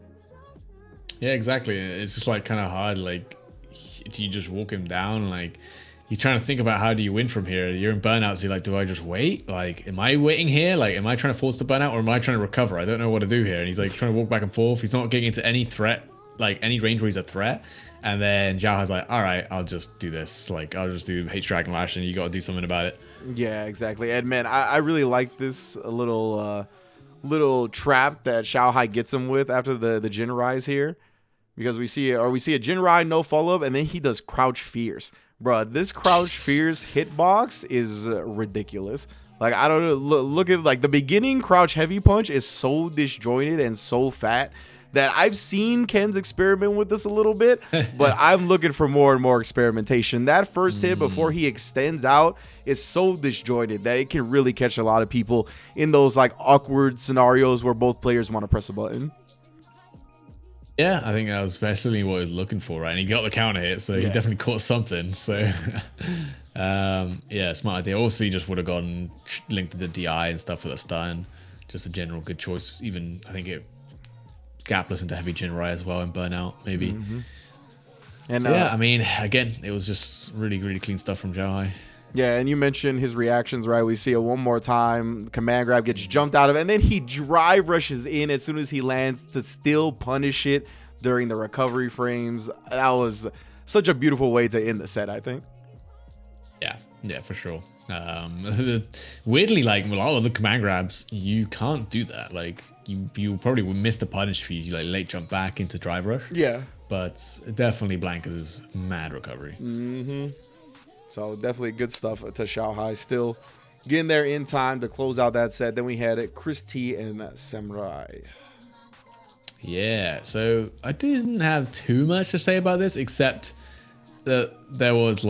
Yeah, exactly. It's just like kind of hard. Like, do you just walk him down? Like, you're trying to think about how do you win from here. You're in burnout, so you're like, do I just wait? Like, am I waiting here? Like, am I trying to force the burnout or am I trying to recover? I don't know what to do here. And he's like trying to walk back and forth. He's not getting into any threat, like any range where he's a threat. And then Xiaohai's like, all right, I'll just do this. Like, I'll just do H Dragon Lash and you got to do something about it. Yeah, exactly. And man, I really like this little trap that Xiaohai gets him with after the Jin Rise here, because we see a Jinrai no follow up, and then he does Crouch Fierce. Bruh, this Crouch Fierce hitbox is ridiculous. Like, I don't know, look at like the beginning Crouch Heavy Punch is so disjointed and so fat that I've seen Ken's experiment with this a little bit, but I'm looking for more and more experimentation. That first hit before he extends out is so disjointed that it can really catch a lot of people in those like awkward scenarios where both players want to press a button. Yeah, I think that was basically what he was looking for, right? And he got the counter hit, so he definitely caught something. So, yeah, smart idea. Also, he just would have gone linked to the DI and stuff for the stun. Just a general good choice. Even, I think it gapless into heavy Jinrai as well and burnout, maybe. And so, yeah, I mean, again, it was just really, really clean stuff from Xiaohai. Yeah, and you mentioned his reactions, right? We see it one more time. Command grab gets jumped out of, and then he drive rushes in as soon as he lands to still punish it during the recovery frames. That was such a beautiful way to end the set, I think. Yeah, for sure. Weirdly, like a lot of the command grabs, you can't do that. Like you probably would miss the punish if you like late jump back into drive rush. Yeah, but definitely Blanca's mad recovery. So definitely good stuff to Xiaohai. Still getting there in time to close out that set. Then we had Chris T and Samurai. Yeah, so I didn't have too much to say about this, except that there was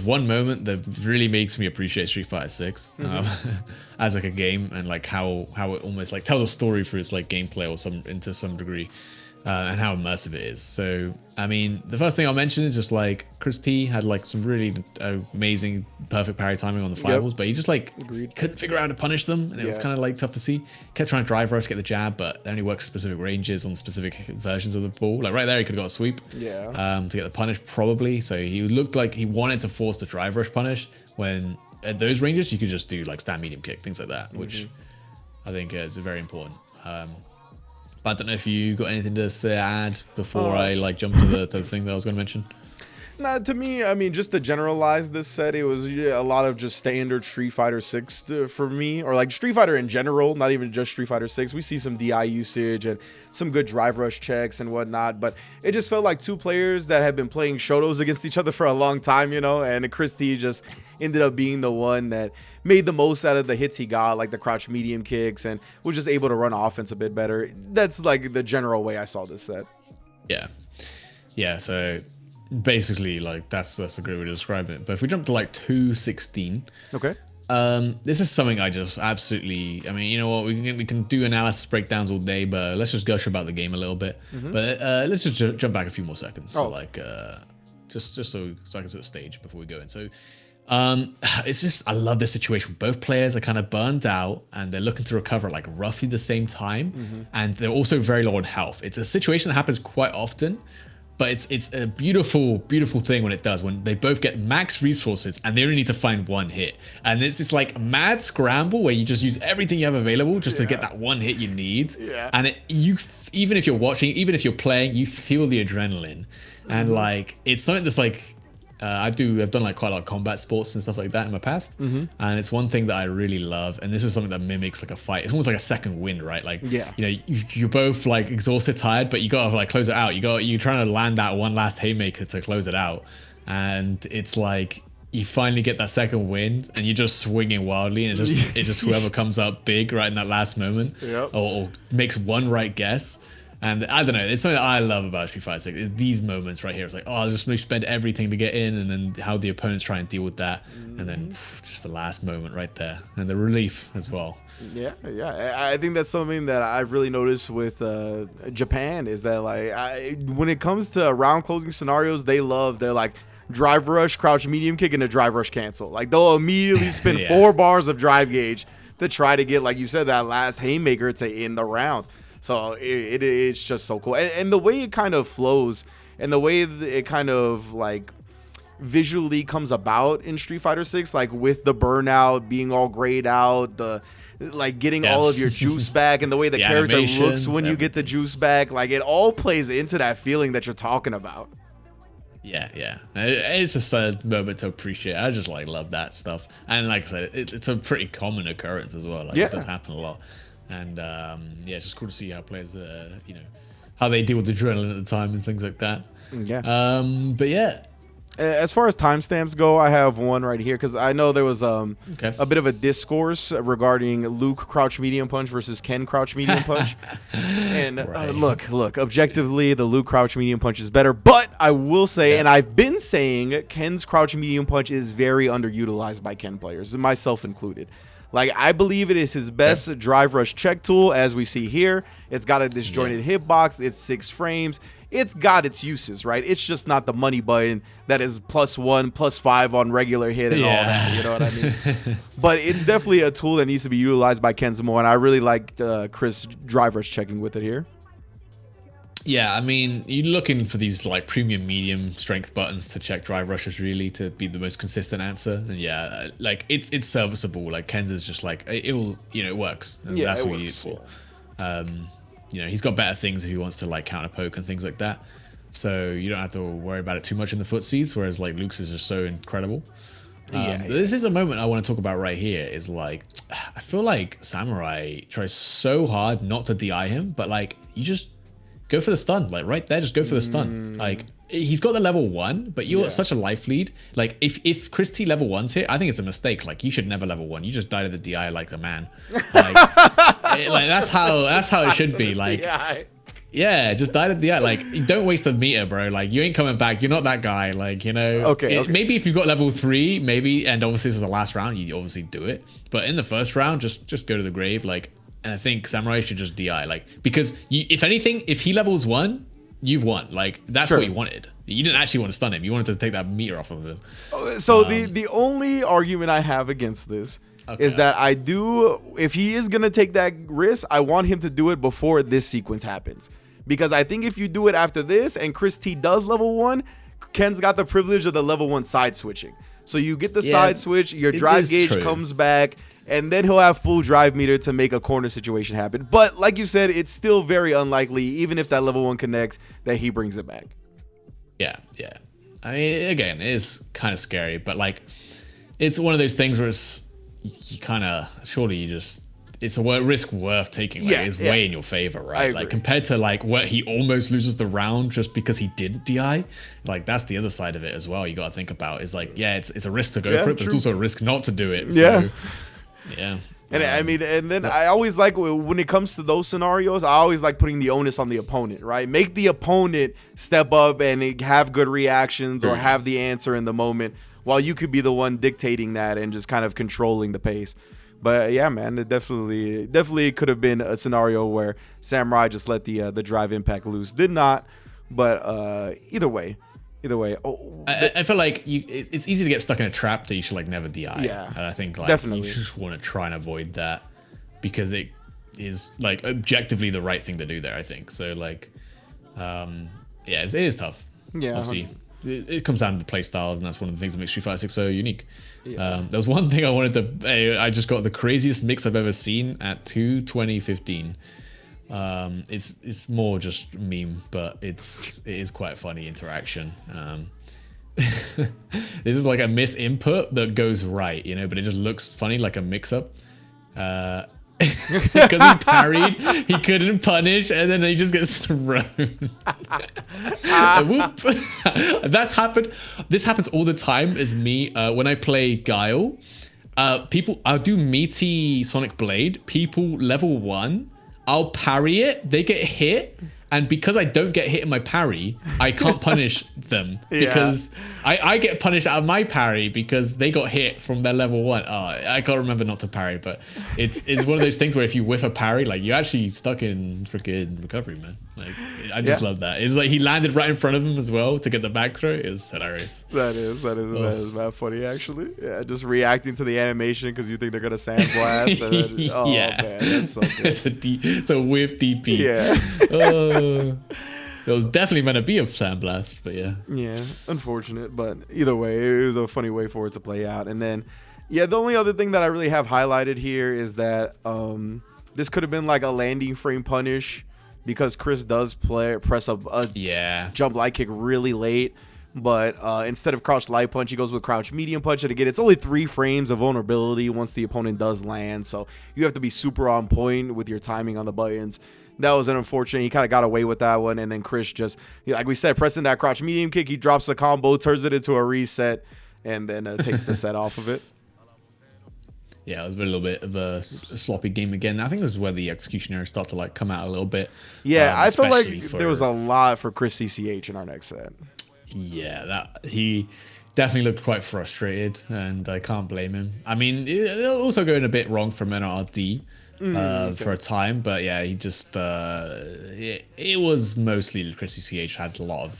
one moment that really makes me appreciate Street Fighter 6 as like a game, and like how it almost like tells a story for its like gameplay or into some degree. and how immersive it is. So, I mean, the first thing I'll mention is just like Chris T had like some really amazing, perfect parry timing on the fireballs, but he just like couldn't figure out how to punish them, and it was kind of like tough to see. Kept trying to drive rush, get the jab, but it only works specific ranges on specific versions of the ball. Like right there, he could have got a sweep to get the punish probably. So he looked like he wanted to force the drive rush punish when at those ranges you could just do like stand medium kick, things like that, which I think is very important. But I don't know if you got anything to add before I like jump to the thing that I was going to mention. Nah, to me, I mean, just to generalize this set, it was a lot of just standard Street Fighter 6 for me, or like Street Fighter in general, not even just Street Fighter 6. We see some DI usage and some good drive rush checks and whatnot, but it just felt like two players that had been playing Shotos against each other for a long time, you know, and Chris T just ended up being the one that made the most out of the hits he got, like the crouch medium kicks, and was just able to run offense a bit better. That's like the general way I saw this set. Yeah, so basically like that's a great way to describe it. But if we jump to like 216, okay, this is something I just absolutely, I mean, you know what, we can do analysis breakdowns all day, but let's just gush about the game a little bit. But let's just jump back a few more seconds. So like just so I can set the stage before we go in. So it's just, I love this situation. Both players are kind of burned out and they're looking to recover at like roughly the same time, and they're also very low on health. It's a situation that happens quite often, but it's a beautiful thing when it does, when they both get max resources and they only need to find one hit. And it's this like mad scramble where you just use everything you have available just to get that one hit you need. And even if you're watching, even if you're playing, you feel the adrenaline. And like, it's something that's like, I've done like quite a lot of combat sports and stuff like that in my past, and it's one thing that I really love, and this is something that mimics like a fight. It's almost like a second wind, right? Like, you know, you're both like exhausted, tired, but you gotta like close it out. You're trying to land that one last haymaker to close it out, and it's like you finally get that second wind, and you're just swinging wildly, and it just whoever comes up big right in that last moment, or makes one right guess. And I don't know, it's something that I love about Street Fighter 6. These moments right here, it's like, oh, just me spend everything to get in, and then how the opponents try and deal with that, and then just the last moment right there, and the relief as well. Yeah. I think that's something that I've really noticed with Japan, is that like when it comes to round closing scenarios, they're like drive rush, crouch medium kick, and a drive rush cancel. Like they'll immediately spend 4 bars of drive gauge to try to get, like you said, that last haymaker to end the round. So it's just so cool. And the way it kind of flows, and the way it kind of like visually comes about in Street Fighter 6, like with the burnout being all grayed out, the like getting all of your juice back, and the way the character looks when you get the juice back, like it all plays into that feeling that you're talking about. Yeah. It's just a moment to appreciate. I just like love that stuff. And like I said, it's a pretty common occurrence as well. Like it does happen a lot. And it's just cool to see how players, you know, how they deal with adrenaline at the time and things like that. But yeah. As far as timestamps go, I have one right here, because I know there was a bit of a discourse regarding Luke crouch medium punch versus Ken crouch medium punch. And look, objectively, the Luke crouch medium punch is better. But I will say, and I've been saying, Ken's crouch medium punch is very underutilized by Ken players, myself included. Like, I believe it is his best drive rush check tool, as we see here. It's got a disjointed hitbox. It's 6 frames. It's got its uses, right? It's just not the money button that is +1, +5 on regular hit and all that. You know what I mean? But it's definitely a tool that needs to be utilized by Ken more, and I really liked Chris drive rush checking with it here. Yeah, I mean, you're looking for these like premium medium strength buttons to check drive rushes, really, to be the most consistent answer. And yeah, like it's serviceable. Like Ken's is just like it will, you know, it works. And that's what you use it for. You know, he's got better things if he wants to like counter poke and things like that. So you don't have to worry about it too much in the footsies. Whereas like Luke's is just so incredible. This is a moment I want to talk about right here. Is like, I feel like Samurai tries so hard not to DI him, but like you just go for the stun, like right there, just go for the stun. Like he's got the level 1, but you're such a life lead. Like if Chris T level 1's here, I think it's a mistake. Like you should never level 1. You just die to the DI like a man. Like, like that's how it should be. Like yeah, just die to the DI. Like don't waste the meter, bro. Like you ain't coming back. You're not that guy. Like, you know. Maybe if you've got level 3, maybe, and obviously this is the last round, you obviously do it. But in the first round, just go to the grave. Like And I think Samurai should just DI, like, because if anything, if he levels 1, you've won. Like, that's Sure. what you wanted. You didn't actually want to stun him. You wanted to take that meter off of him. So the only argument I have against this is that I do, if he is gonna take that risk, I want him to do it before this sequence happens, because I think if you do it after this and Chris T does level 1, Ken's got the privilege of the level 1 side switching. So you get the side switch, your drive gauge comes back, and then he'll have full drive meter to make a corner situation happen. But like you said, it's still very unlikely, even if that level 1 connects, that he brings it back. Yeah. I mean, again, it is kind of scary, but like, it's one of those things where you kind of, surely you just, it's a risk worth taking. Like, it's way in your favor, right? Like, compared to like where he almost loses the round just because he didn't DI. Like, that's the other side of it as well. You got to think about is like, it's a risk to go for it, but it's also a risk not to do it. So, yeah. And I mean, and then I always like, when it comes to those scenarios, I always like putting the onus on the opponent, right? Make the opponent step up and have good reactions or have the answer in the moment, while you could be the one dictating that and just kind of controlling the pace. But yeah, man, it definitely could have been a scenario where Samurai just let the drive impact loose. Did not, but either way. I feel like it's easy to get stuck in a trap that you should like never DI. Yeah, and I think like definitely you just want to try and avoid that, because it is like objectively the right thing to do there, I think. So like, it is tough. Yeah, obviously. It comes down to the play styles, and that's one of the things that makes Street Fighter 6 so unique. There was one thing I wanted to. I just got the craziest mix I've ever seen at 2015. It's more just meme, but it is quite funny interaction. This is like a miss input that goes right, but it just looks funny, like a mix up. Because he parried, he couldn't punish, and then he just gets thrown. Whoop. This happens all the time. Is me when I play Guile. I'll do meaty Sonic Blade. People level 1, I'll parry it. They get hit. And because I don't get hit in my parry, I can't punish them, because I get punished out of my parry because they got hit from their level 1. Oh, I can't remember not to parry, but it's one of those things where if you whiff a parry, like, you're actually stuck in freaking recovery, man. Like, I just love that. It's like he landed right in front of him as well to get the back throw. It was hilarious. That is not funny, actually. Yeah, just reacting to the animation because you think they're gonna sandblast. And then, man, that's so good. It's a whiff DP. Yeah. It was definitely meant to be a sandblast, but yeah. Yeah, unfortunate, but either way, it was a funny way for it to play out. And then, the only other thing that I really have highlighted here is that this could have been like a landing frame punish, because Chris does press a jump light kick really late. But instead of crouch light punch, he goes with crouch medium punch. And again, it's only 3 frames of vulnerability once the opponent does land. So you have to be super on point with your timing on the buttons. That was an unfortunate. He kind of got away with that one. And then Chris just, like we said, pressing that crouch medium kick, he drops a combo, turns it into a reset, and then takes the set off of it. Yeah, it was a little bit of a sloppy game again. I think this is where the execution errors start to like come out a little bit. Yeah, I felt like there was a lot for Chris CCH in our next set. Yeah, that he definitely looked quite frustrated, and I can't blame him. I mean, it also going a bit wrong from NRD for a time, but yeah, he just it was mostly Chris CCH had a lot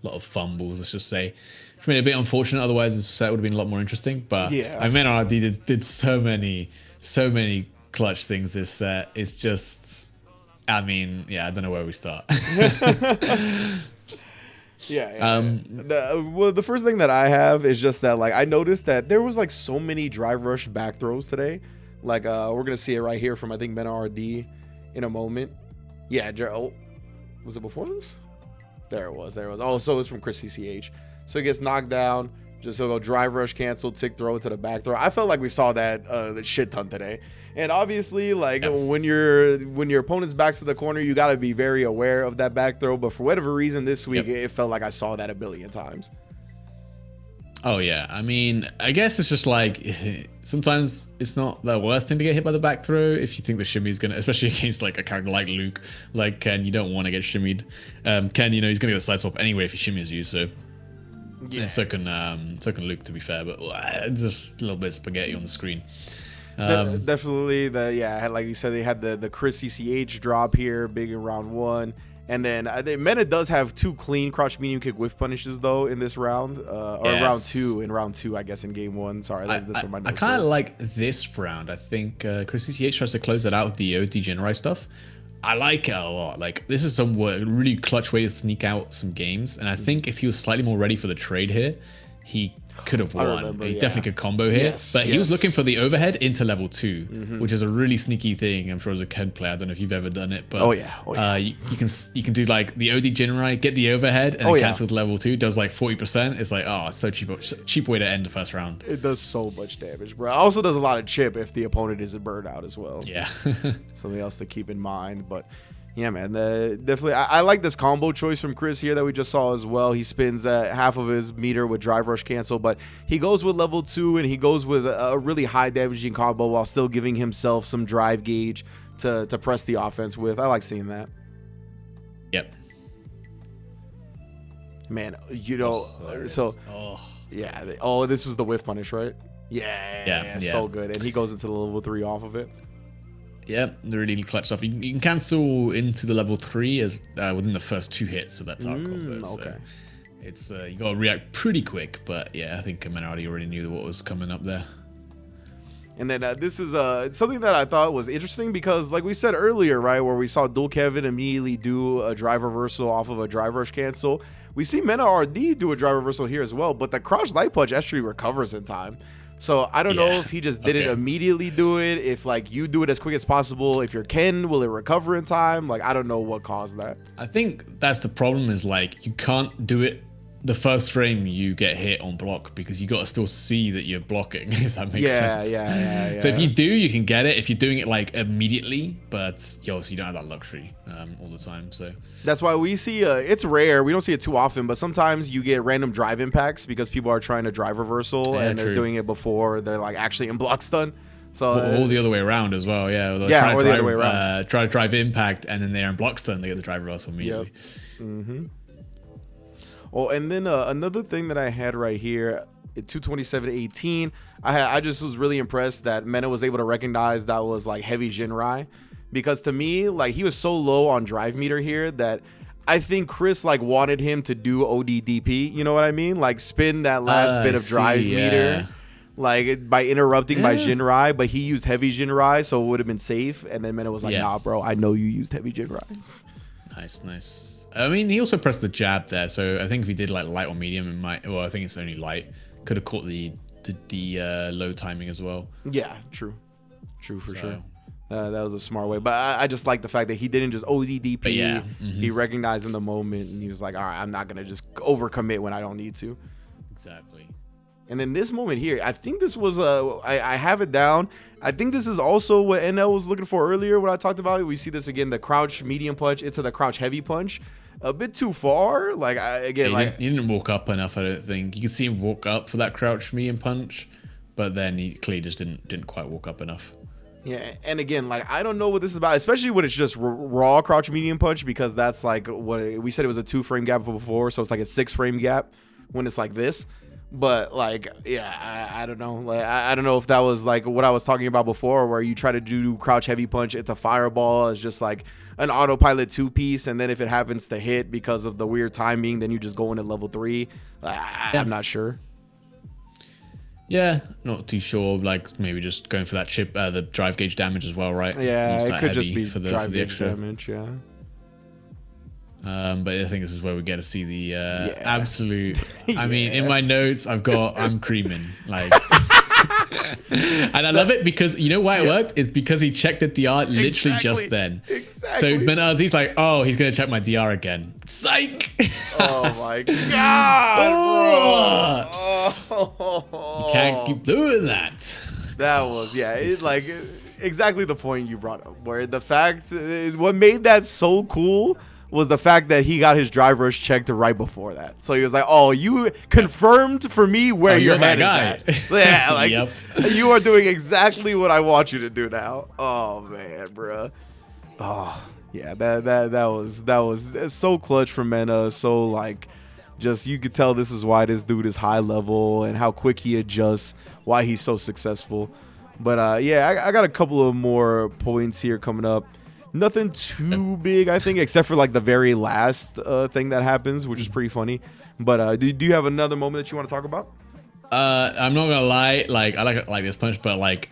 of fumbles, let's just say. Which made it a bit unfortunate, otherwise this set would have been a lot more interesting. But I mean, NRD did so many clutch things this set. It's just, I mean, I don't know where we start. The first thing that I have is just that, like, I noticed that there was like so many drive rush back throws today. Like, we're gonna see it right here from, I think, Men RD in a moment. Was it before this? There it was. Oh, so it's from Chris CCH. So he gets knocked down. Just he'll go drive rush, cancel, tick throw into the back throw. I felt like we saw that the shit ton today. And obviously, like, when your opponent's back's to the corner, you got to be very aware of that back throw. But for whatever reason this week, it felt like I saw that a billion times. Oh yeah, I mean, I guess it's just like sometimes it's not the worst thing to get hit by the back throw if you think the shimmy is gonna, especially against like a character like Luke, like Ken. You don't want to get shimmied. Ken, he's gonna get the side swap anyway if he shimmies you. So so can Luke, to be fair, but just a little bit of spaghetti on the screen. Definitely like you said, they had the Chris CCH drop here, big in round 1. And then I think Mena does have 2 clean crouch medium kick whiff punishes though in this round, or round 2. In round 2, I guess in game 1. Sorry, that's what my notes I kind of says. like this round. I think Chris CCH tries to close it out with the OD Jinrai stuff. I like it a lot. Like, this is some really clutch way to sneak out some games. And I think if he was slightly more ready for the trade here, he could have won. He definitely could combo here. But he was looking for the overhead into level 2, which is a really sneaky thing. I'm sure as a Ken player, I don't know if you've ever done it, but you can do like the OD Jinrai, get the overhead, and then cancel to level 2. Does like 40%. It's like, oh, it's so cheap way to end the first round. It does so much damage, bro. It also does a lot of chip if the opponent isn't burned out as well. Yeah. Something else to keep in mind, but yeah, man, definitely. I like this combo choice from Chris here that we just saw as well. He spins half of his meter with drive rush cancel, but he goes with level 2 and he goes with a really high damaging combo while still giving himself some drive gauge to press the offense with. I like seeing that. Yep. Man, you know, this was the whiff punish, right? Yeah, so good. And he goes into the level 3 off of it. Yeah, the really clutch stuff. You can cancel into the level 3 as within the first 2 hits of that top combo. Okay. So it's you gotta react pretty quick, but yeah, I think Menardi already knew what was coming up there. And then this is something that I thought was interesting because, like we said earlier, right, where we saw Dual Kevin immediately do a drive reversal off of a drive rush cancel. We see Mena RD do a drive reversal here as well, but the crouch light punch actually recovers in time. So I don't know if he just didn't immediately do it, if like you do it as quick as possible. If you're Ken, will it recover in time? Like, I don't know what caused that. I think that's the problem, is like you can't do it the first frame you get hit on block because you got to still see that you're blocking, if that makes sense. Yeah. So if you do, you can get it if you're doing it like immediately, but you obviously don't have that luxury all the time. So that's why we see it's rare. We don't see it too often, but sometimes you get random drive impacts because people are trying to drive reversal and they're doing it before they're like actually in block stun. So all the other way around as well. Yeah, the other way around. Try to drive impact and then they're in block stun. They get the drive reversal immediately. Yep. Oh, and then another thing that I had right here, 227-18, I just was really impressed that Mena was able to recognize that was like heavy Jinrai, because to me, like, he was so low on drive meter here that I think Chris like wanted him to do ODDP, you know what I mean? Like spin that last bit of drive meter, like by interrupting by Jinrai, but he used heavy Jinrai, so it would have been safe. And then Mena was like, nah, bro, I know you used heavy Jinrai. Nice. I mean, he also pressed the jab there, so I think if he did like light or medium, it might. Well, I think it's only light. Could have caught the low timing as well. Yeah, true for sure. That was a smart way, but I just like the fact that he didn't just ODDP. He recognized in the moment, and he was like, all right, I'm not gonna just overcommit when I don't need to. Exactly. And then this moment here, I think this was I have it down. I think this is also what NL was looking for earlier when I talked about it. We see this again, the crouch medium punch into the crouch heavy punch. A bit too far. Like, he didn't walk up enough, I don't think. You can see him walk up for that crouch medium punch, but then he clearly just didn't quite walk up enough. Yeah, and again, like, I don't know what this is about, especially when it's just raw crouch medium punch, because that's like what we said, it was a 2-frame gap before, so it's like a 6-frame gap when it's like this. But like, yeah, I don't know. Like, I don't know if that was like what I was talking about before, where you try to do crouch heavy punch, it's a fireball, it's just like an autopilot 2-piece, and then if it happens to hit because of the weird timing, then you just go into level 3. I'm not sure. Yeah, not too sure. Like, maybe just going for that chip, the drive gauge damage as well, right? Yeah, it could just be for the extra damage. Yeah. But I think this is where we get to see the absolute. I mean, in my notes, I'm creaming, like, and I love it because you know why it worked is because he checked the DR literally just then. So Ben he's like, oh, he's gonna check my DR again. Psych. Oh my god. You can't keep doing that. That was it's like exactly the point you brought up, where the fact what made that so cool was the fact that he got his drive rush checked right before that. So he was like, oh, you confirmed for me where your head is at. Yeah, like, you are doing exactly what I want you to do now. Oh, man, bro. Oh, yeah, that was so clutch for Mena. So, like, just you could tell this is why this dude is high level and how quick he adjusts, why he's so successful. But yeah, I got a couple of more points here coming up. Nothing too big, I think, except for like the very last thing that happens, which is pretty funny. But do you have another moment that you want to talk about? I'm not gonna lie, like I like this punch, but like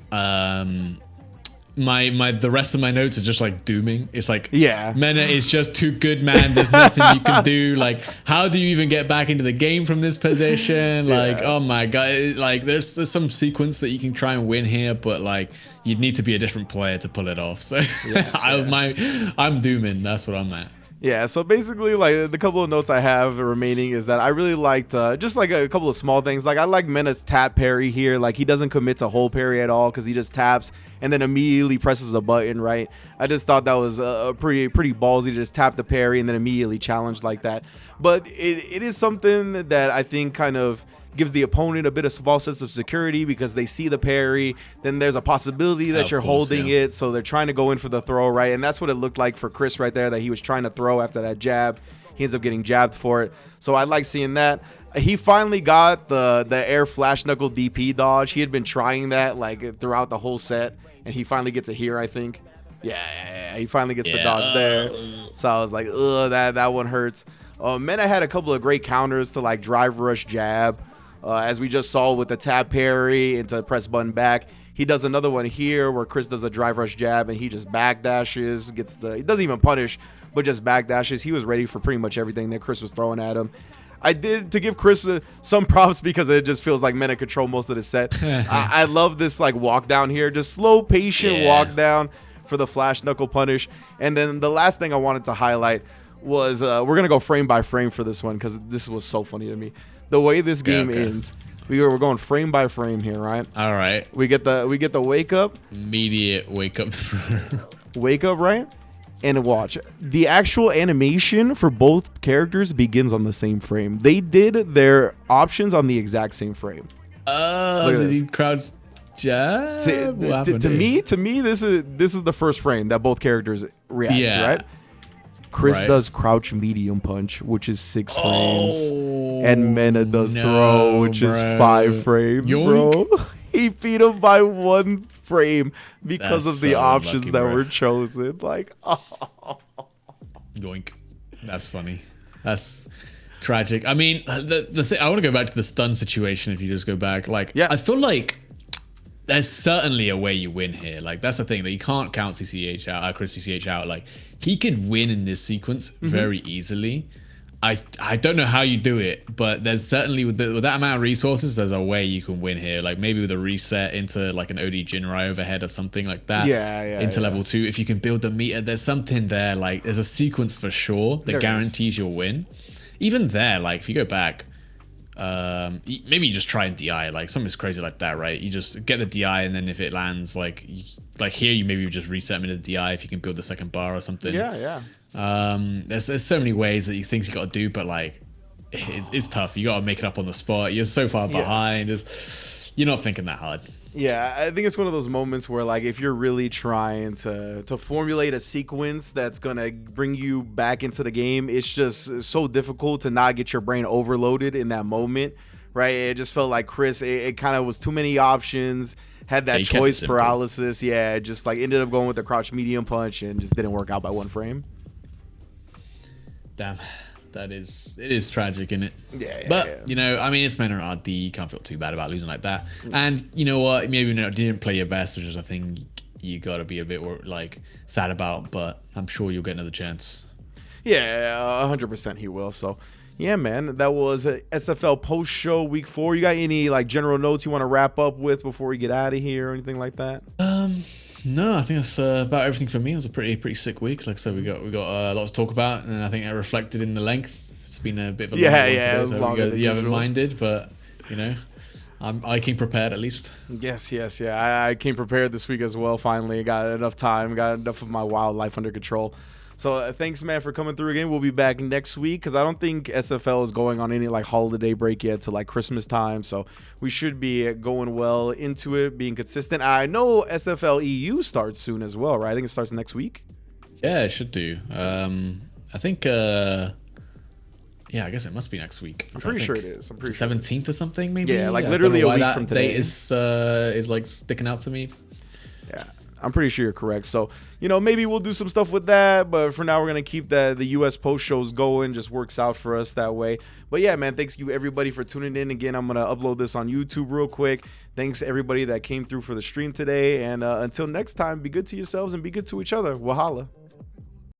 the rest of my notes are just like dooming. It's like, Yeah, Mena is just too good, man. There's nothing you can do. Like, how do you even get back into the game from this position? Like, Yeah. oh my god, like there's some sequence that you can try and win here, but like you'd need to be a different player to pull it off. So I'm dooming. That's what I'm at. Yeah, so basically, like, the couple of notes I have remaining is that I really liked just like a couple of small things. Like, I like Mena's tap parry here. Like, he doesn't commit to whole parry at all because he just taps and then immediately presses a button, right? I just thought that was pretty ballsy to just tap the parry and then immediately challenge like that. But it is something that I think kind of gives the opponent a bit of false sense of security because they see the parry, then there's a possibility that you're holding it, so they're trying to go in for the throw, right? And that's what it looked like for Chris right there, that he was trying to throw after that jab. He ends up getting jabbed for it. So I like seeing that. He finally got the air flash knuckle DP dodge. He had been trying that like throughout the whole set, and he finally gets it here, I think. Yeah, he finally gets the dodge there. So I was like, ugh, that one hurts. Mena had a couple of great counters to like drive rush jab. As we just saw with the tap parry into press button back. He does another one here where Chris does a drive rush jab and he just backdashes, he doesn't even punish, but just backdashes. He was ready for pretty much everything that Chris was throwing at him. I did to give Chris some props because it just feels like Mena control most of the set. I love this like walk down here, just slow, patient walk down for the flash knuckle punish. And then the last thing I wanted to highlight was we're going to go frame by frame for this one because this was so funny to me. The way this game ends, we're going frame by frame here, right? All right. We get the wake up, Immediate wake up, wake up, right? And watch, the actual animation for both characters begins on the same frame. They did their options on the exact same frame. Did he crouch jab? To me, this is the first frame that both characters react, right? Chris does crouch medium punch, which is 6 frames. And Mena does throw, which is 5 frames, bro. He beat him by 1 frame because of the options that were chosen. Like, Yoink. That's funny. That's tragic. I mean, the thing, I want to go back to the stun situation if you just go back. Like, I feel like there's certainly a way you win here. Like, that's the thing, that you can't count CCH out, Chris CCH out. Like, he could win in this sequence very easily. I don't know how you do it, but there's certainly with that amount of resources, there's a way you can win here. Like maybe with a reset into like an OD Jinrai overhead or something like that. Into level 2, if you can build the meter, there's something there. Like there's a sequence for sure that guarantees you'll win. Even there, like if you go back, maybe you just try and DI, like something's crazy like that, right? You just get the DI, and then if it lands, like here, you maybe just reset them into the DI if you can build the second bar or something. There's so many ways that you think you got to do, but like it's tough. You got to make it up on the spot. You're so far behind. Just you're not thinking that hard. Yeah, I think it's one of those moments where like if you're really trying to formulate a sequence that's gonna bring you back into the game, it's just so difficult to not get your brain overloaded in that moment, right? It just felt like Chris, it kind of was too many options, had that choice paralysis. Yeah, just like ended up going with the crouch medium punch and just didn't work out by 1 frame. Damn. It is tragic, isn't it? But you know, I mean, it's Mena RD. You can't feel too bad about losing like that. And you know what? Maybe you didn't play your best, which is a thing you got to be a bit like sad about. But I'm sure you'll get another chance. Yeah, 100% he will. So, yeah, man, that was a SFL post show week 4. You got any like general notes you want to wrap up with before we get out of here or anything like that? No, I think that's about everything for me. It was a pretty sick week. Like I said, we got a lot to talk about, and I think that reflected in the length. It's been a bit of a long one today, it was longer than you haven't minded, but you know, I came prepared at least. Yes. I came prepared this week as well. Finally, got enough time, got enough of my wildlife under control. So thanks, man, for coming through again. We'll be back next week because I don't think SFL is going on any like holiday break yet to like Christmas time. So we should be going well into it, being consistent. I know SFL EU starts soon as well, right? I think it starts next week. Yeah, it should do. I think Yeah, I guess it must be next week. I'm pretty sure it is. I'm pretty sure 17th or something, maybe. Yeah, like I don't literally know a why week that from today. date is like sticking out to me. Yeah, I'm pretty sure you're correct. So, maybe we'll do some stuff with that. But for now, we're going to keep the U.S. post shows going. Just works out for us that way. But yeah, man, thanks you everybody for tuning in. Again, I'm going to upload this on YouTube real quick. Thanks everybody that came through for the stream today. And until next time, be good to yourselves and be good to each other. Wahala.